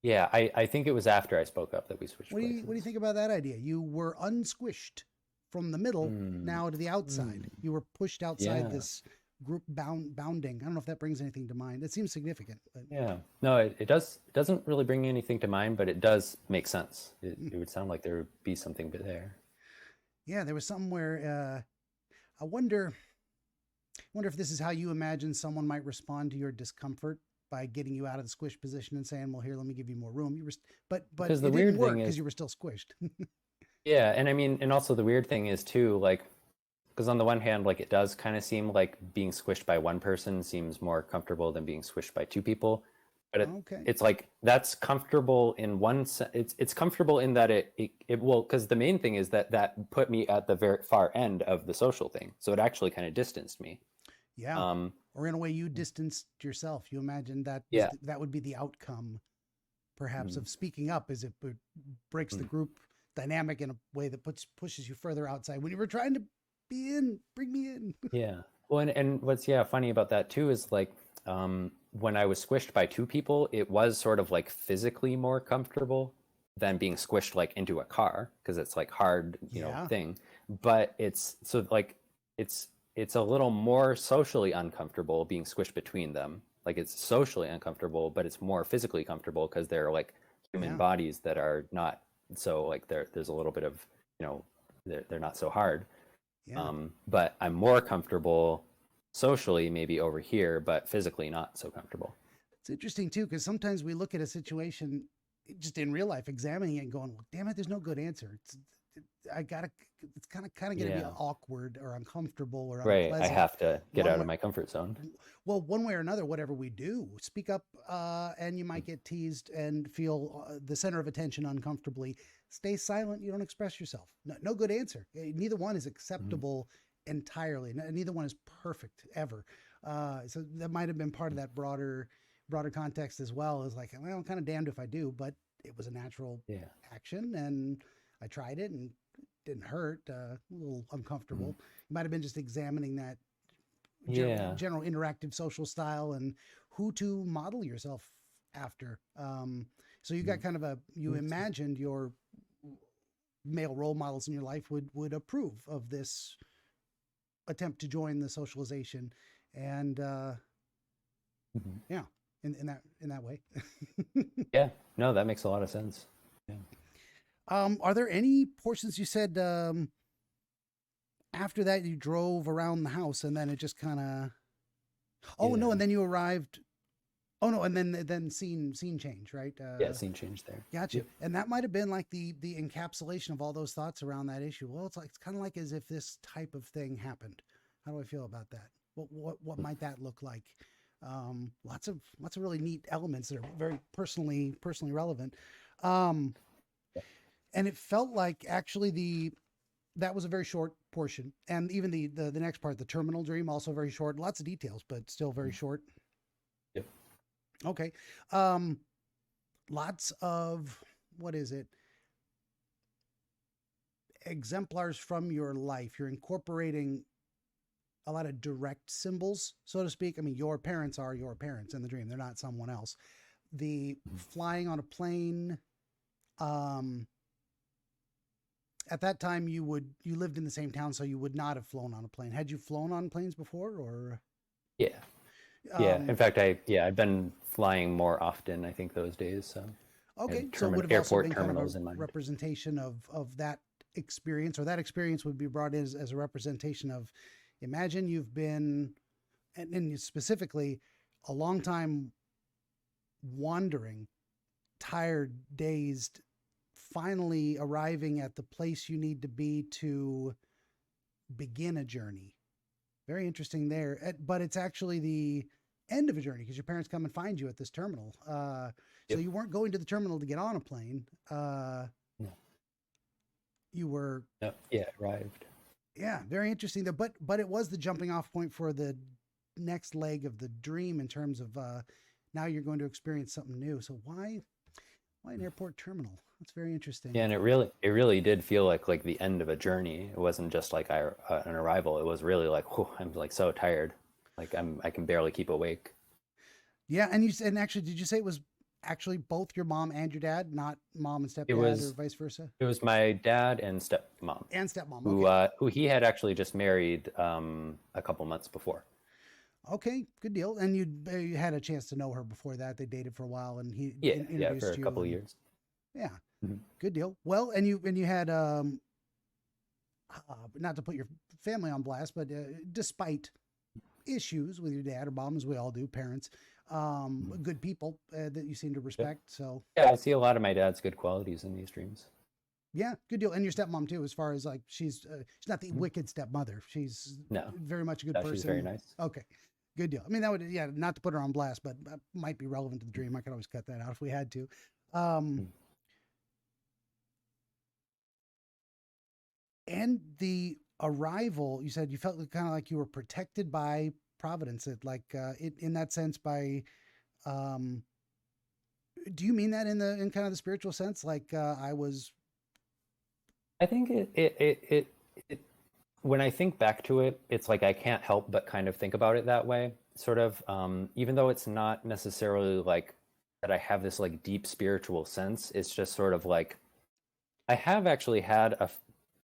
Yeah, I think it was after I spoke up that we switched What do you places. think about that idea? You were unsquished from the middle Mm, now to the outside. mm, You were pushed outside yeah, this group bounding. I don't know if that brings anything to mind. It seems significant, but yeah. No, it does. It doesn't really bring anything to mind, but it does make sense. It would sound like there would be something there. yeah, there was something where I wonder if this is how you imagine someone might respond to your discomfort by getting you out of the squish position and saying, "Well, here, let me give you more room." You were, but Because the it didn't weird thing work because is, you were still squished. yeah, and I mean, and also the weird thing is too, like, because on the one hand, like, it does kind of seem like being squished by one person seems more comfortable than being squished by two people. But Okay. it's like that's comfortable in one sense. It's comfortable in that it will, because the main thing is that that put me at the very far end of the social thing, so it actually kind of distanced me. Yeah. Um, Or in a way, you distanced yourself. You imagined yeah. that would be the outcome, perhaps, Mm, of speaking up, as it breaks the mm, group dynamic in a way that pushes you further outside when you were trying to be in. Bring me in. yeah. Well, and what's yeah funny about that too is like when I was squished by two people, it was sort of like physically more comfortable than being squished like into a car because it's like hard, you know, Yeah. thing. But it's so like it's a little more socially uncomfortable being squished between them. Like it's socially uncomfortable, but it's more physically comfortable because they're like human Yeah. bodies that are not so like there's a little bit of, you know, they're not so hard. Yeah. But I'm more comfortable socially maybe over here, but physically not so comfortable. It's interesting too, because sometimes we look at a situation just in real life, examining it and going, well, damn it, there's no good answer. I gotta, it's kind of going to be Yeah, awkward or uncomfortable or right. I unpleasant have to get one out way. of my comfort zone. Well, one way or another, whatever we do, speak up, and you might get teased and feel the center of attention uncomfortably. Stay silent. You don't express yourself. No good answer. Neither one is Mhm. acceptable entirely. Neither one is perfect ever. So that might have been part of that broader context as well. Is like, well, I'm kind of damned if I do, but it was a natural Yeah. action, and I tried it, and it didn't hurt. A little Mhm. uncomfortable. You might have been just examining that Yeah. general interactive social style and who to model yourself after. So you got kind of you imagined your male role models in your life would approve of this attempt to join the socialization, and yeah, in that way. Yeah, no, that makes a lot of sense. Yeah. Are there any portions you said after that you drove around the house and then it just kind of? Oh no, Yeah. and then you arrived. Oh no, and then scene change, right? Yeah, scene change there. Gotcha. Yep. And that might have been like the encapsulation of all those thoughts around that issue. Well, it's kind of like as if this type of thing happened. How do I feel about that? What might that look like? Lots of really neat elements that are very personally relevant. And it felt like actually that was a very short portion, and even the next part, the terminal dream, also very short. Lots of details, but still very short. Yep. Okay. Lots of, what is it? Exemplars from your life. You're incorporating a lot of direct symbols, so to speak. I mean, your parents are your parents in the dream. They're not someone else. The flying on a plane, at that time you lived in the same town, so you would not have flown on a plane. Had you flown on planes before, or? Yeah. Yeah. In fact, I've been flying more often, I think, those days. So okay, so it would have also airport been kind terminals of in a mind. representation of that experience, or that experience would be brought in as a representation of, imagine you've been, and specifically, a long time wandering, tired, dazed, finally arriving at the place you need to be to begin a journey. Very interesting there. But it's actually the end of a journey because your parents come and find you at this terminal. So you weren't going to the terminal to get on a plane. No. You were. Yeah, arrived. Yeah, very interesting. But it was the jumping off point for the next leg of the dream in terms of now you're going to experience something new. So why an airport terminal? That's very interesting. Yeah, and it really did feel like the end of a journey. It wasn't just like an arrival. It was really like, whew, I'm like so tired. Like I can barely keep awake. Yeah, and actually, did you say it was actually both your mom and your dad, not mom and stepdad, or vice versa? It was my dad and stepmom. And stepmom, okay. Who he had actually just married a couple months before. Okay, good deal. And you had a chance to know her before that. They dated for a while, and he introduced for a you couple of years. Yeah, good deal. Well, and you had not to put your family on blast, but despite issues with your dad or mom, as we all do, parents, good people that you seem to respect. So yeah, I see a lot of my dad's good qualities in these dreams. Yeah, good deal. And your stepmom too, as far as like she's not the wicked stepmother. She's very much a good person. She's very nice. Okay, good deal. I mean, that would not to put her on blast, but that might be relevant to the dream. I could always cut that out if we had to. And the arrival, you said you felt kind of like you were protected by Providence. In that sense by. Do you mean that in kind of the spiritual sense? Like I was. I think it when I think back to it, it's like I can't help but kind of think about it that way. Sort of, even though it's not necessarily like that I have this like deep spiritual sense, it's just sort of like I have actually had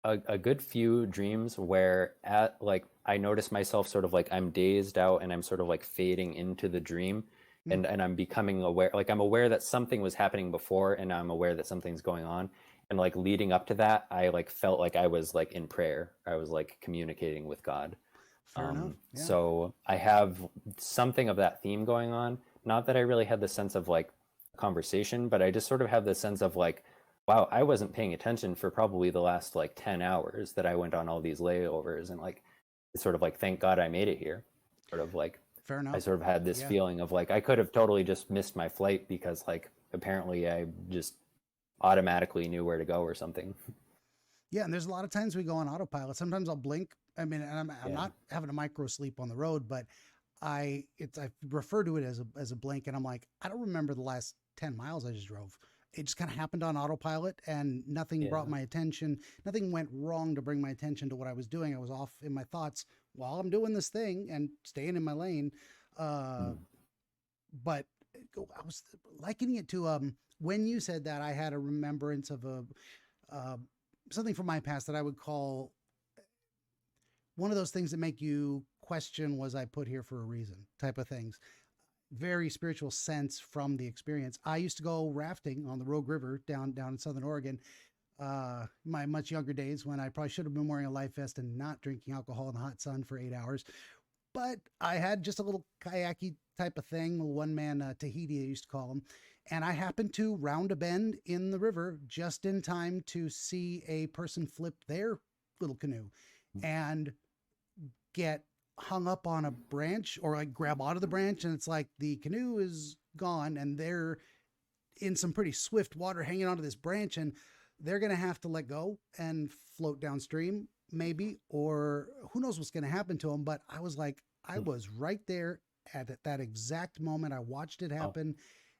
a good few dreams where I notice myself sort of like I'm dazed out and I'm sort of like fading into the dream. And I'm becoming aware, like I'm aware that something was happening before and I'm aware that something's going on. And like leading up to that, I like felt like I was like in prayer. I was like communicating with God. Fair enough. Yeah. So I have something of that theme going on. Not that I really had the sense of like conversation, but I just sort of have the sense of like, wow, I wasn't paying attention for probably the last like 10 hours that I went on all these layovers. And like, it's sort of like, thank God I made it here. Sort of like, fair enough. I sort of had this feeling of like, I could have totally just missed my flight because like, apparently I just automatically knew where to go or something. Yeah, and there's a lot of times we go on autopilot. Sometimes I'll blink. I mean, and I'm not having a micro sleep on the road, but I refer to it as a blink, and I'm like, I don't remember the last 10 miles I just drove. It just kind of happened on autopilot, and nothing brought my attention. Nothing went wrong to bring my attention to what I was doing. I was off in my thoughts while I'm doing this thing and staying in my lane. But I was likening it to when you said that, I had a remembrance of a uh, something from my past that I would call one of those things that make you question, was I put here for a reason type of things. Very spiritual sense from the experience. I used to go rafting on the Rogue River down in Southern Oregon. My much younger days, when I probably should have been wearing a life vest and not drinking alcohol in the hot sun for 8 hours. But I had just a little kayaky type of thing, a one man Tahiti, I used to call them. And I happened to round a bend in the river just in time to see a person flip their little canoe and get hung up on a branch, or like grab out of the branch. And it's like the canoe is gone and they're in some pretty swift water hanging onto this branch, and they're going to have to let go and float downstream maybe, or who knows what's going to happen to them. But I was like, I was right there at that exact moment. I watched it happen,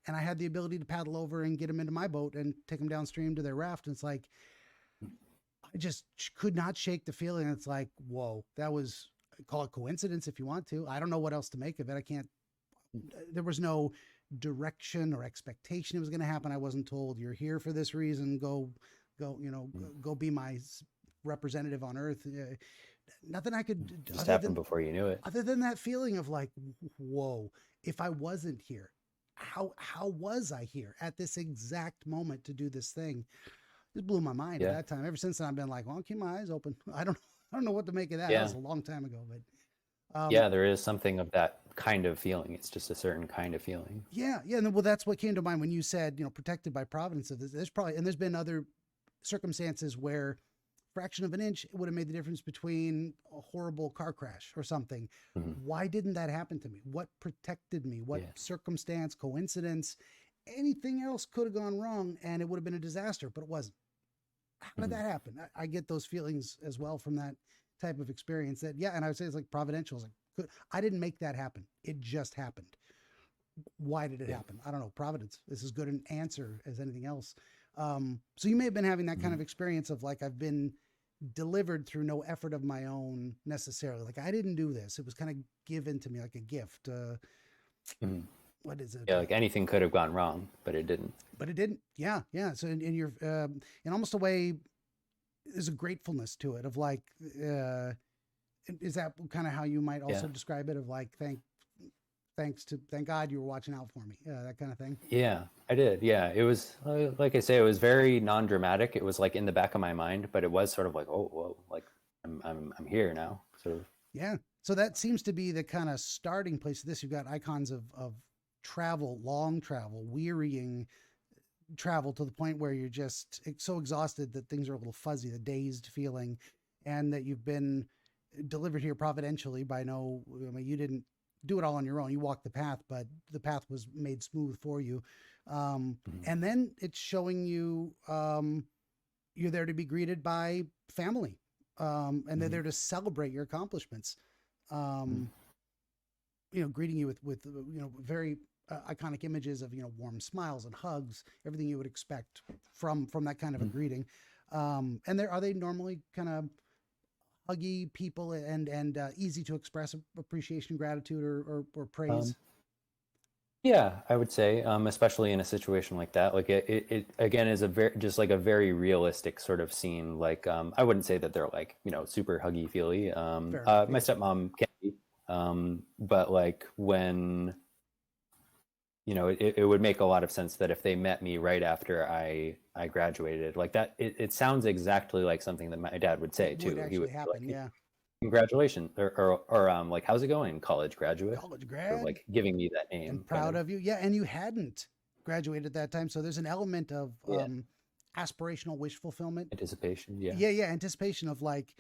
and I had the ability to paddle over and get them into my boat and take them downstream to their raft. And it's like, I just could not shake the feeling. It's like, whoa, that was, call it coincidence if you want to. I don't know what else to make of it. I can't, there was no direction or expectation it was going to happen. I wasn't told, you're here for this reason, go, go be my representative on earth. Nothing I could just happened before you knew it. Other than that feeling of like, whoa, if I wasn't here, how was I here at this exact moment to do this thing? It blew my mind at that time. Ever since then, I've been like, well, I'll keep my eyes open. I don't know what to make of that. That was a long time ago, but there is something of that kind of feeling. It's just a certain kind of feeling. Yeah. And well, that's what came to mind when you said, protected by providence. Of this. There's been other circumstances where fraction of an inch, it would have made the difference between a horrible car crash or something. Why didn't that happen to me? What protected me? What circumstance, coincidence, anything else could have gone wrong and it would have been a disaster, but it wasn't. How did that happen? I get those feelings as well from that type of experience. That, and I would say it's like providential. It's like, I didn't make that happen. It just happened. Why did it happen? I don't know. Providence. This is as good an answer as anything else. So you may have been having that kind of experience of like, I've been delivered through no effort of my own necessarily. Like, I didn't do this. It was kind of given to me like a gift. What is it? Yeah, like anything could have gone wrong, but it didn't. Yeah. So in your, in almost a way, there's a gratefulness to it of like, is that kind of how you might also describe it, of like, thank God you were watching out for me, that kind of thing? Yeah, I did. Yeah, it was, like I say, it was very non-dramatic. It was like in the back of my mind, but it was sort of like, oh, whoa, like I'm here now, sort of. Yeah. So that seems to be the kind of starting place of this. You've got icons of travel, long travel, wearying travel, to the point where you're just so exhausted that things are a little fuzzy, the dazed feeling, and that you've been delivered here providentially by you didn't do it all on your own. You walked the path, but the path was made smooth for you. And then it's showing you, you're there to be greeted by family. And they're there to celebrate your accomplishments. Greeting you with very iconic images of, warm smiles and hugs, everything you would expect from that kind of a greeting. And are they normally kind of huggy people and easy to express appreciation, gratitude, or praise? Yeah, I would say, especially in a situation like that, like it again is a very realistic sort of scene. Like, I wouldn't say that they're like, super huggy feely. My stepmom can be, but like when, it would make a lot of sense that if they met me right after I graduated, like that, it sounds exactly like something that my dad would say too. He would happen, like, congratulations, or like, how's it going, college graduate? College grad. Or like giving me that name. And proud of you. Yeah, and you hadn't graduated at that time, so there's an element of aspirational wish fulfillment. Anticipation, anticipation of like,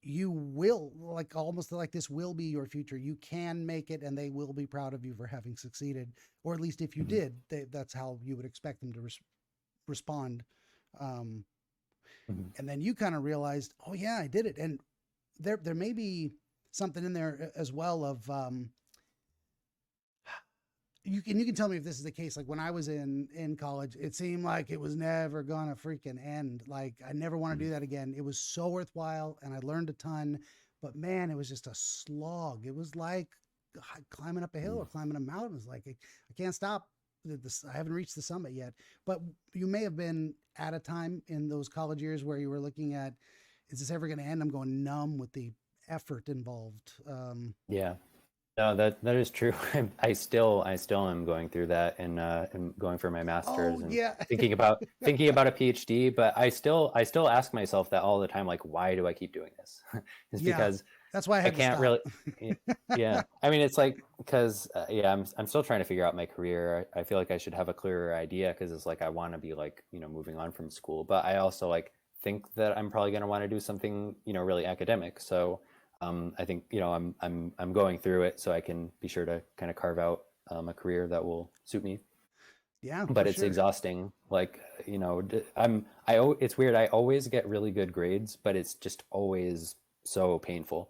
you will, like, almost like this will be your future. You can make it, and they will be proud of you for having succeeded. Or at least if you did, that's how you would expect them to respond. And then you kind of realized, oh yeah, I did it. And there may be something in there as well of, you can tell me if this is the case. Like when I was in college, it seemed like it was never gonna freaking end. Like I never want to do that again. It was so worthwhile and I learned a ton, but man, it was just a slog. It was like climbing up a hill or climbing a mountain. It was like, I can't stop. I haven't reached the summit yet, but you may have been at a time in those college years where you were looking at, is this ever going to end? I'm going numb with the effort involved. Yeah. No, that is true. I still am going through that and am going for my master's Oh and yeah. thinking about a PhD. But I still ask myself that all the time, like, why do I keep doing this? It's Yeah. because That's why I I had to can't stop. really. Yeah, I mean, it's like because yeah, I'm still trying to figure out my career. I feel like I should have a clearer idea because it's like I want to be like moving on from school, but I also like think that I'm probably going to want to do something really academic. So I think I'm going through it so I can be sure to kind of carve out a career that will suit me. Yeah, for But it's sure. exhausting. Like it's weird. I always get really good grades, but it's just always so painful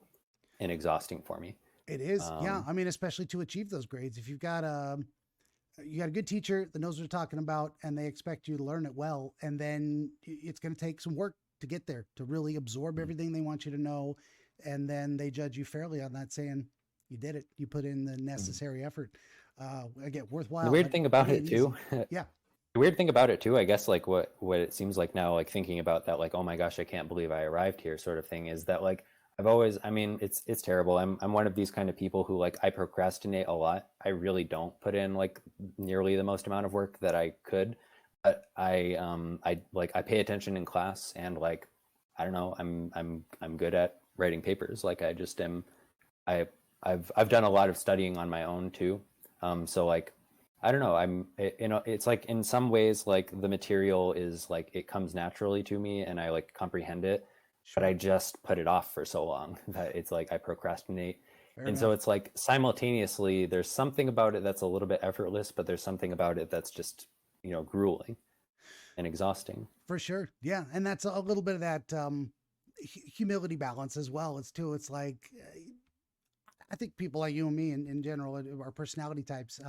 and exhausting for me. It is. Yeah. Um, I mean, especially to achieve those grades. If you got a good teacher that knows what they're talking about and they expect you to learn it well, and then it's going to take some work to get there, to really absorb everything they want you to know. And then they judge you fairly on that, saying you did it, you put in the mhm. necessary effort. Again, The worthwhile, weird but thing it about it ain't easy. too, Yeah. the weird thing about it too, I guess, like what it seems like now, like thinking about that, like, oh my gosh, I can't believe I arrived here, sort of thing, is that like I mean, it's terrible. I'm one of these kind of people who like I procrastinate a lot. I really don't put in like nearly the most amount of work that I could, but I pay attention in class and like I don't know, I'm good at writing papers. Like I just am. I I've done a lot of studying on my own too. So like I don't know. It's like in some ways like the material is like it comes naturally to me and I like comprehend it, but I Sure. just put it off for so long that it's like I procrastinate. Fair And so enough. it's like simultaneously there's something about it that's a little bit effortless, but there's something about it that's just, grueling and exhausting. For sure. Yeah. And that's a little bit of that humility balance as well. It's like, I think people like you and me in general, our personality types,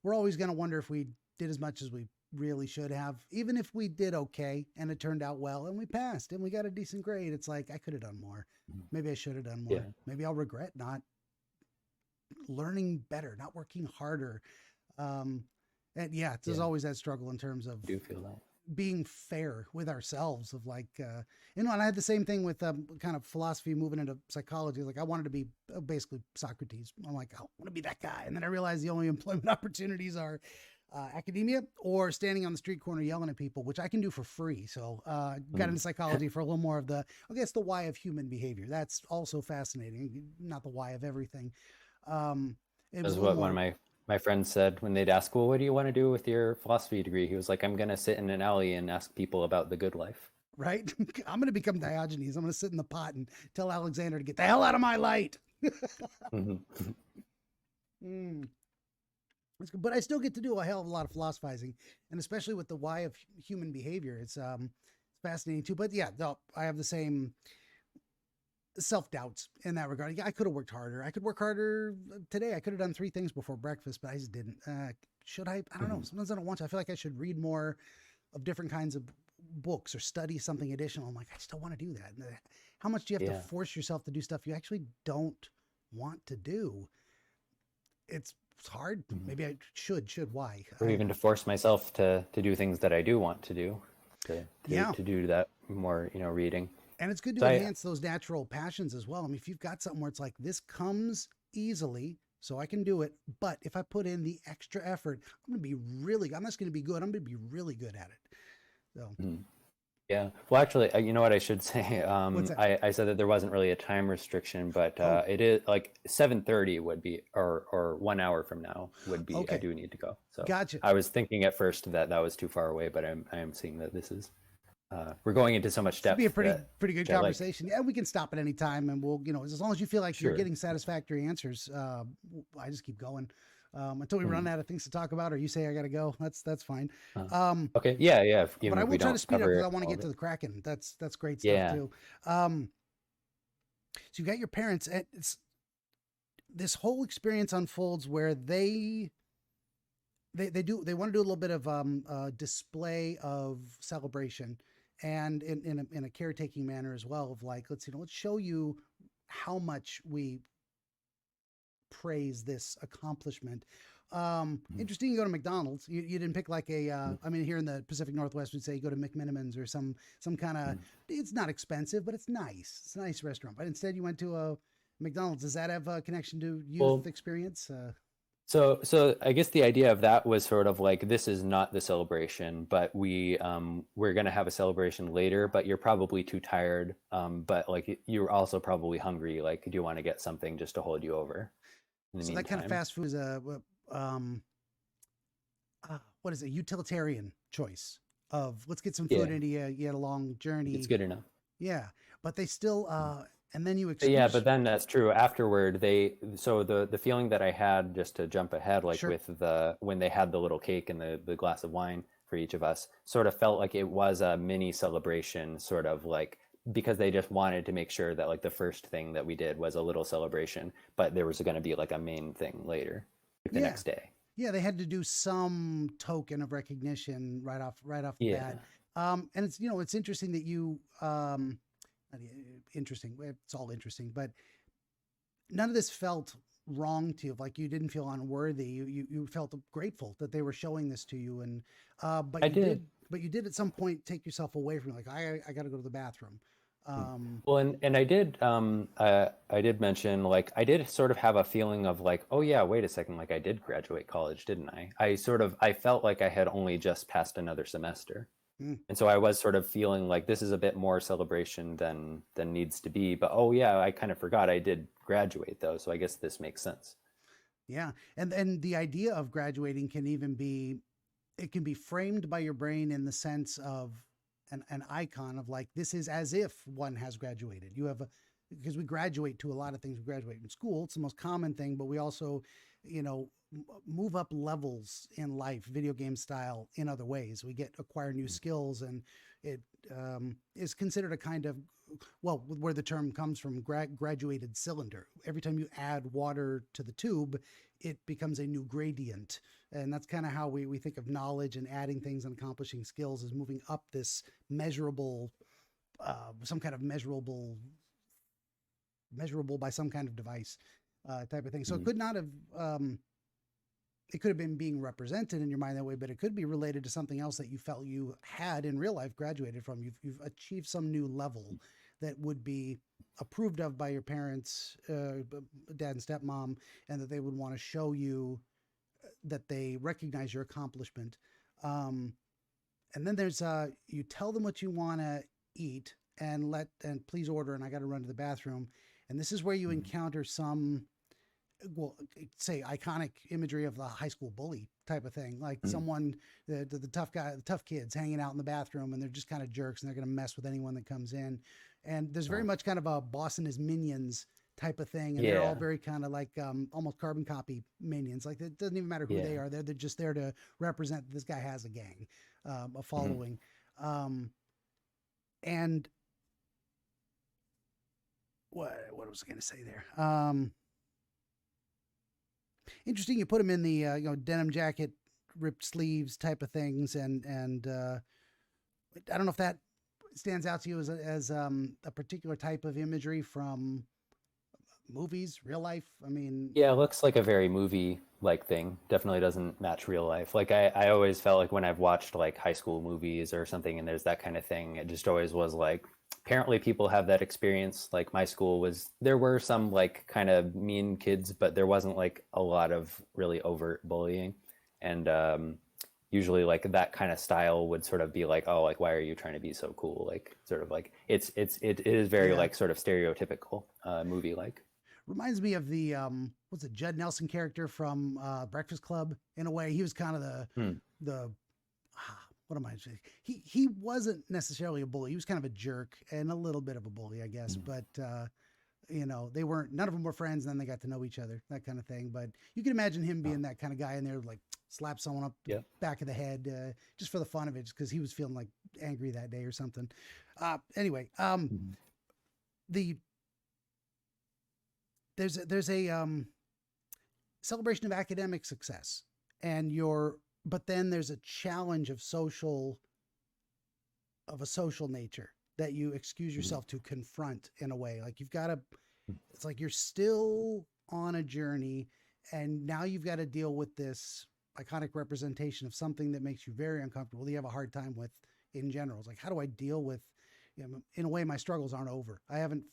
we're always going to wonder if we did as much as we really should have, even if we did okay and it turned out well and we passed and we got a decent grade. It's like, I could have done more. Maybe I should have done more. Yeah. Maybe I'll regret not learning better, not working harder. Um, and yeah, there's Yeah. always that struggle in terms of I do feel that. being fair with ourselves of like and I had the same thing with kind of philosophy moving into psychology. Like I wanted to be basically Socrates. I'm like, I want to be that guy, and then I realized the only employment opportunities are academia or standing on the street corner yelling at people, which I can do for free. So got Mm. into psychology for a little more of the, I guess, the why of human behavior. That's also fascinating, not the why of everything. um it was That's a little what one of more. my friends said when they'd ask, well, what do you want to do with your philosophy degree? He was like, I'm going to sit in an alley and ask people about the good life. Right. I'm going to become Diogenes. I'm going to sit in the pot and tell Alexander to get the hell out of my light. Hmm. Mm. But I still get to do a hell of a lot of philosophizing, and especially with the why of human behavior. It's fascinating too. But yeah, no, I have the same self doubts in that regard. Yeah, I could have worked harder. I could work harder today. I could have done three things before breakfast, but I just didn't. Should I? I don't know. Hmm. Sometimes I don't want to. I feel like I should read more of different kinds of books or study something additional. I'm like, I just don't want to do that. How much do you have to Yeah. force yourself to do stuff you actually don't want to do? It's hard. Hmm. Maybe I should. Why? Or even to force myself to do things that I do want to do, Yeah. to do that more, reading. And it's good to So I, enhance those natural passions as well. I mean, if you've got something where it's like, this comes easily, so I can do it. But if I put in the extra effort, I'm just going to be good. I'm going to be really good at it. So, mm, yeah. Well, actually, you know what I should say? what's that? I said that there wasn't really a time restriction, but Oh, it is like 7:30 would be, or 1 hour from now would be. I okay. do need to go. So Gotcha. I was thinking at first that was too far away, but I am seeing that this is. We're going into so much This would be a depth pretty that pretty good jet lag. conversation. Yeah, we can stop at any time, and we'll, as long as you feel like you're Sure. getting satisfactory answers, I just keep going until we run Mhm. out of things to talk about, or you say I got to go. That's fine. Uh, Um, okay. Yeah. Yeah. but Even I if we will try to don't speed up because cover I want to all get of to it. the Kraken. That's great stuff Yeah. too. Um, so you got your parents. And this whole experience unfolds where they want to do a little bit of display of celebration, and in a caretaking manner as well, of like, let's show you how much we praise this accomplishment. Interesting. You go to McDonald's. You didn't pick like a. I mean, here in the Pacific Northwest, we'd say you go to McMinimans or some kind of. It's not expensive, but it's nice. It's a nice restaurant. But instead, you went to a McDonald's. Does that have a connection to youth Well, experience? so I guess the idea of that was sort of like, this is not the celebration, but we're gonna have a celebration later, but you're probably too tired. But like you're also probably hungry. Like, do you want to get something just to hold you over in the So that kind of meantime? fast food is um, what is a utilitarian choice of let's get some food Yeah, into you. You had a long it's journey. good enough. Yeah, but they still and then you But yeah, excuse. but then that's true. Afterward, so the feeling that I had, just to jump ahead, like Sure. with the when they had the little cake and the glass of wine for each of us, sort of felt like it was a mini celebration, sort of like, because they just wanted to make sure that like the first thing that we did was a little celebration, but there was going to be like a main thing later, like the Yeah. next day. Yeah, they had to do some token of recognition right off the Yeah. bat. And it's it's interesting that you interesting. It's all interesting, but none of this felt wrong to you. Like you didn't feel unworthy. You felt grateful that they were showing this to you, and but I you did. did at some point take yourself away from it, like I got to go to the bathroom. Um, Well, and I did mention, like, I did sort of have a feeling of like, oh yeah, wait a second, like I did graduate college, didn't I? I felt like I had only just passed another semester. mm, And so I was sort of feeling like this is a bit more celebration than needs to be. But oh yeah, I kind of forgot I did graduate though, so I guess this makes sense. yeah, and the idea of graduating can even be it can be framed by your brain in the sense of an icon of like this is as if one has graduated. You have a because we graduate to a lot of things. We graduate in school; it's the most common thing, but we also, move up levels in life, video game style, in other ways. We get acquire new skills, and it is considered a kind of where the term comes from, graduated cylinder. Every time you add water to the tube, it becomes a new gradient. And that's kind of how we think of knowledge and adding things and accomplishing skills is moving up this measurable, some kind of measurable by some kind of device type of thing. So it Mhm. could not have, it could have been being represented in your mind that way, but it could be related to something else that you felt you had in real life graduated from. You've achieved some new level that would be approved of by your parents, dad and stepmom, and that they would want to show you that they recognize your accomplishment. Um, and then there's you tell them what you want to eat and please order, and I got to run to the bathroom. And this is where you Mhm. encounter some, well, say iconic imagery of the high school bully type of thing, like Mhm. someone, the tough guy, the tough kids hanging out in the bathroom, and they're just kind of jerks, and they're going to mess with anyone that comes in. And there's very Oh, much kind of a boss and his minions type of thing, and they're all yeah. very kind of like almost carbon copy minions. Like it doesn't even matter who they Yeah. are; they're just there to represent that this guy has a gang, a Mhm. following, um, and what was I going to say there? Interesting. You put them in the denim jacket, ripped sleeves type of things, and I don't know if that stands out to you as a particular type of imagery from movies, real life. I mean, Yeah, it looks like a very movie like thing. Definitely doesn't match real life. Like I always felt like when I've watched like high school movies or something and there's that kind of thing, it just always was like, apparently people have that experience. Like my school was, there were some like kind of mean kids, but there wasn't like a lot of really overt bullying. And usually like that kind of style would sort of be like, oh, like why are you trying to be so cool? Like sort of like it is very yeah, like sort of stereotypical movie like. reminds me of the what's it, Judd Nelson character from Breakfast Club. In a way, he was kind of the what am I saying? He wasn't necessarily a bully. He was kind of a jerk and a little bit of a bully, I guess. Hmm. But they weren't. None of them were friends. And then they got to know each other, that kind of thing. But you can imagine him Oh, being that kind of guy in there, like slap someone up the yeah. back of the head just for the fun of it, just because he was feeling like angry that day or something. Anyway, Mhm. the there's a celebration of academic success, and but then there's a challenge of a social nature that you excuse Mhm. yourself to confront in a way. Like you've got to, it's like you're still on a journey and now you've got to deal with this iconic representation of something that makes you very uncomfortable, that you have a hard time with in general. It's like, how do I deal with, in a way, my struggles aren't over. I haven't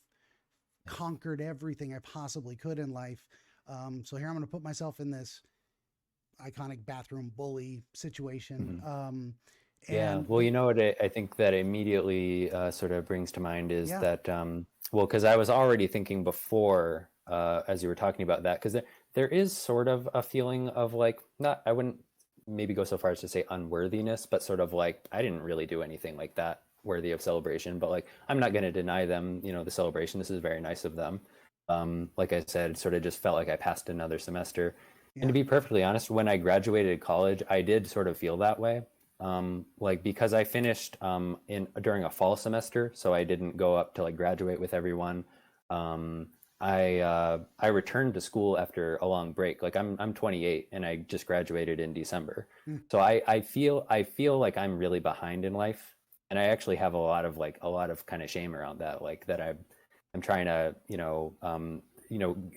conquered everything I possibly could in life. So here I'm going to put myself in this iconic bathroom bully situation. Mhm. Yeah, And well, you know what I think that immediately sort of brings to mind is yeah, that, well, because I was already thinking before, as you were talking about that, because there is sort of a feeling of like, not, I wouldn't maybe go so far as to say unworthiness, but sort of like, I didn't really do anything like that worthy of celebration, but like, I'm not going to deny them, the celebration. This is very nice of them. Like I said, sort of just felt like I passed another semester. And to yeah, be perfectly honest, when I graduated college, I did sort of feel that way. Like because I finished in during a fall semester, so I didn't go up to like graduate with everyone. Um, I returned to school after a long break. Like I'm 28 and I just graduated in December. mm, So I feel like I'm really behind in life, and I actually have a lot of kind of shame around that. Like that I'm trying to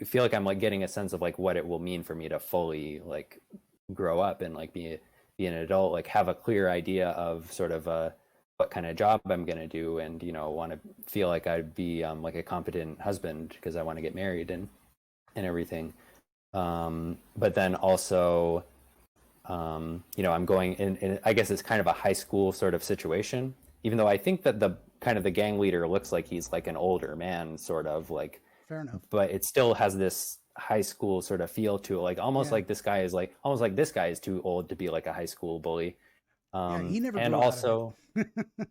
feel like I'm like getting a sense of like what it will mean for me to fully like grow up and like be an adult, like have a clear idea of sort of what kind of job I'm going to do, and want to feel like I'd be like a competent husband because I want to get married and everything. But then also, I'm going in. I guess it's kind of a high school sort of situation, even though I think that the kind of the gang leader looks like he's like an older man, sort of like, fair enough. but it still has this high school sort of feel to it, like almost Yeah, like this guy is like almost like this guy is too old to be like a high school bully. yeah, he never And grew out of it. also,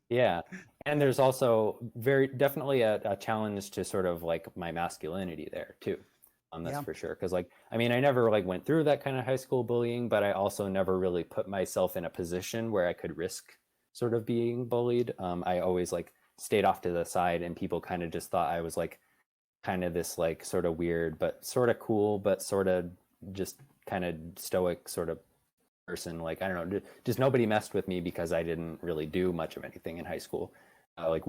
yeah, and there's also very definitely a challenge to sort of like my masculinity there too. That's Yeah, for sure. Because like, I mean, I never like went through that kind of high school bullying, but I also never really put myself in a position where I could risk sort of being bullied. I always like stayed off to the side, and people kind of just thought I was like kind of this like sort of weird, but sort of cool, but sort of just kind of stoic sort of person. Like I don't know, just nobody messed with me because I didn't really do much of anything in high school, like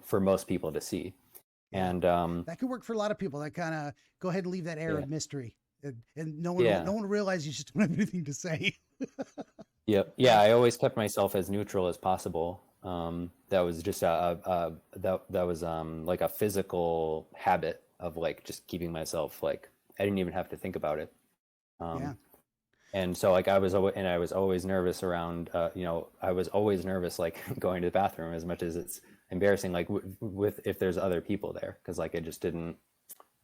for most people to see. yeah. And That could work for a lot of people. That kind of go ahead and leave that air yeah, of mystery, and no one yeah, no one will realize you just don't have anything to say. yep, yeah. I always kept myself as neutral as possible. That was just that was like a physical habit of like just keeping myself like I didn't even have to think about it. Yeah, Um, and so like I was always nervous around I was always nervous like going to the bathroom, as much as it's embarrassing, like with if there's other people there, because like I just didn't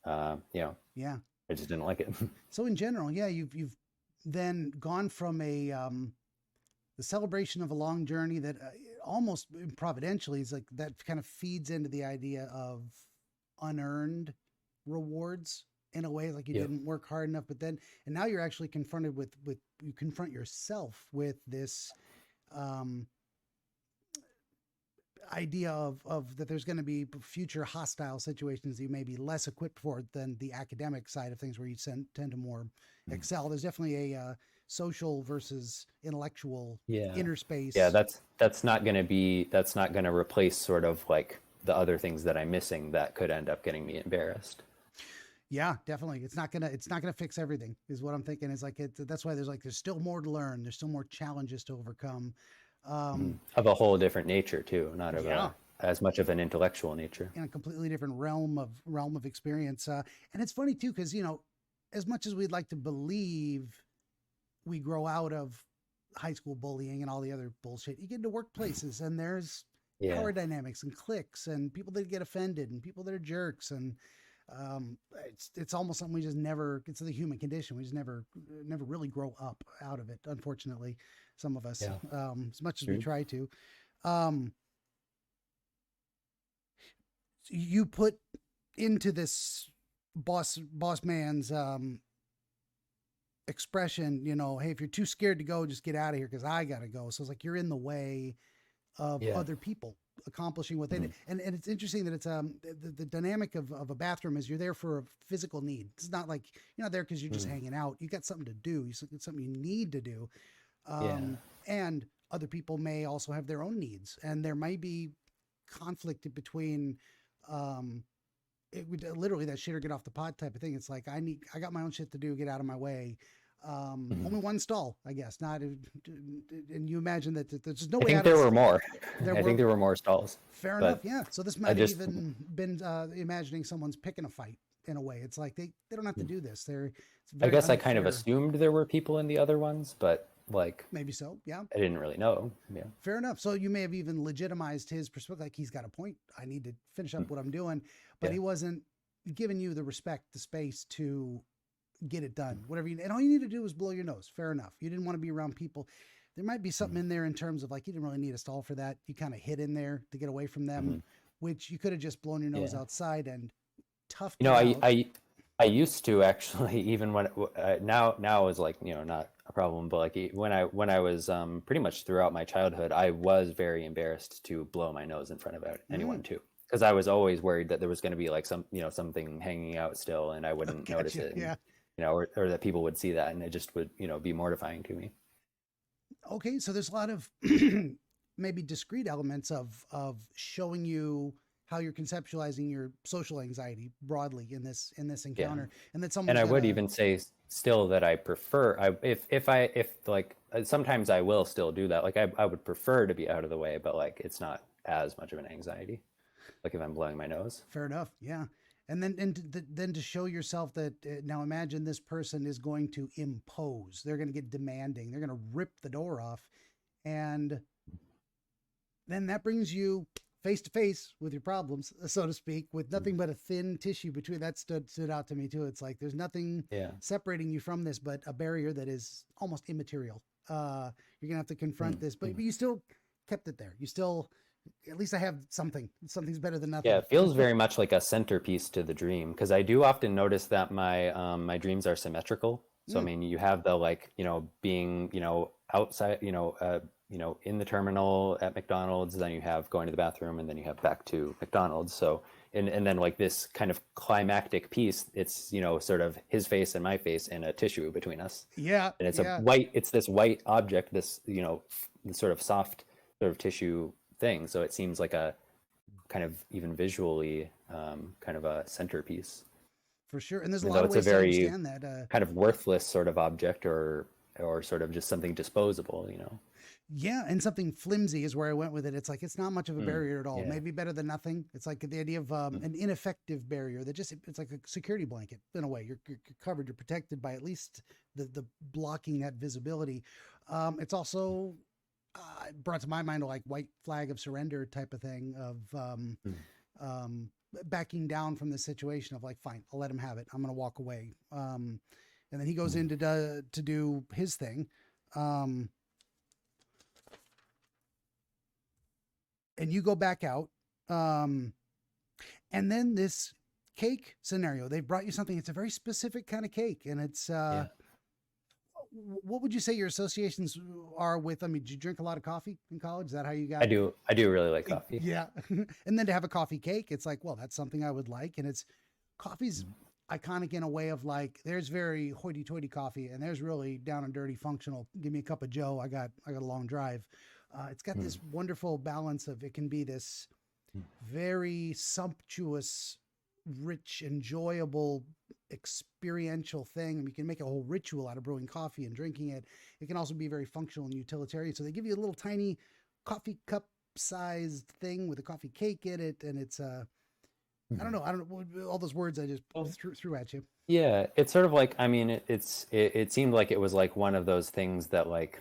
uh you know yeah. I just didn't like it. So in general, yeah, you've then gone from a the celebration of a long journey that almost providentially is like that kind of feeds into the idea of unearned rewards in a way, like you Yep. didn't work hard enough, but then and now you're actually confronted with you confront yourself with this um idea of that there's going to be future hostile situations that you may be less equipped for than the academic side of things, where you tend to more Mm. excel. There's definitely a social versus intellectual Yeah, yeah, interspace. that's not going to replace sort of like the other things that I'm missing that could end up getting me embarrassed. Yeah, definitely. It's not gonna fix everything, is what I'm thinking. Is like that's why there's still more to learn. There's still more challenges to overcome. Um, Of a whole different nature too, not of yeah, a as much of an intellectual nature. in a completely different realm of experience. And it's funny too, because as much as we'd like to believe we grow out of high school bullying and all the other bullshit, you get into workplaces and there's Yeah. power dynamics and cliques and people that get offended and people that are jerks, and it's almost something we just never. It's the human condition. We just never really grow up out of it. Unfortunately, some of us, Yeah. as much as we True. try to. Um, you put into this boss man's expression, hey, if you're too scared to go, just get out of here because I gotta go. So it's like you're in the way of Yeah. other people accomplishing what they Mhm. did. And it's interesting that it's the dynamic of a bathroom is you're there for a physical need. It's not like you're not there because you're just Mm. hanging out. You got something to do. It's something you need to do. Yeah. And other people may also have their own needs, and there might be conflict between um, it would literally that shit or get off the pot type of thing. It's like I got my own shit to do. Get out of my way. Only one stall, I guess. Not, and you imagine that there's no I way think out of there this. were more. There I think there were more stalls. Fair but enough. Yeah. So this might I have just, even been imagining someone's picking a fight in a way. It's like they don't have to do this. It's I very guess I kind of unfair. assumed there were people in the other ones, but like Maybe so. Yeah. I didn't really know. Yeah. Fair enough. So you may have even legitimized his perspective. Like he's got a point. I need to finish up what I'm doing, but Yeah. he wasn't giving you the respect, the space to get it done. Whatever and all you need to do is blow your nose. Fair enough. You didn't want to be around people. There might be something in there in terms of like you didn't really need a stall for that. You kind of hid in there to get away from them, which you could have just blown your nose Yeah. outside and toughed You know, it out. I used to actually, even when now is like, not a problem, but like when I was pretty much throughout my childhood, I was very embarrassed to blow my nose in front of anyone too, because I was always worried that there was going to be like something hanging out still, and I wouldn't notice it, and, Yeah. or that people would see that, and it just would be mortifying to me. Okay, so there's a lot of maybe discrete elements of showing you how you're conceptualizing your social anxiety broadly in this encounter, and that someone's And I would gonna, even say still that I prefer, if like sometimes I will still do that. Like I would prefer to be out of the way, but like it's not as much of an anxiety. Like if I'm blowing my nose. fair enough, yeah. And then to show yourself that now imagine this person is going to impose. They're going to get demanding. They're going to rip the door off, and then that brings you face to face with your problems, so to speak, with nothing but a thin tissue between. That stood out to me too. It's like there's nothing Yeah. separating you from this, but a barrier that is almost immaterial. You're gonna have to confront this, but you still kept it there. You still, at least I have something. Something's better than nothing. Yeah, it feels very much like a centerpiece to the dream, because I do often notice that my my dreams are symmetrical. So I mean, you have the like, being, outside, in the terminal at McDonald's, then you have going to the bathroom, and then you have back to McDonald's. So and then like this kind of climactic piece, it's sort of his face and my face and a tissue between us. Yeah, And it's yeah. it's this white object, this sort of soft sort of tissue thing. So it seems like a kind of even visually kind of a centerpiece. For sure. And there's a Even lot though of it's a ways to very understand that. kind of worthless sort of object, or sort of just something disposable. Yeah, and something flimsy is where I went with it. It's like it's not much of a barrier at all. Yeah. Maybe better than nothing. It's like the idea of an ineffective barrier that it's like a security blanket in a way. You're covered. You're protected by at least the blocking that visibility. It's also brought to my mind a like white flag of surrender type of thing of backing down from the situation of like, fine, I'll let him have it. I'm going to walk away. And then he goes in to do his thing. And you go back out. And then this cake scenario, they brought you something. It's a very specific kind of cake. And it's, what would you say your associations are with? I mean, did you drink a lot of coffee in college? Is that how you got? I do really like coffee. Yeah. And then to have a coffee cake, it's like, well, that's something I would like. And coffee's iconic in a way of like, there's very hoity toity coffee and there's really down and dirty functional. Give me a cup of Joe. I got a long drive. It's got this wonderful balance of, it can be this very sumptuous, rich, enjoyable, experiential thing. And you can make a whole ritual out of brewing coffee and drinking it. It can also be very functional and utilitarian. So they give you a little tiny coffee cup sized thing with a coffee cake in it. And it's, I don't know all those words I just threw at you. Yeah. It's sort of like, I mean, it seemed like it was like one of those things that like,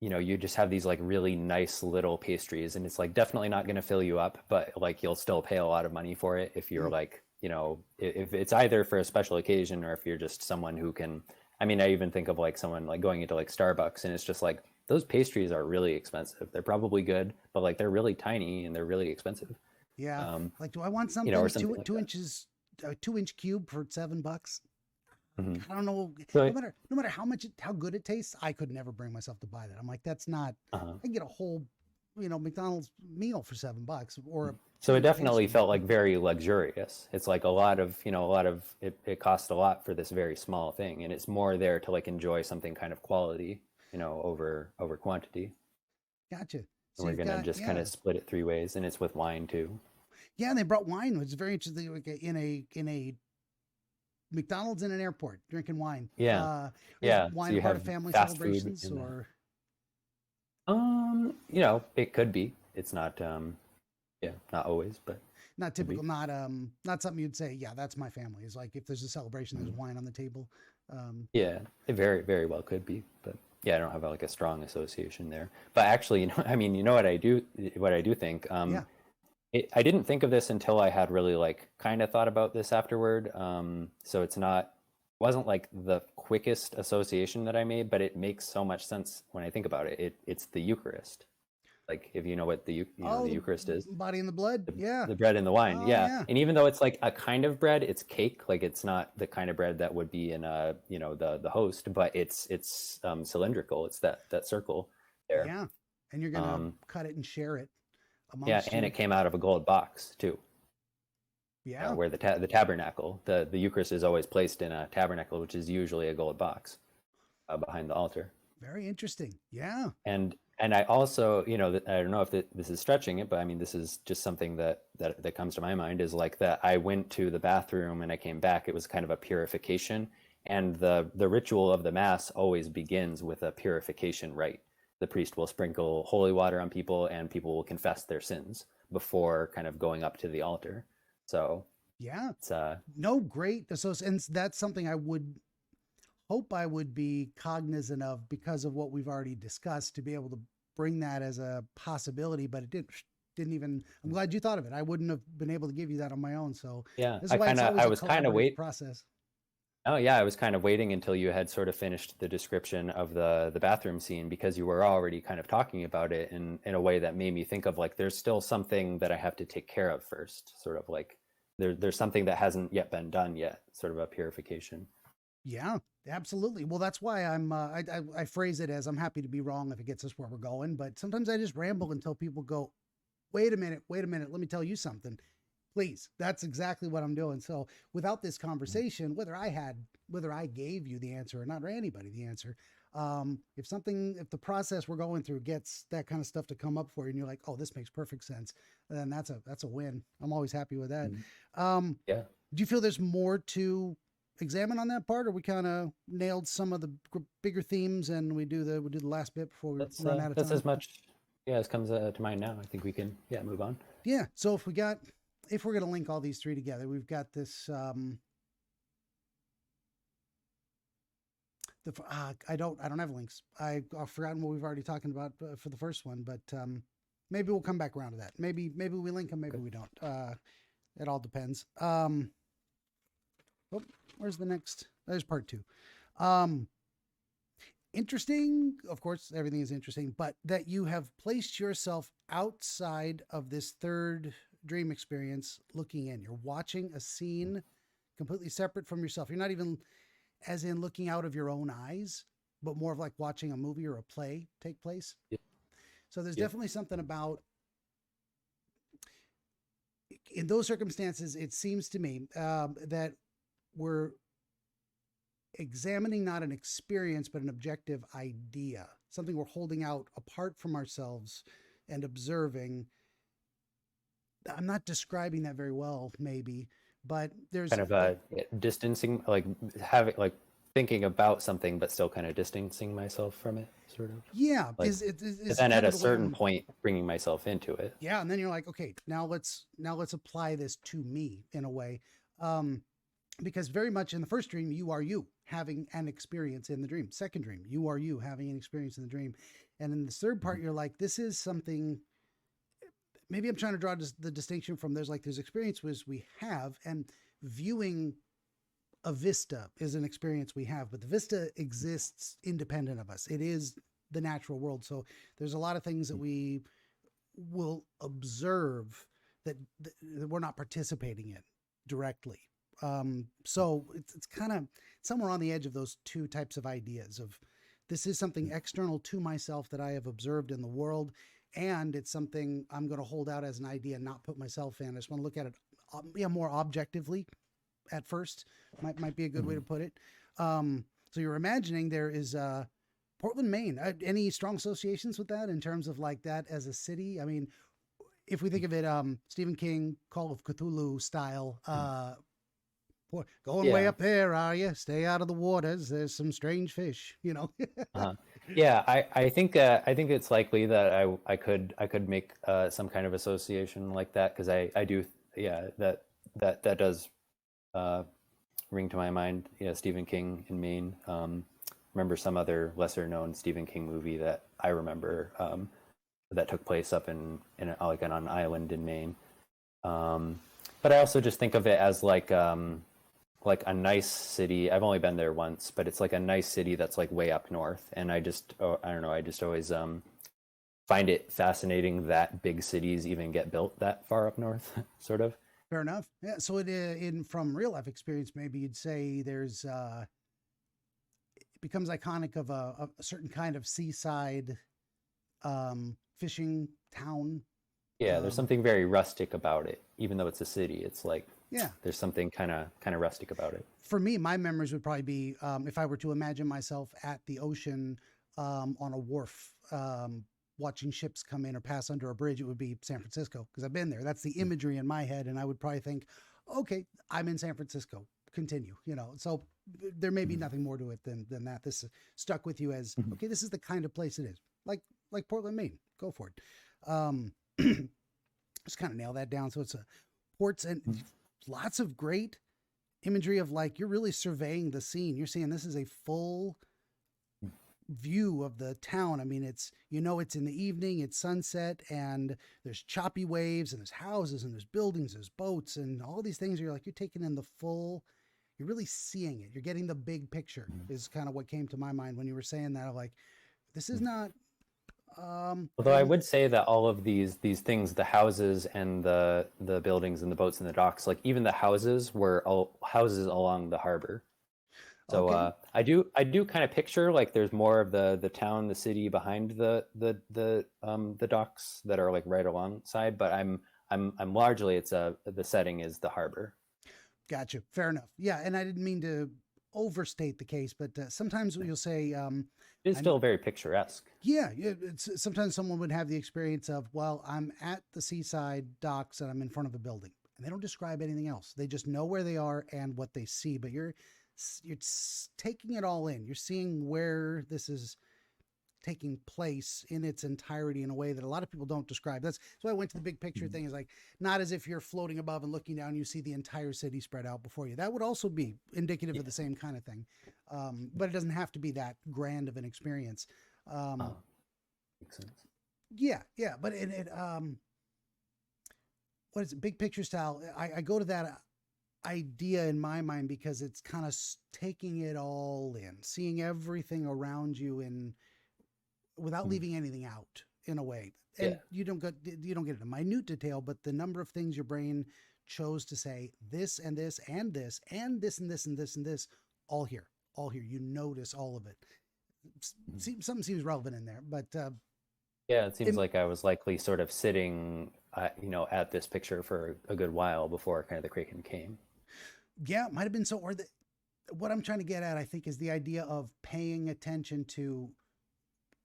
you just have these like really nice little pastries, and it's like definitely not going to fill you up, but like you'll still pay a lot of money for it if you're like, if it's either for a special occasion or if you're just someone who can. I mean, I even think of like someone like going into like Starbucks, and it's just like those pastries are really expensive. They're probably good, but like they're really tiny and they're really expensive. Yeah. Like, do I want something, or something two like inches, a 2-inch cube for $7? Mm-hmm. I don't know. Right. No matter how good it tastes, I could never bring myself to buy that. I'm like, that's not. I can get a whole, McDonald's meal for $7, or. So it definitely felt like very luxurious. It's like a lot of it costs a lot for this very small thing, and it's more there to like enjoy something kind of quality, over quantity. Gotcha. So we're gonna just kind of split it 3 ways, and it's with wine too. Yeah, and they brought wine, which is very interesting. Like in a McDonald's in an airport, drinking wine. Yeah, Is yeah. So wine you part of have family fast food celebrations, in that. or It could be. It's not, yeah, not always, but not could be. typical? Not something you'd say. Yeah, that's my family. Is like if there's a celebration, there's Mhm. wine on the table. Yeah, it very, very well could be, but yeah, I don't have like a strong association there. But actually, I mean, what I do think, Yeah. I didn't think of this until I had really like kind of thought about this afterward. So wasn't like the quickest association that I made, but it makes so much sense when I think about it. It's the Eucharist. Like if you know what Oh, the the Eucharist is, body and the blood. Yeah. the bread and the wine. Oh, Yeah. yeah. And even though it's like a kind of bread, it's cake. Like it's not the kind of bread that would be in the host, but it's cylindrical. It's that circle there. Yeah. And you're gonna Um, cut it and share it yeah, amongst and it you. came out of a gold box too. Yeah. Where the tabernacle, the Eucharist is always placed in a tabernacle, which is usually a gold box behind the altar. Very interesting. Yeah. And I also, I don't know if this is stretching it, but I mean, this is just something that comes to my mind is like that I went to the bathroom and I came back. It was kind of a purification, and the ritual of the Mass always begins with a purification rite. The priest will sprinkle holy water on people, and people will confess their sins before kind of going up to the altar. So Yeah. it's No, great. So, and that's something I would hope I would be cognizant of because of what we've already discussed to be able to bring that as a possibility, but it didn't even, I'm glad you thought of it. I wouldn't have been able to give you that on my own. So yeah. this is why it's always I a was kind of collaborative process. Oh yeah, I was kind of waiting until you had sort of finished the description of the bathroom scene because you were already kind of talking about it in a way that made me think of like there's still something that I have to take care of first, sort of like there's something that hasn't yet been done yet, sort of a purification. Yeah, absolutely. Well, that's why I phrase it as I'm happy to be wrong if it gets us where we're going, but sometimes I just ramble until people go, wait a minute, let me tell you something. Please, that's exactly what I'm doing. So without this conversation, whether I gave you the answer or not, or anybody the answer, if the process we're going through gets that kind of stuff to come up for you, and you're like, oh, this makes perfect sense, then that's a win. I'm always happy with that. Yeah. Do you feel there's more to examine on that part, or we kind of nailed some of the bigger themes, and we do the last bit before we run out of time? That's as much, yeah, as comes to mind now. I think we can, yeah, move on. Yeah. So if we're going to link all these three together, we've got this, I don't have links. I've forgotten what we've already talked about for the first one, but, maybe we'll come back around to that. Maybe we link them, maybe we don't. It all depends. Where's the next? There's part 2. Interesting. Of course, everything is interesting, but that you have placed yourself outside of this third dream experience looking in. You're watching a scene completely separate from yourself. You're not even as in looking out of your own eyes, but more of like watching a movie or a play take place. Yeah. So there's definitely something about, in those circumstances, it seems to me that we're examining not an experience, but an objective idea, something we're holding out apart from ourselves and observing. I'm not describing that very well, maybe, but there's kind of distancing, like having like thinking about something, but still kind of distancing myself from it, sort of. Yeah. Like, but then at a certain point, bringing myself into it. Yeah. And then you're like, okay, now let's apply this to me in a way. Because very much in the first dream, you are you having an experience in the dream. Second dream, you are you having an experience in the dream. And in the third part, you're like, this is something, maybe I'm trying to draw the distinction from there's experiences we have, and viewing a vista is an experience we have, but the vista exists independent of us. It is the natural world. So there's a lot of things that we will observe that we're not participating in directly. So it's kind of somewhere on the edge of those two types of ideas of this is something external to myself that I have observed in the world, and it's something I'm going to hold out as an idea and not put myself in. I just want to look at it more objectively at first, might be a good way to put it. So you're imagining there is Portland, Maine. Any strong associations with that in terms of like that as a city? I mean, if we think of it, Stephen King, Call of Cthulhu style, going way Yeah. up there, are you? Stay out of the waters. There's some strange fish, Uh-huh. Yeah, I think it's likely that I could make some kind of association like that, because I do, yeah, that does uh, ring to my mind. Yeah, Stephen King in Maine. Remember some other lesser known Stephen King movie that I remember, that took place up in like on an island in Maine. But I also just think of it as like a nice city. I've only been there once, but it's like a nice city that's like way up north. And I don't know, I just always find it fascinating that big cities even get built that far up north, sort of. Fair enough. Yeah. So in from real life experience, maybe you'd say there's it becomes iconic of a certain kind of seaside fishing town. Yeah, there's something very rustic about it, even though it's a city. It's like, Yeah. there's something kind of rustic about it. For me, my memories would probably be if I were to imagine myself at the ocean on a wharf, watching ships come in or pass under a bridge, it would be San Francisco, because I've been there. That's the imagery in my head. And I would probably think, okay, I'm in San Francisco. Continue, So there may be nothing more to it than that. This stuck with you as, okay, this is the kind of place it is. Like Portland, Maine. Go for it. Just kind of nail that down. So it's a ports and lots of great imagery of like, you're really surveying the scene. You're seeing this is a full view of the town. I mean, it's in the evening, it's sunset, and there's choppy waves, and there's houses, and there's buildings, there's boats, and all these things. You're taking in the full, you're really seeing it. You're getting the big picture is kind of what came to my mind when you were saying that. Of like, this is not, Although I would say that all of these things, the houses and the buildings and the boats and the docks, like even the houses were all houses along the harbor. So Okay. I do kind of picture like there's more of the town, the city behind the docks that are like right alongside, but I'm largely the setting is the harbor. Gotcha. Fair enough. Yeah. And I didn't mean to overstate the case, but sometimes you'll say, It is still very picturesque. yeah, sometimes someone would have the experience of, well, I'm at the seaside docks and I'm in front of a building, and they don't describe anything else. They just know where they are and what they see, but you're taking it all in. You're seeing where this is taking place in its entirety in a way that a lot of people don't describe. That's why I went to the big picture thing, is like, not as if you're floating above and looking down, you see the entire city spread out before you. That would also be indicative of the same kind of thing. But it doesn't have to be that grand of an experience. Makes sense. Yeah. But what is it? Big picture style. I go to that idea in my mind because it's kind of taking it all in, seeing everything around you without leaving anything out in a way. And you don't get into minute detail, but the number of things your brain chose to say, this and this and this and this and this and this and this, all here. You notice all of it. Something seems relevant in there, but yeah, it seems like I was likely sort of sitting, at this picture for a good while before kind of the Kraken came. yeah, it might have been so. Or what I'm trying to get at, I think, is the idea of paying attention to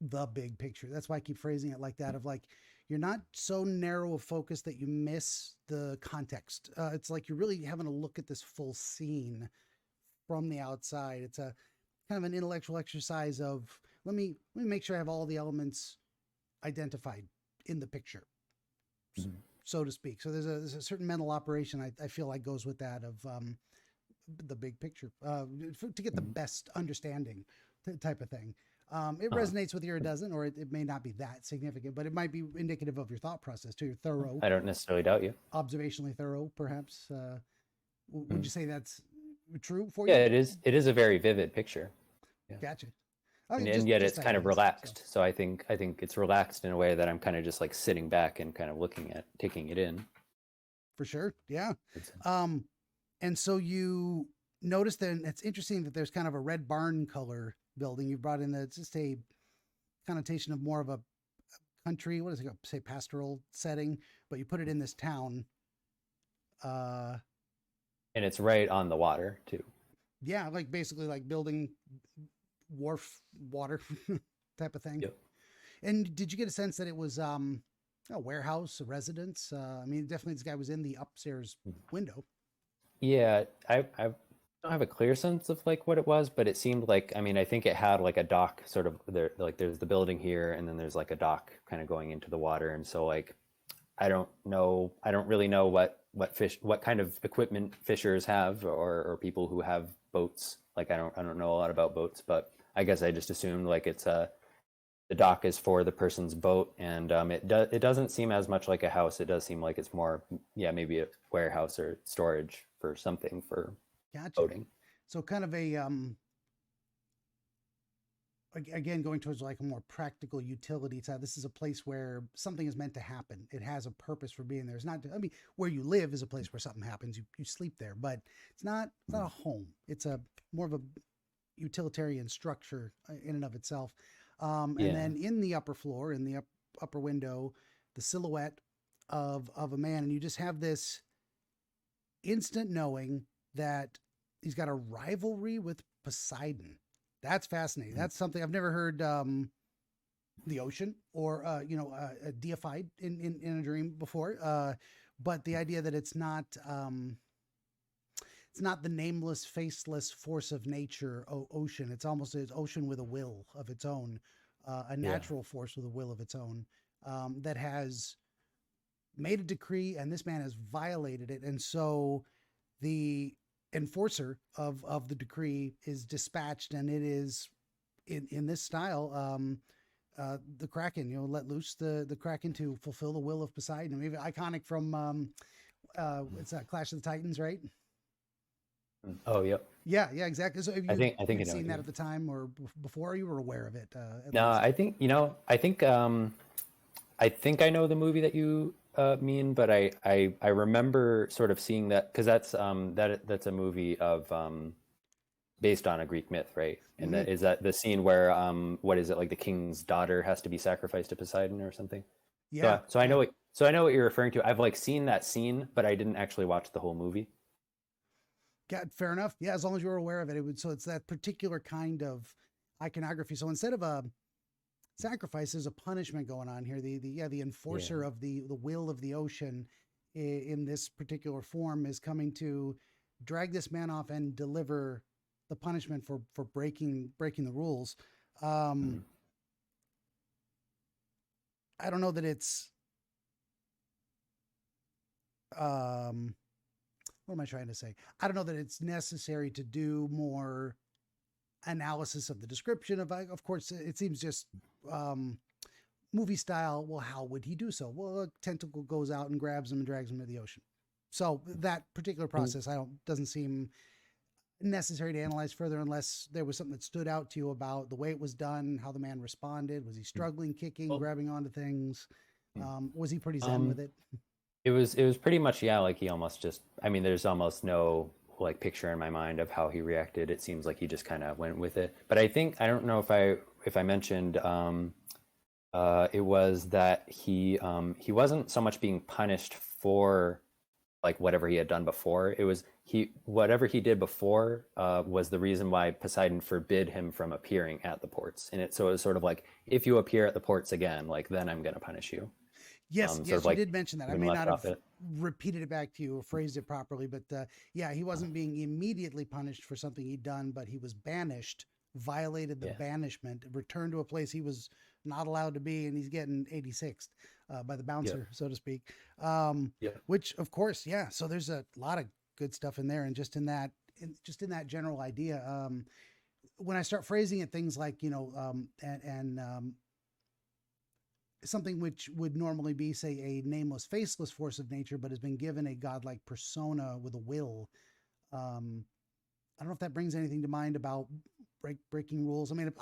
the big picture. That's why I keep phrasing it like that, of like, you're not so narrow of focus that you miss the context. It's like you're really having to look at this full scene from the outside. It's a kind of an intellectual exercise of, let me make sure I have all the elements identified in the picture, so to speak. So there's a certain mental operation I feel like goes with that, of the big picture, to get the best understanding type of thing. It resonates with you or it doesn't, or it may not be that significant, but it might be indicative of your thought process too. You're thorough, I don't necessarily doubt you. observationally thorough, perhaps. Would you say that's true for you? Yeah, it is. It is a very vivid picture. Yeah. Gotcha. Oh, And yet it's kind of relaxed. So I think it's relaxed in a way that I'm kind of just like sitting back and kind of taking it in. For sure. Yeah. And so you notice that it's interesting that there's kind of a red barn color building. You brought in it's just a connotation of more of a country, what is it, say pastoral setting, but you put it in this town. And it's right on the water too. Yeah, like basically like building wharf water type of thing. Yep. And did you get a sense that it was A warehouse, a residence. I mean, definitely this guy was in the upstairs window. Yeah, I don't have a clear sense of like what it was, but it seemed like, I mean, I think it had like a dock sort of there, like there's the building here, and then there's like a dock kind of going into the water, and so like I don't know, I don't really know what kind of equipment fishers have, or people who have boats. Like I don't know a lot about boats, but I guess I just assumed like it's a the dock is for the person's boat, and it doesn't seem as much like a house. It does seem like it's more, yeah, maybe a warehouse or storage for something for Gotcha. boating. So kind of a again going towards like a more practical utility side. This is a place where something is meant to happen. It has a purpose for being there. It's not. I mean, where you live is a place where something happens. You sleep there, but it's not a home. It's a more of a utilitarian structure in and of itself. And Yeah, then in the upper floor, in the upper window, the silhouette of a man, and you just have this instant knowing that he's got a rivalry with Poseidon. That's fascinating. That's something I've never heard the ocean or deified in a dream before. But the idea that it's not the nameless, faceless force of nature, ocean. It's almost an ocean with a will of its own, a yeah. natural force with a will of its own that has made a decree, and this man has violated it. And so the enforcer of the decree is dispatched, and it is in this style. The Kraken, let loose the Kraken to fulfill the will of Poseidon. Maybe iconic from it's Clash of the Titans, right? Oh, yep. Yeah, yeah, exactly. So have I think I you'd know what seen you that mean. at the time or before you were aware of it, at No, least? I think I think I know the movie that you mean, but I remember sort of seeing that because that's a movie of based on a Greek myth, right? And Hmm. that is that the scene where what is it, like the king's daughter has to be sacrificed to Poseidon or something. Yeah, So I yeah. know what you're referring to. I've like seen that scene, but I didn't actually watch the whole movie. Got fair enough. Yeah, as long as you were aware of it, it would. So it's that particular kind of iconography. So instead of a sacrifice, there's a punishment going on here. The Yeah. enforcer of the will of the ocean, in this particular form, is coming to drag this man off and deliver the punishment for breaking the rules. Um, Mhm. I don't know that it's um, what am I trying to say? I don't know that it's necessary to do more analysis of the description of course, it seems just um, movie style. Well, how would he do so? Well, a tentacle goes out and grabs him and drags him to the ocean. So that particular And process, I don't doesn't seem necessary to analyze further unless there was something that stood out to you about the way it was done, how the man responded. Was he struggling, kicking, well, grabbing onto things? Was he pretty zen with um, it? it was pretty much, yeah, like he almost just, I mean, there's almost no like picture in my mind of how he reacted. It seems like he just kind of went with it. But I think I don't know if I mentioned it was that he wasn't so much being punished for like whatever he had done before. It was he whatever he did before was the reason why Poseidon forbid him from appearing at the ports. And it was sort of like, if you appear at the ports again, like then I'm gonna punish you. Yes, Sort of yes, you like did mention that. I even may not left have off it. repeated it back to you or phrased it properly, but yeah, he Uh, wasn't being immediately punished for something he'd done, but he was banished, violated the yeah, banishment, returned to a place he was not allowed to be, and he's getting 86th by the yeah, bouncer, so to speak. Um, yeah. which, of course, yeah. So there's a lot of good stuff in there, and just in that general idea. When I start phrasing it, things like and something which would normally be, say, a nameless, faceless force of nature, but has been given a godlike persona with a will. Um, I don't know if that brings anything to mind about breaking rules. I mean,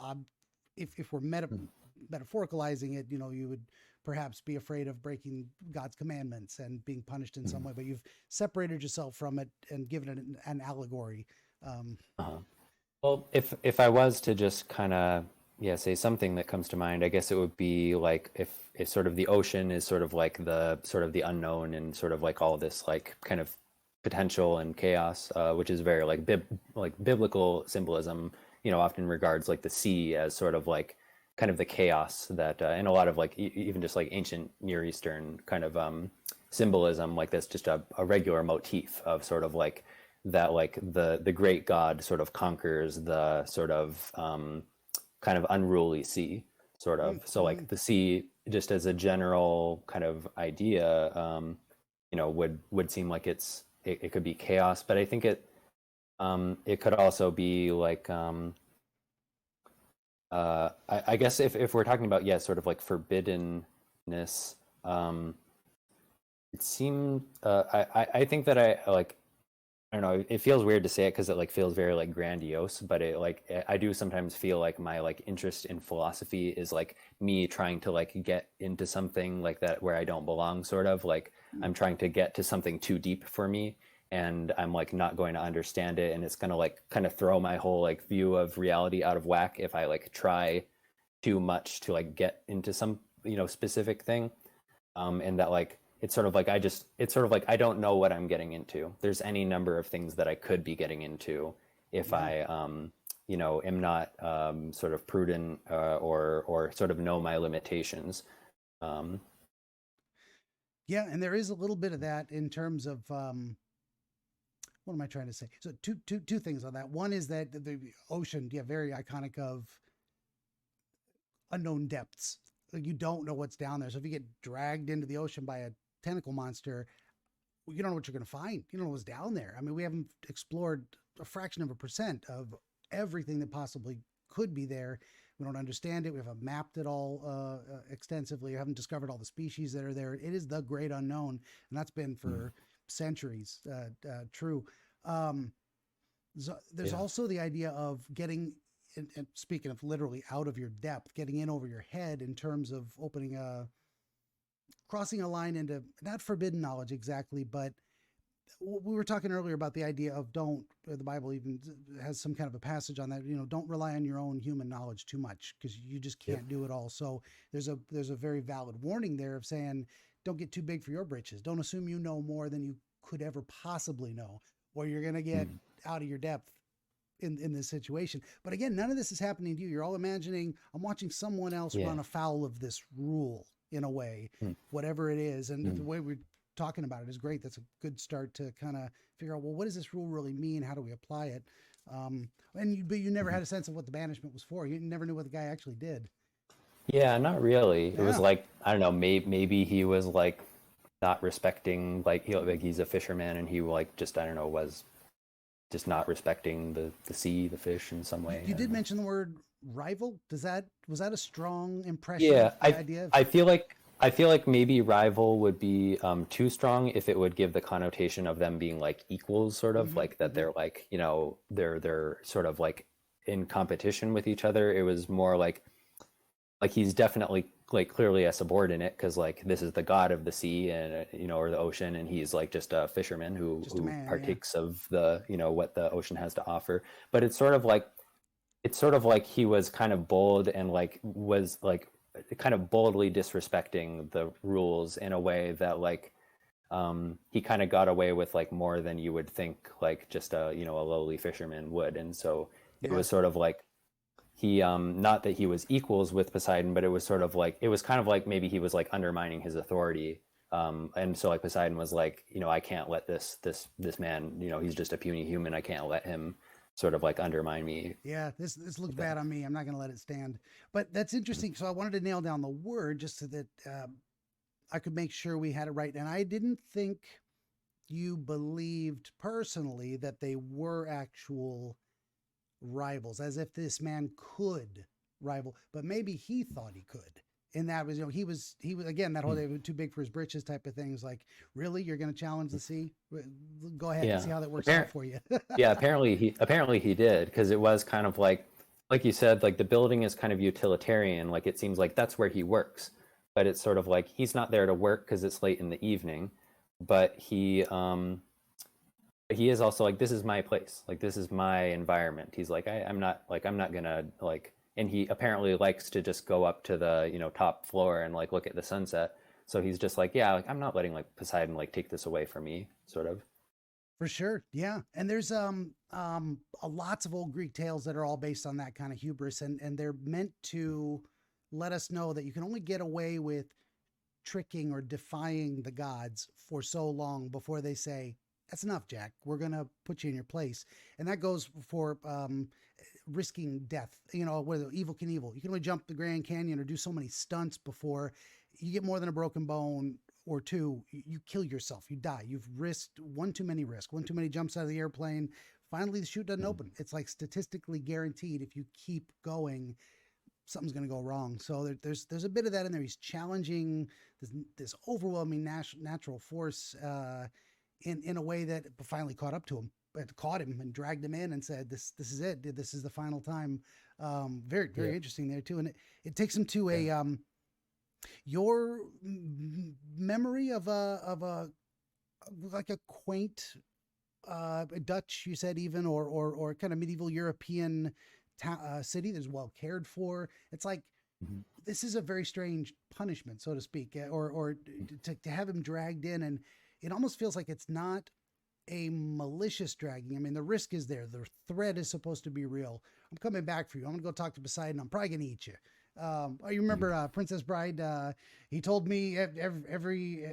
if we're Mm. metaphoricalizing it, you would perhaps be afraid of breaking God's commandments and being punished in some Mhm. way. But you've separated yourself from it and given it an allegory. Um, Uh-huh. Well, if I was to just kind of, yeah, say something that comes to mind, I guess it would be like if sort of the ocean is sort of like the sort of the unknown, and sort of like all this like kind of potential and chaos, which is very like biblical symbolism. Often regards like the sea as sort of like kind of the chaos that in a lot of like even just like ancient Near Eastern kind of symbolism, like that's just a regular motif of sort of like that, like the great god sort of conquers the sort of kind of unruly sea, sort of. So Mm-hmm. like the sea, just as a general kind of idea, would seem like it could be chaos, but I think it could also be like I guess if we're talking about, yeah, sort of like forbiddenness, it seemed I think that I like, I don't know, it feels weird to say it because it like feels very like grandiose, but it like I do sometimes feel like my like interest in philosophy is like me trying to like get into something like that where I don't belong, sort of like I'm trying to get to something too deep for me, and I'm like not going to understand it, and it's gonna like kind of throw my whole like view of reality out of whack if I like try too much to like get into some specific thing, and that like it's sort of like I don't know what I'm getting into. There's any number of things that I could be getting into if Yeah. I am not sort of prudent, or sort of know my limitations. um, Yeah, and there is a little bit of that in terms of what am I trying to say? So two things on that. One is that the ocean, yeah, very iconic of unknown depths. Like, you don't know what's down there. So if you get dragged into the ocean by a tentacle monster, you don't know what you're going to find. You don't know what's down there. I mean, we haven't explored a fraction of a percent of everything that possibly could be there. We don't understand it. We haven't mapped it all extensively. We haven't discovered all the species that are there. It is the great unknown, and that's been for centuries true. Um, so there's yeah. also the idea of getting, and speaking of literally out of your depth, getting in over your head in terms of opening crossing a line into not forbidden knowledge exactly, but we were talking earlier about the idea of don't, the Bible even has some kind of a passage on that, don't rely on your own human knowledge too much because you just Yep. can't do it all. So there's a very valid warning there of saying, don't get too big for your britches. Don't assume you know more than you could ever possibly know, or you're going to get Mm. out of your depth in this situation. But again, none of this is happening to you. You're all imagining, I'm watching someone else Yeah. run afoul of this rule in a way, Mm. whatever it is. And the Mm. way we're talking about it is great. That's a good start to kind of figure out, well, what does this rule really mean? How do we apply it? But you never Mhm. had a sense of what the banishment was for. You never knew what the guy actually did. Yeah, not really. It was Yeah. like, I don't know, maybe he was like not respecting, like he's a fisherman, and he like just, I don't know, was just not respecting the sea, the fish in some way. You I don't did know. mention the word rival. Was that a strong impression Yeah, of the idea of, I feel like maybe rival would be too strong if it would give the connotation of them being like equals, sort of mm-hmm, like that mm-hmm. they're like, they're sort of like in competition with each other. It was more like he's definitely like clearly a subordinate, because like this is the god of the sea, and or the ocean, and he's like just a fisherman who Just a man, yeah. partakes of the what the ocean has to offer. But it's sort of like he was kind of bold, and like was like kind of boldly disrespecting the rules in a way that like he kind of got away with like more than you would think like just a lowly fisherman would. And so it Yeah. was sort of like he not that he was equals with Poseidon, but it was sort of like it was kind of like maybe he was like undermining his authority. And so like Poseidon was like, I can't let this man, he's just a puny human. I can't let him sort of like undermine me Yeah, this looks like that. bad on me. I'm not going to let it stand. But that's interesting. So I wanted to nail down the word just so that I could make sure we had it right. And I didn't think you believed personally that they were actual rivals, as if this man could rival, but maybe he thought he could. And that was, he was again, that whole Hmm. day too big for his britches type of thing. Is like, really, you're going to challenge the sea? Go ahead, Yeah. see how that works out Apparent, for you. yeah, apparently he did, because it was kind of like you said, like the building is kind of utilitarian. Like it seems like that's where he works, but it's sort of like he's not there to work because it's late in the evening, but he is also like, this is my place, like this is my environment. He's like, I'm not gonna like, and he apparently likes to just go up to the top floor and like look at the sunset. So he's just like, yeah, like I'm not letting like Poseidon like take this away from me, sort of. For sure. Yeah. And there's lots of old Greek tales that are all based on that kind of hubris, and they're meant to let us know that you can only get away with tricking or defying the gods for so long before they say, that's enough, Jack. We're going to put you in your place. And that goes for risking death. You know, whether evil can evil. You can only jump the Grand Canyon or do so many stunts before you get more than a broken bone or two. You kill yourself. You die. You've risked one too many risks, one too many jumps out of the airplane. Finally, the chute doesn't open. It's like statistically guaranteed if you keep going, something's going to go wrong. So there's a bit of that in there. He's challenging this overwhelming natural force in a way that finally caught up to him. It caught him and dragged him in and said, "This is it. This is the final time." Very interesting there too, and it takes him to your memory of a like a quaint Dutch, you said, even or kind of medieval European city that's well cared for. It's like this is a very strange punishment, so to speak, or to have him dragged in, and it almost feels like it's not a malicious dragging. I mean, the risk is there. The threat is supposed to be real. I'm coming back for you. I'm going to go talk to Poseidon. I'm probably going to eat you. You remember Princess Bride? He told me every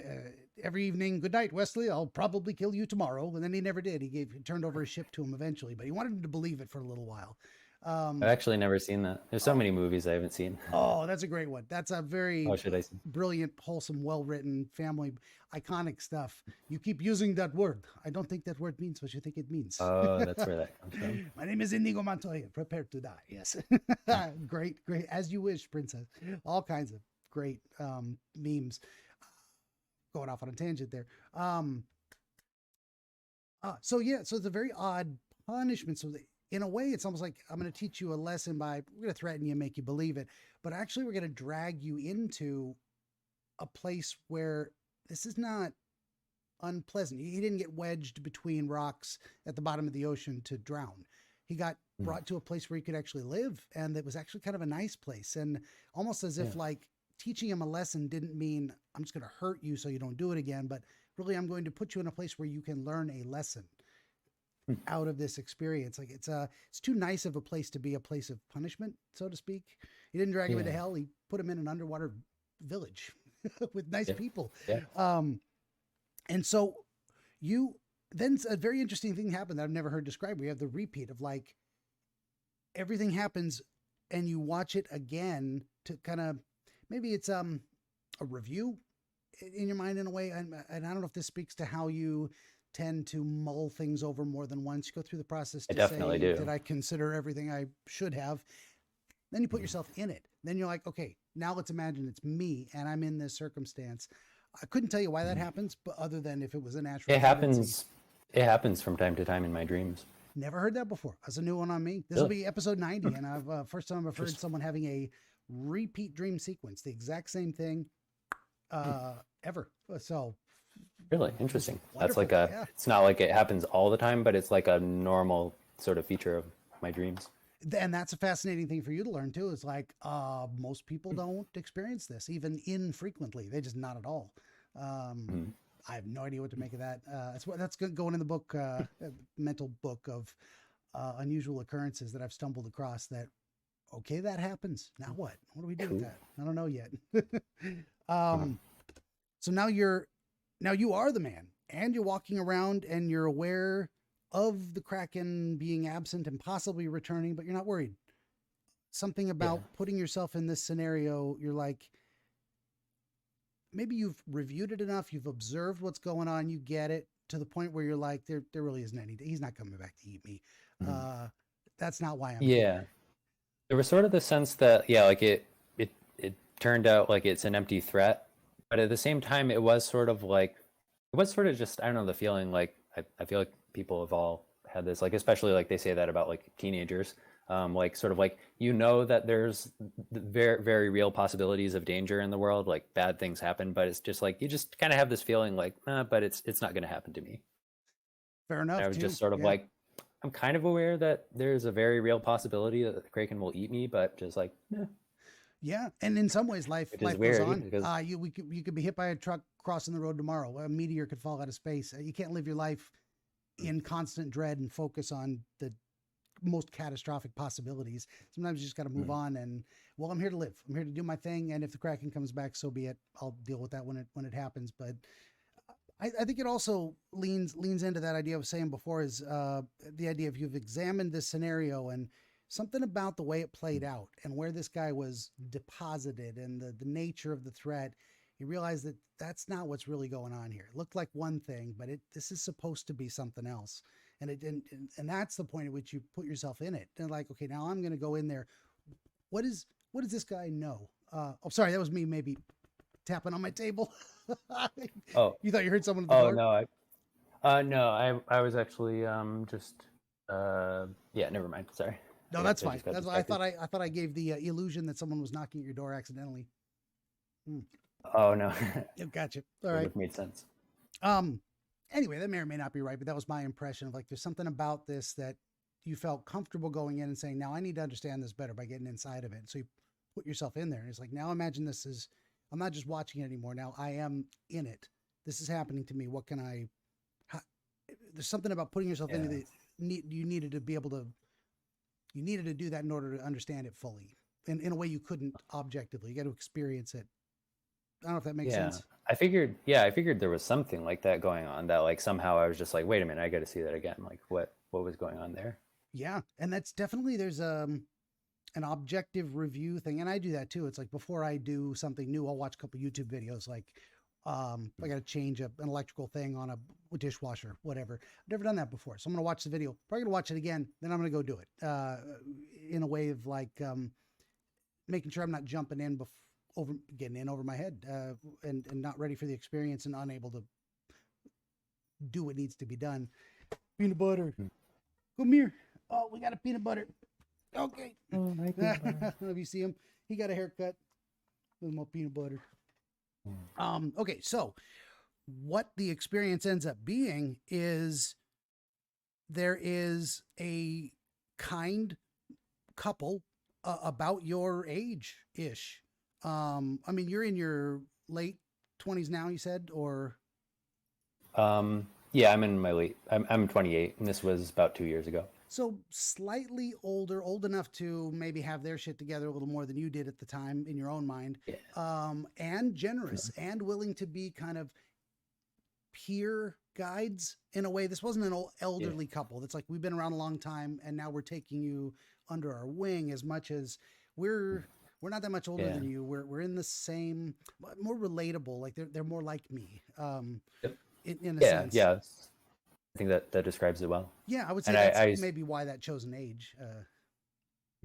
evening, "Good night, Wesley. I'll probably kill you tomorrow." And then he never did. He turned over his ship to him eventually, but he wanted him to believe it for a little while. I've actually never seen that. There's so many movies I haven't seen. Oh, that's a great one. That's a very see? Brilliant, wholesome, well-written, family, iconic stuff. You keep using that word. I don't think that word means what you think it means. Oh, that's where that comes from. My name is Inigo Montoya. Prepare to die. Yes. Great. As you wish, princess. All kinds of great memes. Going off on a tangent there. So it's a very odd punishment. So in a way, it's almost like, I'm going to teach you a lesson we're going to threaten you and make you believe it. But actually, we're going to drag you into a place where this is not unpleasant. He didn't get wedged between rocks at the bottom of the ocean to drown. He got brought to a place where he could actually live. And it was actually kind of a nice place. And almost as if like teaching him a lesson didn't mean I'm just going to hurt you so you don't do it again. But really, I'm going to put you in a place where you can learn a lesson out of this experience. Like it's too nice of a place to be a place of punishment, so to speak. He didn't drag him into hell. He put him in an underwater village with nice people. Yeah. And so then a very interesting thing happened that I've never heard described. We have the repeat of like everything happens and you watch it again to kind of, maybe it's a review in your mind in a way. And I don't know if this speaks to how you tend to mull things over more than once. You go through the process to say, did I consider everything I should have? Then you put yourself in it. Then you're like, okay, now let's imagine it's me and I'm in this circumstance. I couldn't tell you why that happens, but other than if it was a natural tendency. It happens from time to time in my dreams. Never heard that before. That's a new one on me. This will be episode 90, and I've first time I've heard someone having a repeat dream sequence, the exact same thing ever. So really interesting. That's like it's not like it happens all the time, but it's like a normal sort of feature of my dreams. And that's a fascinating thing for you to learn too. Is like most people don't experience this even infrequently. They just not at all. I have no idea what to make of that. That's going in the book, mental book of unusual occurrences that I've stumbled across. That okay, that happens. Now what? What do we do with that? I don't know yet. So now you are the man, and you're walking around, and you're aware of the Kraken being absent and possibly returning, but you're not worried. Something about putting yourself in this scenario, you're like, maybe you've reviewed it enough, you've observed what's going on, you get it to the point where you're like, there really isn't any, he's not coming back to eat me. That's not why I'm here. There was sort of the sense that, like it turned out like it's an empty threat, but at the same time, it was sort of just, I don't know, the feeling like, I feel like people have all had this, like, especially like they say that about like teenagers, like sort of like, that there's very, very real possibilities of danger in the world, like bad things happen, but it's just like, you just kind of have this feeling like, but it's not going to happen to me. Fair enough. And I was just sort of like, I'm kind of aware that there's a very real possibility that the Kraken will eat me, but just like, Yeah, and in some ways, life goes on. You could be hit by a truck crossing the road tomorrow. A meteor could fall out of space. You can't live your life in constant dread and focus on the most catastrophic possibilities. Sometimes you just got to move on and, well, I'm here to live. I'm here to do my thing. And if the Kraken comes back, so be it. I'll deal with that when it happens. But I think it also leans into that idea of saying before is the idea of you've examined this scenario and something about the way it played out and where this guy was deposited and the nature of the threat. You realize that that's not what's really going on here. It looked like one thing, but this is supposed to be something else. And and that's the point at which you put yourself in it. And like, okay, now I'm going to go in there. What does this guy know? Oh, sorry, that was me maybe tapping on my table. Oh, You thought you heard someone at the oh door? no, I was actually just yeah, never mind. Sorry. No, that's I fine. just got That's why distracted. I thought I gave the illusion that someone was knocking at your door accidentally. Oh no, Yeah, gotcha. All would right. have made sense. Um. Anyway, that may or may not be right, but that was my impression of like there's something about this that you felt comfortable going in and saying, now I need to understand this better by getting inside of it. So you put yourself in there, and it's like now imagine this is I'm not just watching it anymore. Now I am in it. This is happening to me. What can I? How, there's something about putting yourself into Yeah. the. You needed to be able to. You needed to do that in order to understand it fully, in a way you couldn't objectively. You got to experience it. I don't know if that makes Yeah. sense. I figured there was something like that going on that like somehow I was just like, wait a minute, I got to see that again. Like what was going on there? Yeah, and that's definitely there's an objective review thing, and I do that too. It's like before I do something new, I'll watch a couple YouTube videos. Like, I got to change an electrical thing on a dishwasher, whatever. I've never done that before, so I'm gonna watch the video. Probably gonna watch it again, then I'm gonna go do it. In a way of like making sure I'm not jumping in getting in over my head, and not ready for the experience and unable to do what needs to be done. Peanut butter, come here. Oh, we got a peanut butter. Okay. Oh, my If you see him, he got a haircut with more peanut butter. Okay, so what the experience ends up being is there is a kind couple about your age ish. I mean, you're in your late 20s now, you said, or Yeah, I'm in my late. I'm 28, and this was about 2 years ago. so slightly older, old enough to maybe have their shit together a little more than you did at the time in your own mind, Yeah. and generous and willing to be kind of peer guides in a way. This wasn't an old elderly couple. That's like, we've been around a long time and now we're taking you under our wing as much as we're not that much older Yeah. than you. We're in the same, more relatable. Like they're more like me, Yep. in a Yeah, sense. yeah. I think that describes it well. Yeah, I would say And that's maybe why that chosen age.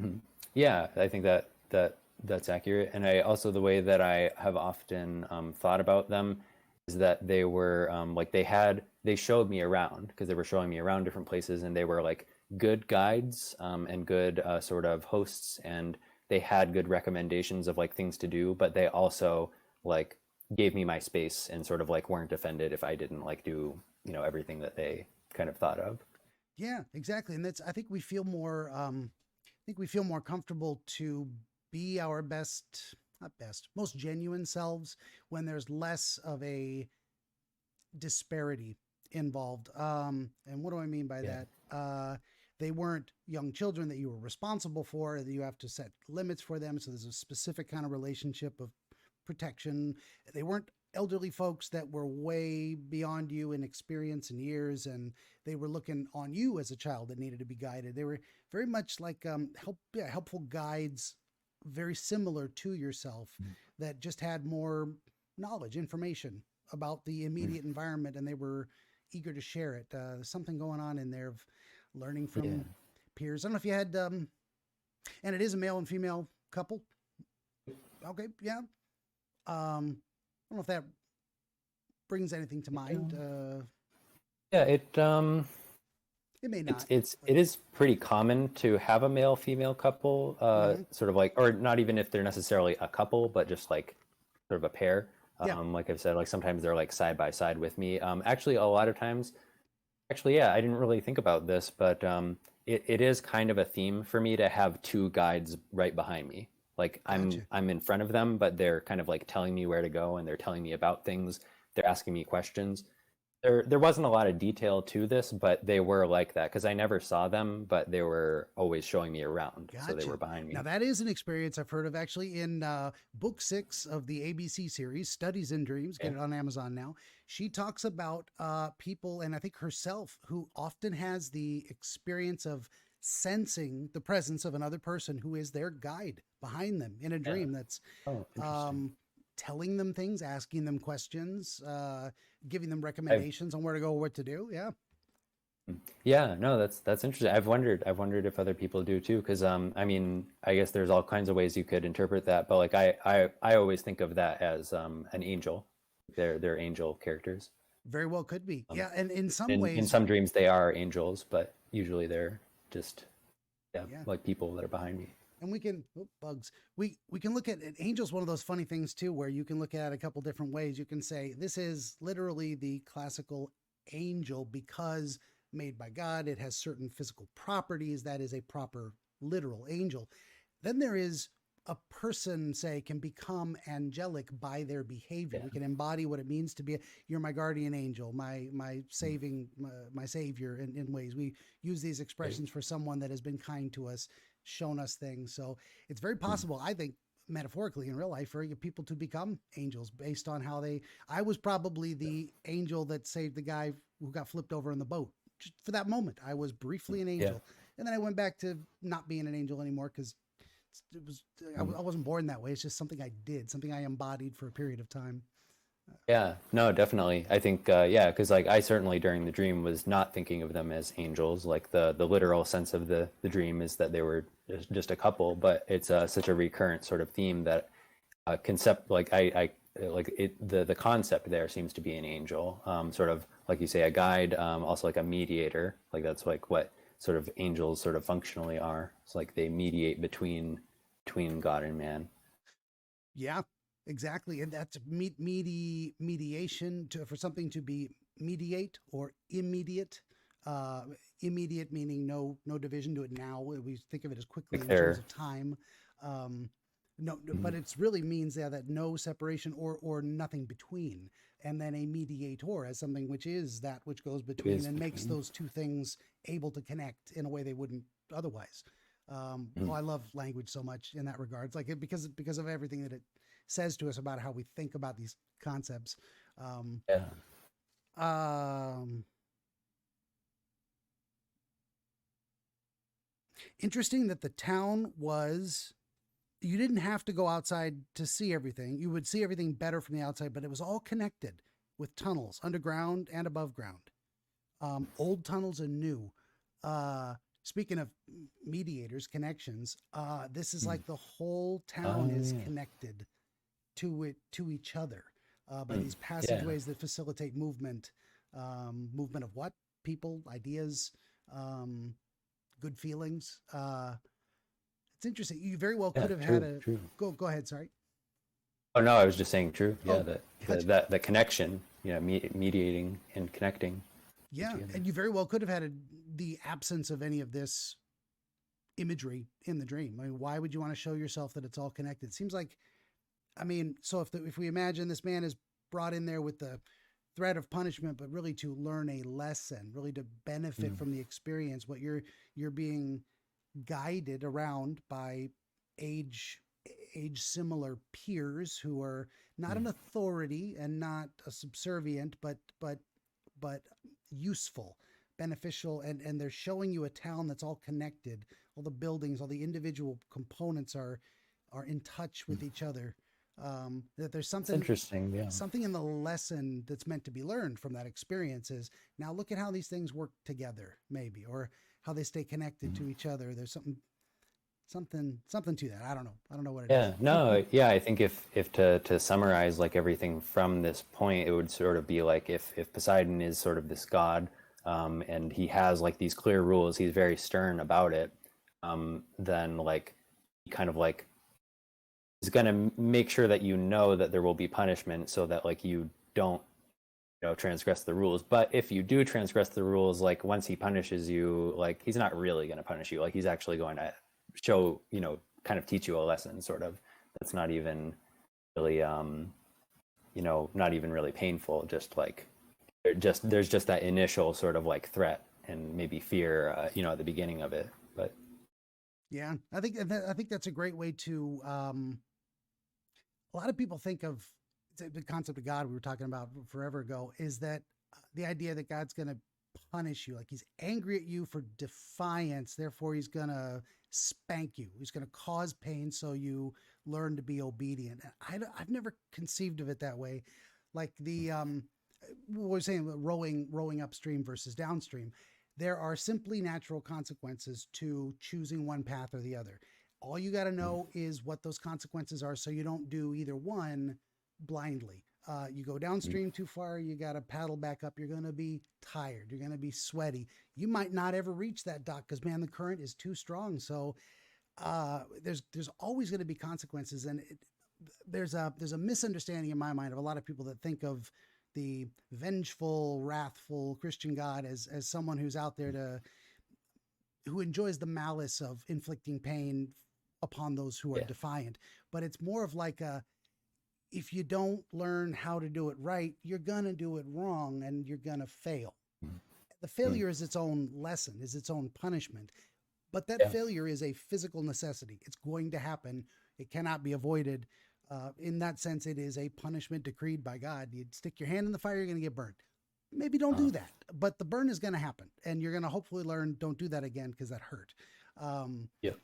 Mhm. Yeah, I think that's accurate. And I also the way that I have often thought about them is that they were like they showed me around because they were showing me around different places, and they were like good guides and good sort of hosts, and they had good recommendations of like things to do, but they also like gave me my space and sort of like weren't offended if I didn't like do everything that they kind of thought of. Yeah, exactly. And that's, I think we feel more, comfortable to be our best, not best, most genuine selves when there's less of a disparity involved. And what do I mean by Yeah. that? They weren't young children that you were responsible for, that you have to set limits for them. So there's a specific kind of relationship of protection. They weren't elderly folks that were way beyond you in experience and years, and they were looking on you as a child that needed to be guided. They were very much like helpful guides, very similar to yourself, that just had more knowledge, information about the immediate environment, and they were eager to share it. There's something going on in there of learning Yeah. from peers. I don't know if you had, and it is a male and female couple. Okay, yeah. I don't know if that brings anything to mind. Yeah, It may not. it is pretty common to have a male female couple, sort of like, or not even if they're necessarily a couple, but just like sort of a pair. Yeah. Like I've said, like sometimes they're like side by side with me. Actually, a lot of times, yeah, I didn't really think about this, but it is kind of a theme for me to have two guides right behind me. Like Gotcha. I'm in front of them, but they're kind of like telling me where to go, and they're telling me about things. They're asking me questions. There wasn't a lot of detail to this, but they were like that because I never saw them, but they were always showing me around, so they were Gotcha. behind Now me. that is an experience I've heard of actually in book 6 of the ABC series, Studies in Dreams. Get Yeah. it on Amazon now. She talks about people, and I think herself, who often has the experience of sensing the presence of another person who is their guide behind them in a Yeah. dream. That's Oh, interesting. um, telling them things, asking them questions, giving them I've recommendations on where to go, what to do. Yeah. Yeah, no, that's interesting. I've wondered if other people do too, because I mean, I guess there's all kinds of ways you could interpret that, but like I always think of that as an angel. They're angel characters. Very well could be. Um, Yeah. And in some in ways, some dreams they are angels, but usually they're just yeah, yeah. like people that are behind me. And we can bugs. We can look at an angel's one of those funny things too, where you can look at it a couple different ways. You can say this is literally the classical angel because made by God. It has certain physical properties. That is a proper literal angel. Then there is a person, say, can become angelic by their behavior. Yeah. We can embody what it means to be. You're my guardian angel, my saving, my savior. In ways we use these Right. expressions for someone that has been kind to us, shown us things. So it's very Mm. possible, I think, metaphorically in real life, for people to become angels based on how they. I was probably the angel that saved the guy who got flipped over in the boat. Just for that moment, I was briefly an Yeah. angel, and then I went back to not being an angel anymore because it was I Mm. wasn't born that way. It's just something I did, something I embodied for a period of time. Yeah, no, definitely. I think, yeah, because like I certainly during the dream was not thinking of them as angels. Like the literal sense of the dream is that they were just a couple, but it's such a recurrent sort of theme that concept like I like it the concept there seems to be an angel, sort of like you say a guide, also like a mediator. Like that's like what sort of angels sort of functionally are. It's like they mediate between God and man. Yeah, exactly. And that's mediation to, for something to be mediate or immediate. Uh, Immediate meaning no division, to it now. We think of it as quickly Like in terms they're of time. Um, no, but Mhm. it's really means, yeah, that no separation or nothing between, and then a mediator as something which is that which goes It between is and makes between. those two things able to connect in a way they wouldn't otherwise. Oh, Mhm. I love language so much in that regard. It's like because of everything that it says to us about how we think about these concepts. Um, Yeah. um, Interesting that the town was. You didn't have to go outside to see everything. You would see everything better from the outside, but it was all connected with tunnels, underground and above ground. Old tunnels and new. Uh, Speaking of mediators, connections, this is Mm. like the whole town Oh is yeah. connected to each other by Mm. these Yeah. passageways that facilitate movement. Movement of what? People, ideas, um, good feelings. It's interesting. You very well Yeah. could have had True. a True. go ahead. Sorry. Oh no, I was just saying true. Yeah, Oh, that gotcha. the connection, mediating and connecting things Yeah, together. and you very well could have had the absence of any of this imagery in the dream. I mean, why would you want to show yourself that it's all connected? It seems like, I mean, so if we imagine this man is brought in there with the threat of punishment, but really to learn a lesson, really to benefit Mm. from the experience, what you're being guided around by age age similar peers who are not an Mm. authority and not a subservient, but useful, beneficial, and they're showing you a town that's all connected. All the buildings, all the individual components are in touch with Mm. each other. That there's It's something interesting. Yeah. something in the lesson that's meant to be learned from that experience is, now look at how these things work together, maybe, or how they stay connected Mm. to each other. There's something to that. I don't know what it is. Yeah. No. Yeah. I think if to summarize like everything from this point, it would sort of be like if Poseidon is sort of this god, and he has like these clear rules, he's very stern about it. Then like he kind of like is going to make sure that you know that there will be punishment so that like you don't transgress the rules. But if you do transgress the rules, like once he punishes you, like he's not really going to punish you, like he's actually going to show, kind of teach you a lesson sort of that's not even really not even really painful, just like there's just that initial sort of like threat and maybe fear, at the beginning of it. But Yeah, I think that's a great way to. A lot of people think of the concept of God we were talking about forever ago is that the idea that God's going to punish you, like he's angry at you for defiance, therefore he's going to spank you. He's going to cause pain so you learn to be obedient. I've never conceived of it that way. Like the what we're saying, rowing upstream versus downstream. There are simply natural consequences to choosing one path or the other. All you got to know is what those consequences are so you don't do either one blindly. You go downstream too far, you got to paddle back up. You're going to be tired. You're going to be sweaty. You might not ever reach that dock because, man, the current is too strong. So there's always going to be consequences. And there's a misunderstanding in my mind of a lot of people that think of the vengeful, wrathful Christian God as someone who's out there who enjoys the malice of inflicting pain upon those who are defiant. But it's more of like if you don't learn how to do it right, you're going to do it wrong and you're going to fail. The failure is its own lesson, is its own punishment. But that failure is a physical necessity. It's going to happen. It cannot be avoided. In that sense, it is a punishment decreed by God. You stick your hand in the fire, you're going to get burned. Maybe don't do that, but the burn is going to happen, and you're going to hopefully learn don't do that again because that hurt.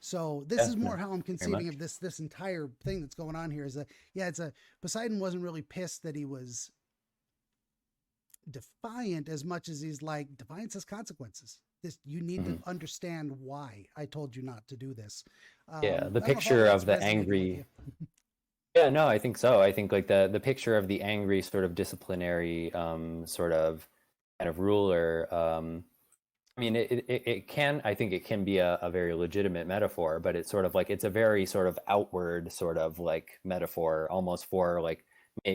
So this is more how I'm conceiving of this entire thing that's going on here. Is Poseidon wasn't really pissed that he was defiant as much as he's like, defiance has consequences. You need to understand why I told you not to do this. The picture of the angry. Yeah, no, I think so. I think like the picture of the angry sort of disciplinary sort of kind of ruler. I mean, it can, I think it can be a very legitimate metaphor, but it's sort of like, it's a very sort of outward sort of like metaphor, almost for like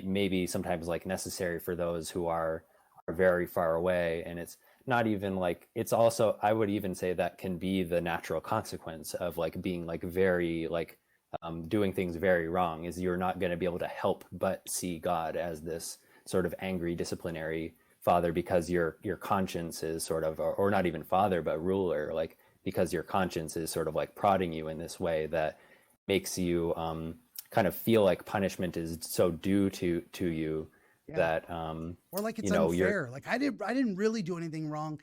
maybe sometimes like necessary for those who are very far away. And it's not even like, it's also, I would even say that can be the natural consequence of like being like very like, doing things very wrong, is you're not going to be able to help but see God as this sort of angry disciplinary father, because your conscience is sort of, or not even father but ruler, like because your conscience is sort of like prodding you in this way that makes you kind of feel like punishment is so due to you that or like it's unfair. Like I didn't really do anything wrong.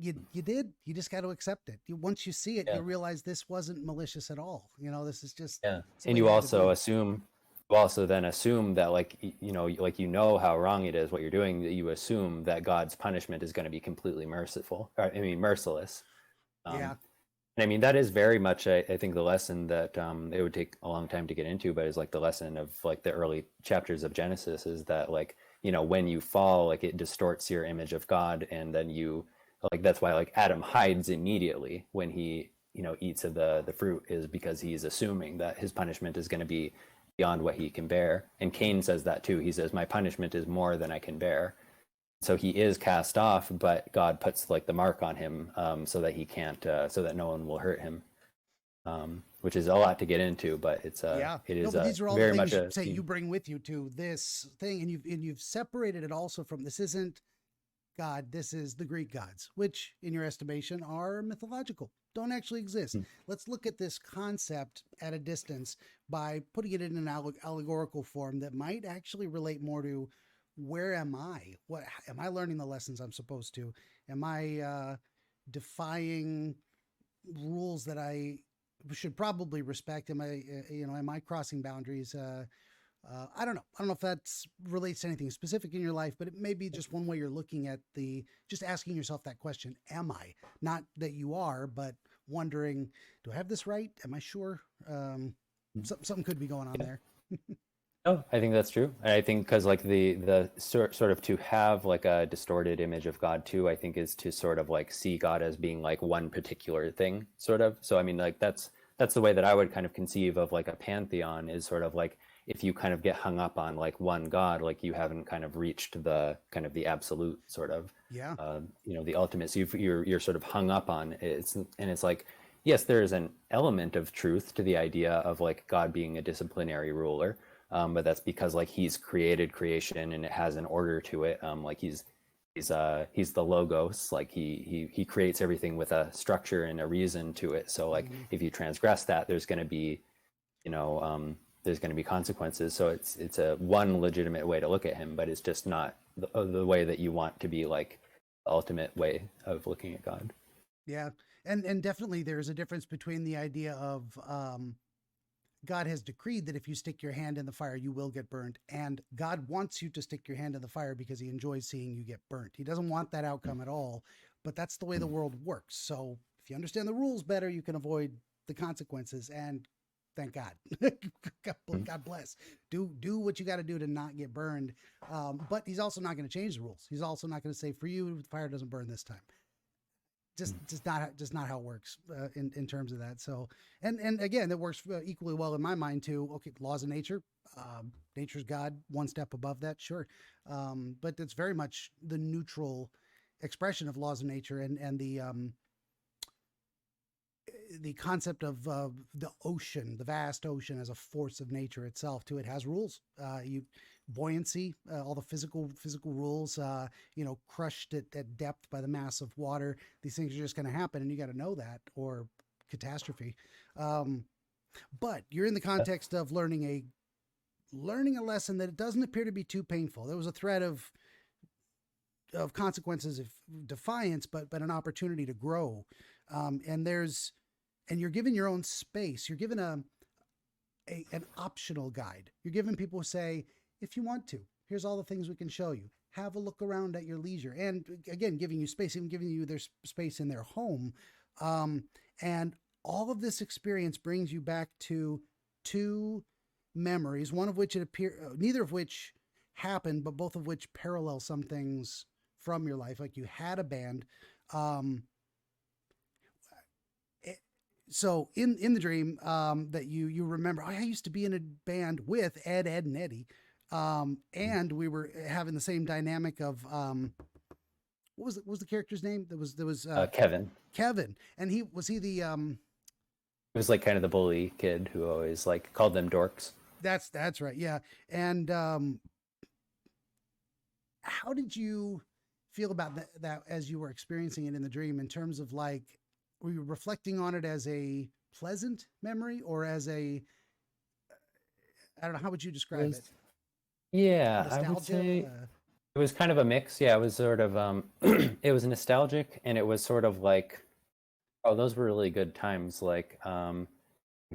You did. You just got to accept it. Once you see it, you realize this wasn't malicious at all. This is just And you also then assume that like how wrong it is what you're doing. That you assume that God's punishment is going to be completely merciless. And I mean that is very much I think the lesson that it would take a long time to get into, but is like the lesson of like the early chapters of Genesis, is that like when you fall, like it distorts your image of God, and then like that's why like Adam hides immediately when he eats of the fruit, is because he's assuming that his punishment is going to be beyond what he can bear. And Cain says that too. He says, my punishment is more than I can bear. So he is cast off, but God puts like the mark on him so that he can't, so that no one will hurt him. Which is a lot to get into, but it is but these are all very the much things you bring with you to this thing, and you've separated it also from, this isn't God, this is the Greek gods, which in your estimation are mythological, don't actually exist. Let's look at this concept at a distance by putting it in an allegorical form that might actually relate more to, where am I? What am I learning the lessons I'm supposed to? Am I defying rules that I should probably respect? Am I crossing boundaries? I don't know. I don't know if that relates to anything specific in your life, but it may be just one way you're looking at just asking yourself that question. Am I? Not that you are, but wondering, do I have this right? Am I sure? Something could be going on there. No, I think that's true. And I think because like the sort of to have like a distorted image of God too, I think is to sort of like see God as being like one particular thing, sort of. So I mean, like that's the way that I would kind of conceive of like a pantheon, is sort of like, if you kind of get hung up on like one God, like you haven't kind of reached the kind of the absolute sort of, the ultimate. So you're sort of hung up on it. It's like, yes, there is an element of truth to the idea of like God being a disciplinary ruler. But that's because like he's created creation and it has an order to it. Like he's he's the logos, like he creates everything with a structure and a reason to it. So like if you transgress that, there's going to be, you know, there's going to be consequences. So it's a one legitimate way to look at him, but it's just not the way that you want to be like the ultimate way of looking at God. Yeah. And definitely there's a difference between the idea of God has decreed that if you stick your hand in the fire, you will get burnt. And God wants you to stick your hand in the fire because he enjoys seeing you get burnt. He doesn't want that outcome at all, but that's the way the world works. So if you understand the rules better, you can avoid the consequences. And thank God. God bless. Do what you got to do to not get burned. But he's also not going to change the rules. He's also not going to say, for you, the fire doesn't burn this time. Just not how it works in terms of that. So, and again, that works equally well in my mind too. Okay, laws of nature, nature's God, one step above that, sure, but it's very much the neutral expression of laws of nature, and the concept of the ocean, the vast ocean, as a force of nature itself too. It has rules. Buoyancy, all the physical rules, crushed at depth by the mass of water. These things are just going to happen, and you got to know that, or catastrophe. But you're in the context of learning a lesson that it doesn't appear to be too painful. There was a threat of consequences of defiance, but an opportunity to grow. And you're given your own space. You're given an optional guide. You're given people who say, if you want to, here's all the things we can show you. Have a look around at your leisure. And again, giving you space, even giving you their space in their home. And all of this experience brings you back to two memories, one of which neither of which happened, but both of which parallel some things from your life. Like you had a band. So in the dream that you remember, I used to be in a band with Ed, and Eddie. And we were having the same dynamic of what was the character's name? There was Kevin. Kevin, and he was the It was like kind of the bully kid who always like called them dorks. That's right, yeah. And how did you feel about that as you were experiencing it in the dream, in terms of like, were you reflecting on it as a pleasant memory or as I don't know, how would you describe it? Yeah, Nostalgia? I would say it was kind of a mix. Yeah, it was sort of it was nostalgic, and it was sort of like, oh, those were really good times, like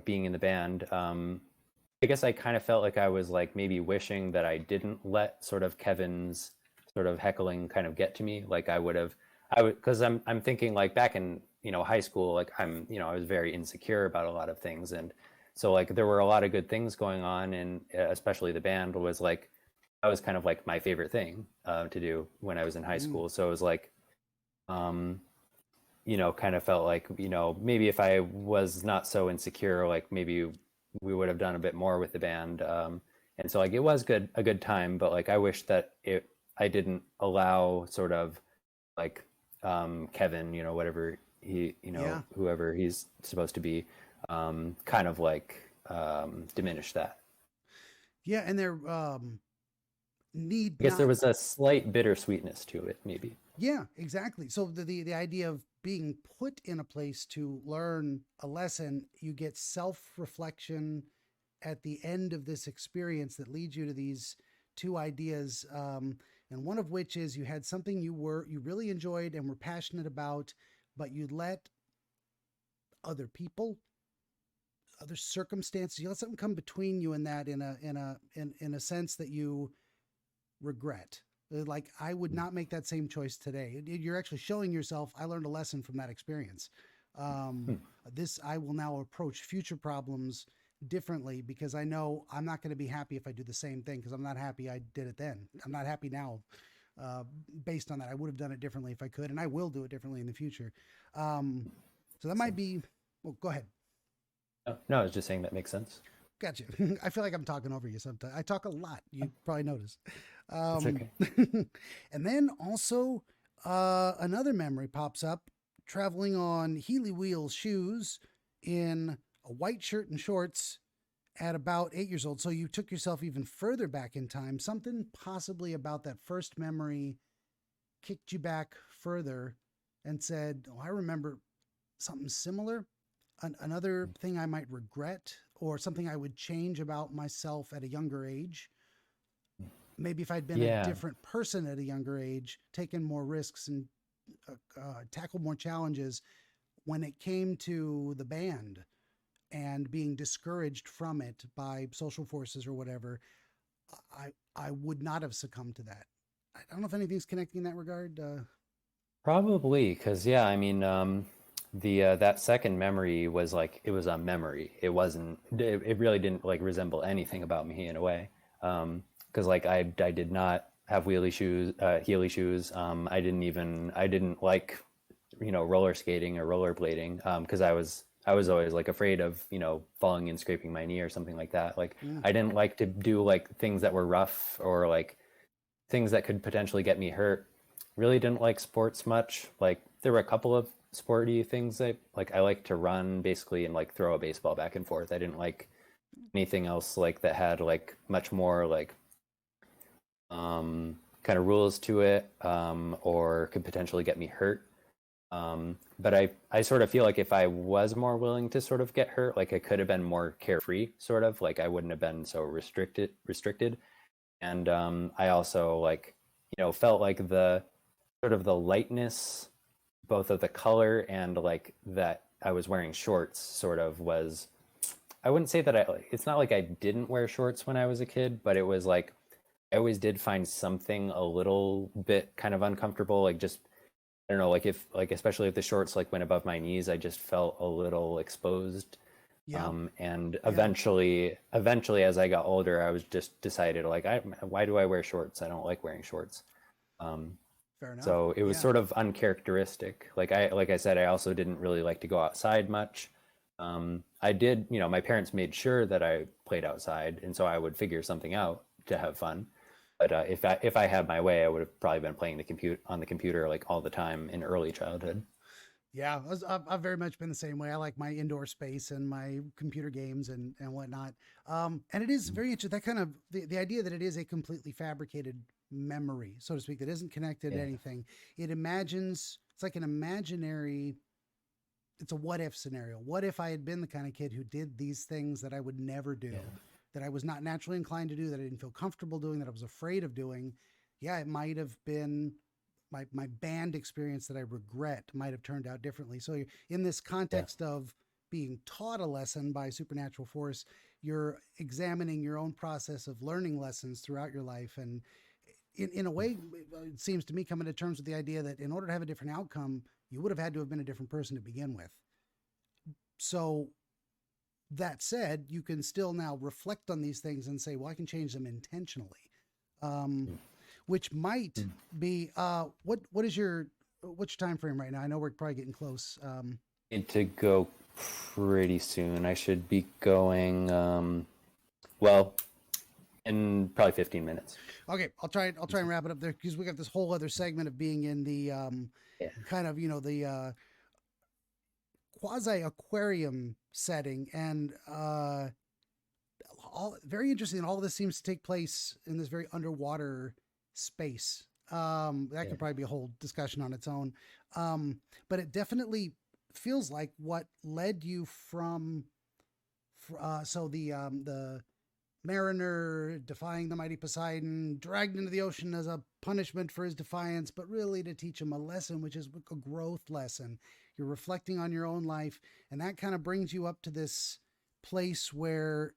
being in the band. I guess I kind of felt like I was like maybe wishing that I didn't let sort of Kevin's sort of heckling kind of get to me. Like I would, because I'm thinking like back in, high school, like I was very insecure about a lot of things. And so like there were a lot of good things going on, and especially the band was like, that was kind of like my favorite thing to do when I was in high school. So it was like, kind of felt like, maybe if I was not so insecure, like maybe we would have done a bit more with the band. And so like it was a good time, but like I wish that I didn't allow sort of like Kevin, whatever he, whoever he's supposed to be, kind of like diminish that. Yeah, and there I guess there was a slight bittersweetness to it, maybe. Yeah, exactly. So the idea of being put in a place to learn a lesson, you get self-reflection at the end of this experience that leads you to these two ideas, and one of which is you had something you really enjoyed and were passionate about, but you let other people, other circumstances, you let something come between you and that in a sense that you regret. Like, I would not make that same choice today. You're actually showing yourself, I learned a lesson from that experience. I will now approach future problems differently, because I know I'm not going to be happy if I do the same thing, because I'm not happy I did it then. I'm not happy now based on that. I would have done it differently if I could, and I will do it differently in the future. So that might be, well, go ahead. No, I was just saying that makes sense. Gotcha. I feel like I'm talking over you sometimes. I talk a lot. You probably noticed. It's okay. And then also another memory pops up, traveling on Healy wheel shoes in a white shirt and shorts at about 8 years old. So you took yourself even further back in time. Something possibly about that first memory kicked you back further and said, "Oh, I remember something similar, another thing I might regret, or something I would change about myself at a younger age? Maybe if I'd been a Yeah. different person at a younger age, taken more risks and tackled more challenges when it came to the band and being discouraged from it by social forces or whatever, I would not have succumbed to that." I don't know if anything's connecting in that regard. Probably, because yeah, I mean, the that second memory was like it was a memory. It wasn't. It really didn't like resemble anything about me in a way. Because like I did not have wheelie shoes, heely shoes. I didn't like, roller skating or rollerblading. Because I was always like afraid of falling and scraping my knee or something like that. Like Mm, I didn't like to do like things that were rough or like things that could potentially get me hurt. Really didn't like sports much. Like there were a couple of sporty things that like I like to run basically and like throw a baseball back and forth. I didn't like anything else like that had like much more like kind of rules to it, or could potentially get me hurt. But I sort of feel like if I was more willing to sort of get hurt, like I could have been more carefree, sort of like I wouldn't have been so restricted. And I also like felt like the sort of the lightness, both of the color and like that I was wearing shorts sort of was, I wouldn't say that it's not like I didn't wear shorts when I was a kid, but it was like I always did find something a little bit kind of uncomfortable, like just I don't know, like if like especially if the shorts like went above my knees, I just felt a little exposed. yeah, And yeah, eventually, as I got older, I was just decided like, why do I wear shorts? I don't like wearing shorts. Um, fair enough. so it was Yeah, sort of uncharacteristic. Like I said, I also didn't really like to go outside much. I did, my parents made sure that I played outside, and so I would figure something out to have fun. But if I had my way, I would have probably been playing the compute on the computer like all the time in early childhood. yeah. I've very much been the same way. I like my indoor space and my computer games and whatnot. And it is very interesting. That kind of the idea that it is a completely fabricated memory, so to speak, that isn't connected to Yeah, anything. It imagines. It's like an imaginary. It's a what if scenario. What if I had been the kind of kid who did these things that I would never do, yeah, that I was not naturally inclined to do, that I didn't feel comfortable doing, that I was afraid of doing? Yeah, it might have been my band experience that I regret might have turned out differently. So in this yeah, context of being taught a lesson by supernatural force, you're examining your own process of learning lessons throughout your life. And in a way, it seems to me coming to terms with the idea that in order to have a different outcome, you would have had to have been a different person to begin with. So that said, you can still now reflect on these things and say, well, I can change them intentionally, um, mm, which might mm. be what is your what's your time frame right now? I know we're probably getting close. Need to go pretty soon. I should be going. Well, in probably 15 minutes. Okay, I'll try and wrap it up there because we got this whole other segment of being in the Yeah, kind of the quasi aquarium setting, and all very interesting. All of this seems to take place in this very underwater space. That yeah, could probably be a whole discussion on its own. But it definitely feels like what led you from. So the mariner defying the mighty Poseidon, dragged into the ocean as a punishment for his defiance, but really to teach him a lesson, which is a growth lesson. You're reflecting on your own life, and that kind of brings you up to this place where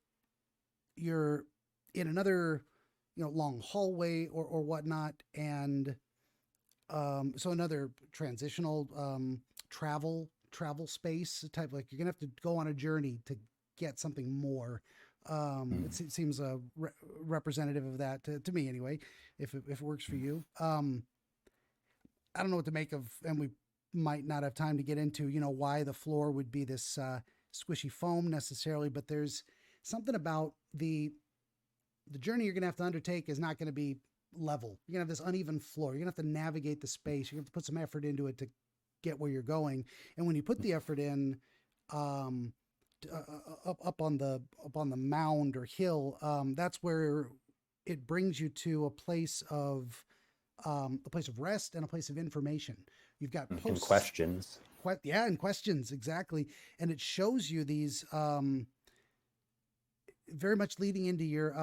you're in another, long hallway or whatnot, and so another transitional travel space type. Like you're gonna have to go on a journey to get something more. mm, It seems representative of that to me anyway. If it works for you, I don't know what to make of, and we might not have time to get into why the floor would be this squishy foam necessarily, but there's something about the journey you're going to have to undertake is not going to be level. You're going to have this uneven floor. You're going to have to navigate the space. You're going to have to put some effort into it to get where you're going. And when you put the effort in, um, up on the mound or hill, that's where it brings you to a place of a place of rest and a place of information. You've got And posts, questions. and questions, exactly. And it shows you these very much leading into your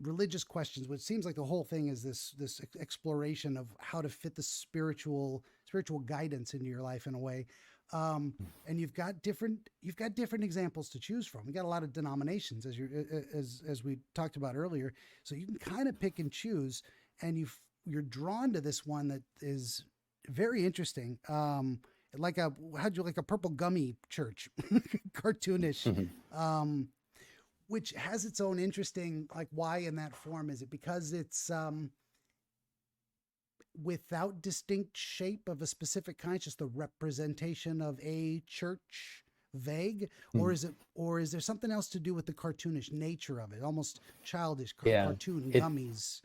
religious questions, which seems like the whole thing is this exploration of how to fit the spiritual guidance into your life in a way. And you've got different examples to choose from. We got a lot of denominations, as we talked about earlier, so you can kind of pick and choose, and you're drawn to this one that is very interesting. Like a purple gummy church, cartoonish. Which has its own interesting, like, why in that form? Is it because it's without distinct shape of a specific kind, just the representation of a church, vague, or is there something else to do with the cartoonish nature of it, almost childish cartoon gummies?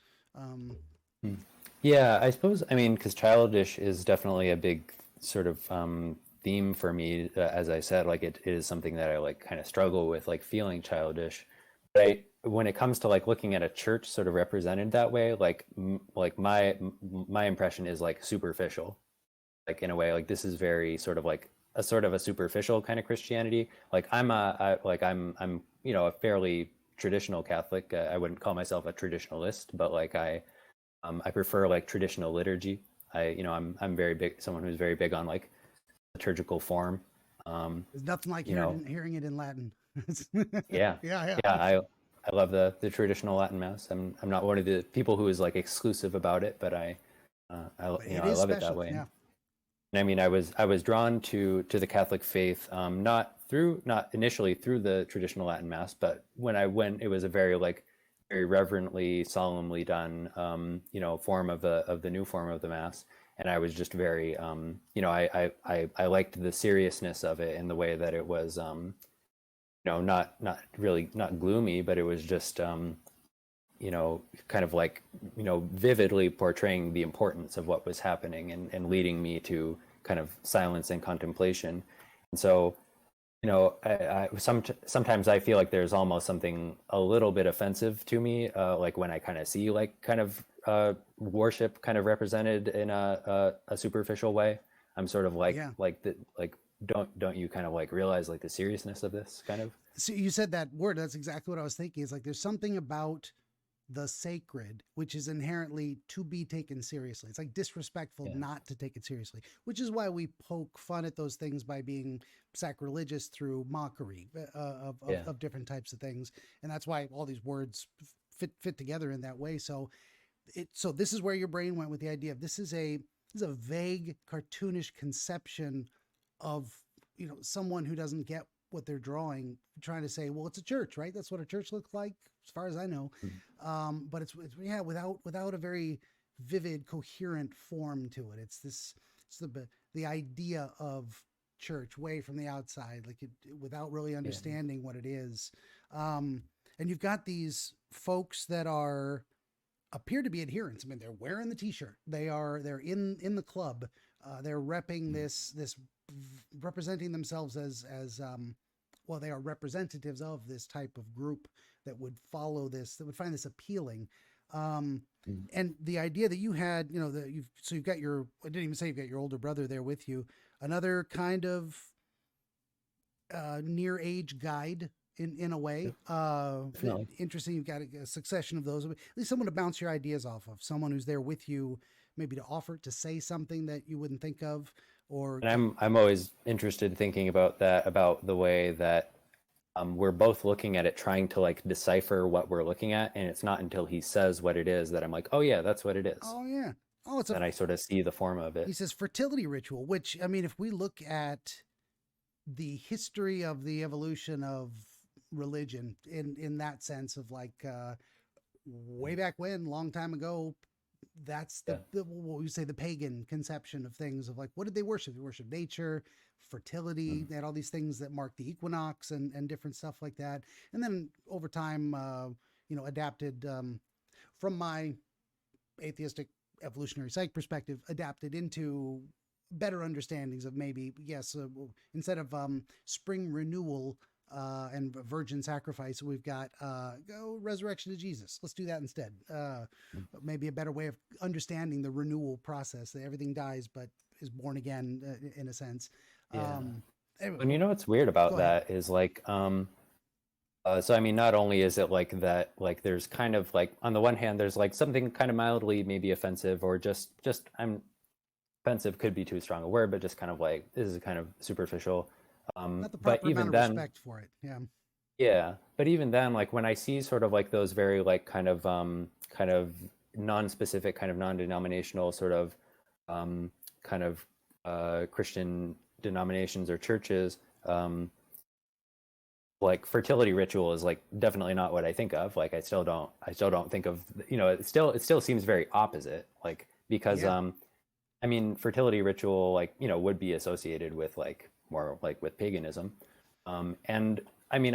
Yeah, I suppose, I mean, because childish is definitely a big sort of theme for me. As I said, like it is something that I like kind of struggle with, like feeling childish. But when it comes to like looking at a church sort of represented that way, like my impression is like superficial, like in a way, like this is very sort of like a superficial kind of Christianity. Like I'm a fairly traditional Catholic. I wouldn't call myself a traditionalist, but like I prefer like traditional liturgy. I'm very big, someone who's very big on like liturgical form. There's nothing like hearing it in Latin. Yeah, Yeah. I love the traditional Latin Mass. I'm not one of the people who is like exclusive about it, but I love special, it that way. Yeah. And I mean, I was drawn to the Catholic faith, not initially through the traditional Latin Mass, but when I went, it was a very reverently, solemnly done, form of the new form of the Mass. And I was just very, I liked the seriousness of it in the way that it was, not really, not gloomy, but it was just, kind of like, vividly portraying the importance of what was happening and leading me to kind of silence and contemplation. And so, sometimes I feel like there's almost something a little bit offensive to me, like when I kind of see like kind of worship kind of represented in a superficial way. I'm sort of like don't you kind of like realize like the seriousness of this kind of? So you said that word. That's exactly what I was thinking. It's like there's something about the sacred, which is inherently to be taken seriously. It's like disrespectful not to take it seriously, which is why we poke fun at those things by being sacrilegious through mockery of different types of things. And that's why all these words fit together in that way. So this is where your brain went with the idea of this is a vague, cartoonish conception of, someone who doesn't get what they're drawing, trying to say, well, it's a church, right? That's what a church looks like, as far as I know. But it's without a very vivid, coherent form to it. It's the idea of church way from the outside, like without really understanding what it is. And you've got these folks that appear to be adherents. I mean, they're wearing the T-shirt. They're in the club. They're repping this representing themselves as they are representatives of this type of group that would follow this, that would find this appealing. And the idea that you had, you've got I didn't even say you've got your older brother there with you, another kind of near age guide in a way. Interesting. You've got a succession of those, at least someone to bounce your ideas off of, someone who's there with you, maybe to offer to say something that you wouldn't think of. And I'm always interested thinking about that, about the way that we're both looking at it, trying to like decipher what we're looking at, and it's not until he says what it is that I'm like, oh yeah, that's what it is. Oh yeah. Oh, and I sort of see the form of it. He says fertility ritual, which, I mean, if we look at the history of the evolution of religion in that sense of like way back when, long time ago, that's what we say, the pagan conception of things, of like, what did they worship? They worship nature, fertility. They had all these things that mark the equinox and different stuff like that. And then over time, adapted from my atheistic evolutionary psych perspective, adapted into better understandings of maybe, yes, instead of spring renewal, and virgin sacrifice. We've got go resurrection of Jesus. Let's do that instead. Maybe a better way of understanding the renewal process. That everything dies but is born again in a sense. Yeah. Anyway, And you know what's weird about go ahead. that is like, so I mean, not only is it like that, like there's kind of like on the one hand, there's like something kind of mildly maybe offensive, or just I'm offensive could be too strong a word, but just kind of like this is kind of superficial. Not the But proper amount even of then, respect for it. Yeah. yeah, but even then, like when I see sort of like those very like kind of non-specific, kind of non-denominational sort of kind of Christian denominations or churches, like fertility ritual is like definitely not what I think of. Like I still don't think of, you know, it still seems very opposite. Like because Yeah. I mean fertility ritual like, you know, would be associated with like more like with paganism. And I mean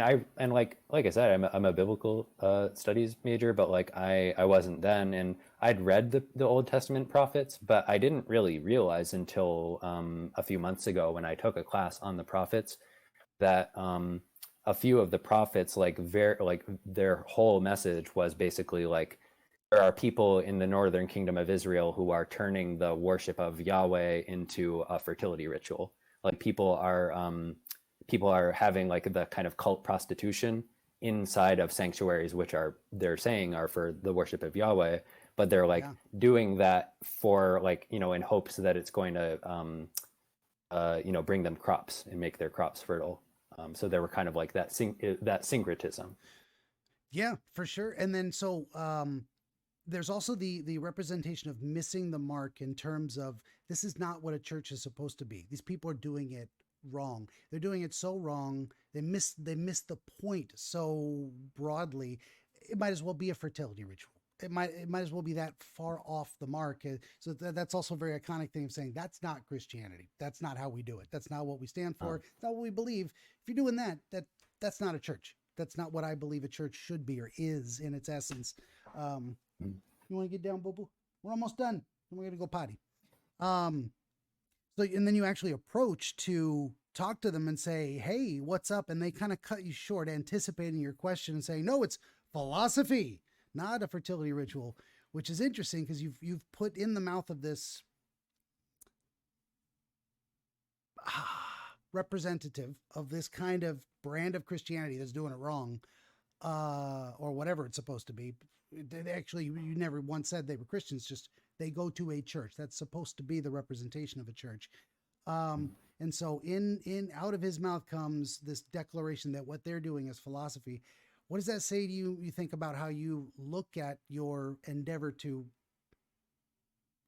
like I said, I'm a biblical studies major, but like I wasn't then, and I'd read the Old Testament prophets, but I didn't really realize until a few months ago when I took a class on the prophets that a few of the prophets like their whole message was basically like there are people in the northern kingdom of Israel who are turning the worship of Yahweh into a fertility ritual. Like people are having like the kind of cult prostitution inside of sanctuaries, which are they're saying are for the worship of Yahweh, but they're like Yeah. doing that for like, you know, in hopes that it's going to you know, bring them crops and make their crops fertile. So there were kind of like that syncretism. Yeah, for sure. And then so there's also the representation of missing the mark in terms of this is not what a church is supposed to be. These people are doing it wrong. They're doing it so wrong. They miss the point so broadly. It might as well be a fertility ritual. It might as well be that far off the mark. So that's also a very iconic thing of saying that's not Christianity. That's not how we do it. That's not what we stand for. Um, It's not what we believe. If you're doing that, that's not a church. That's not what I believe a church should be or is in its essence. Um, you want to get down, boo boo? We're almost done. We're gonna go potty. Um, so and then you actually approach to talk to them and say, "Hey, what's up?" And they kind of cut you short, anticipating your question and saying, "No, it's philosophy, not a fertility ritual," which is interesting because you've put in the mouth of this representative of this kind of brand of Christianity that's doing it wrong, or whatever it's supposed to be. They actually, you never once said they were Christians. Just they go to a church. That's supposed to be the representation of a church. And so in out of his mouth comes this declaration that what they're doing is philosophy. What does that say to you? You think about how you look at your endeavor to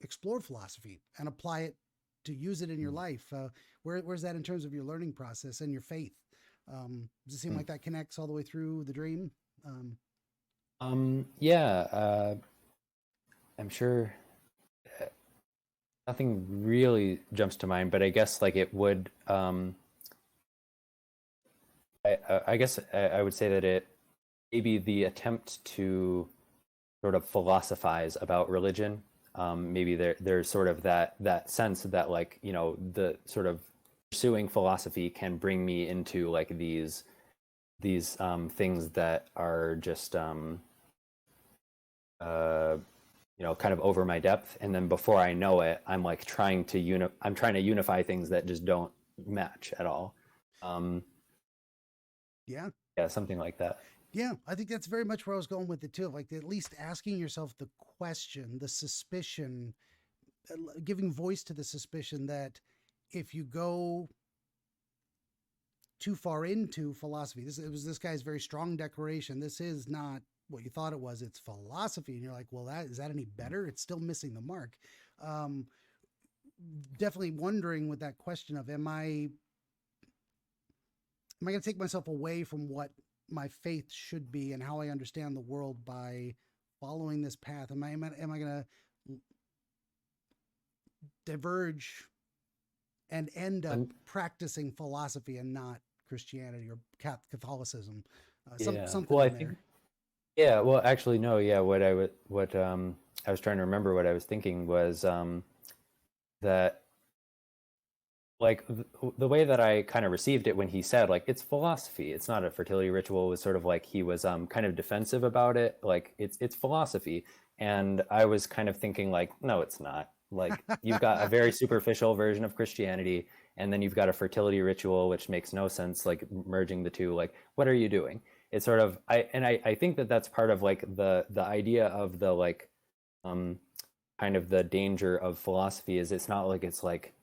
explore philosophy and apply it to use it in your life. Where's that in terms of your learning process and your faith? Does it seem like that connects all the way through the dream? yeah, I'm sure nothing really jumps to mind, but I guess like it would. I guess I would say that it maybe the attempt to sort of philosophize about religion. Maybe there's sort of that sense that like, you know, the sort of pursuing philosophy can bring me into like these things that are just you know, kind of over my depth, and then before I know it, I'm like trying to unify things that just don't match at all. Um, Yeah. yeah, something like that. Yeah, I think that's very much where I was going with it too. Like at least asking yourself the question, the suspicion, giving voice to the suspicion that if you go too far into philosophy, it was this guy's very strong declaration. This is not what you thought it was. It's philosophy, and you're like, well, that is that any better? It's still missing the mark. Um, Definitely wondering with that question of am I going to take myself away from what my faith should be and how I understand the world by following this path? Am I going to diverge and end up And practicing philosophy and not Christianity or Catholicism? yeah, Something well, I in think there. yeah, well, actually, no, yeah. What I was trying to remember what I was thinking was that like the way that I kind of received it when he said like it's philosophy, it's not a fertility ritual, was sort of like he was kind of defensive about it, like it's philosophy. And I was kind of thinking like, no, it's not. Like you've got a very superficial version of Christianity, and then you've got a fertility ritual, which makes no sense, like merging the two. Like, what are you doing? It's sort of I think that that's part of like the idea of the like kind of the danger of philosophy is it's not like it's like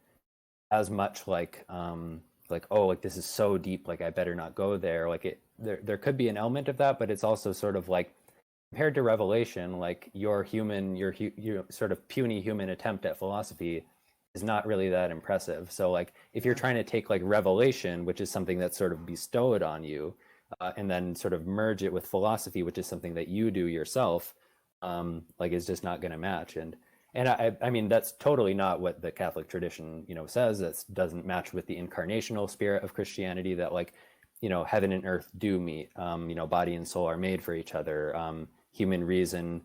as much like oh like this is so deep like I better not go there, like it there could be an element of that, but it's also sort of like compared to revelation, like your sort of puny human attempt at philosophy is not really that impressive. So like if you're trying to take like revelation, which is something that's sort of bestowed on you, and then sort of merge it with philosophy, which is something that you do yourself, like is just not going to match. And I mean, that's totally not what the Catholic tradition, says. That doesn't match with the incarnational spirit of Christianity, that like, heaven and earth do meet, body and soul are made for each other. Human reason,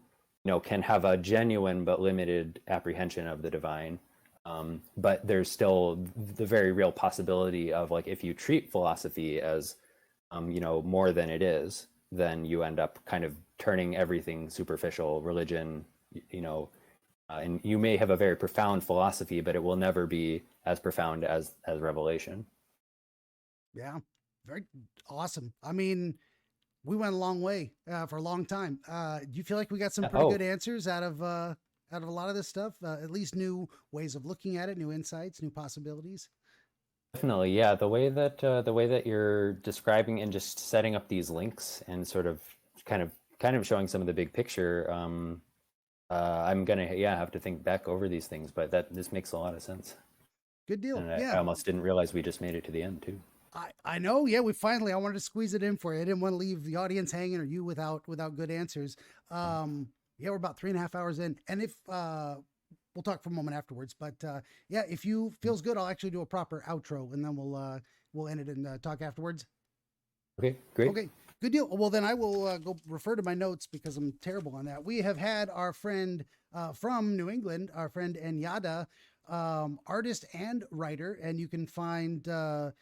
can have a genuine but limited apprehension of the divine. But there's still the very real possibility of like, if you treat philosophy as, more than it is, then you end up kind of turning everything superficial, religion, and you may have a very profound philosophy, but it will never be as profound as revelation. Yeah, very awesome. I mean, we went a long way for a long time. Do you feel like we got some pretty good answers out of a lot of this stuff? At least new ways of looking at it, new insights, new possibilities. Definitely, yeah. The way that you're describing and just setting up these links and sort of kind of showing some of the big picture. I'm gonna have to think back over these things, but this makes a lot of sense. Good deal. And yeah. I almost didn't realize we just made it to the end too. I know. Yeah, I wanted to squeeze it in for you. I didn't want to leave the audience hanging or you without good answers. Yeah, we're about 3.5 hours in, and if we'll talk for a moment afterwards, but yeah, if you feels good, I'll actually do a proper outro, and then we'll end it and talk afterwards. Okay, great. Okay, good deal. Well, then I will go refer to my notes because I'm terrible on that. We have had our friend from New England, our friend Enyada, artist and writer, and you can find the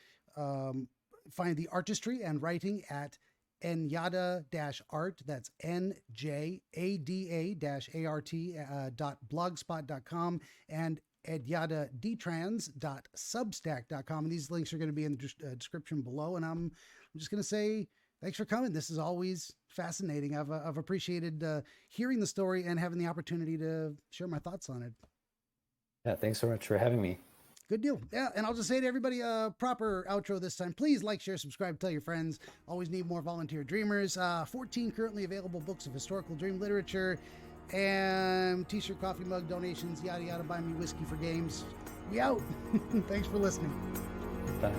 artistry and writing at Enyada-art. That's NJADA-ART.blogspot.com and enyadadtrans.substack.com. And these links are going to be in the description below. And I'm just going to say thanks for coming. This is always fascinating. I've appreciated hearing the story and having the opportunity to share my thoughts on it. Yeah, thanks so much for having me. Good deal. Yeah, and I'll just say to everybody, proper outro this time. Please like, share, subscribe, tell your friends. Always need more volunteer dreamers. 14 currently available books of historical dream literature, and t-shirt, coffee mug, donations, yada yada. Buy me whiskey for games. We out. Thanks for listening. Bye.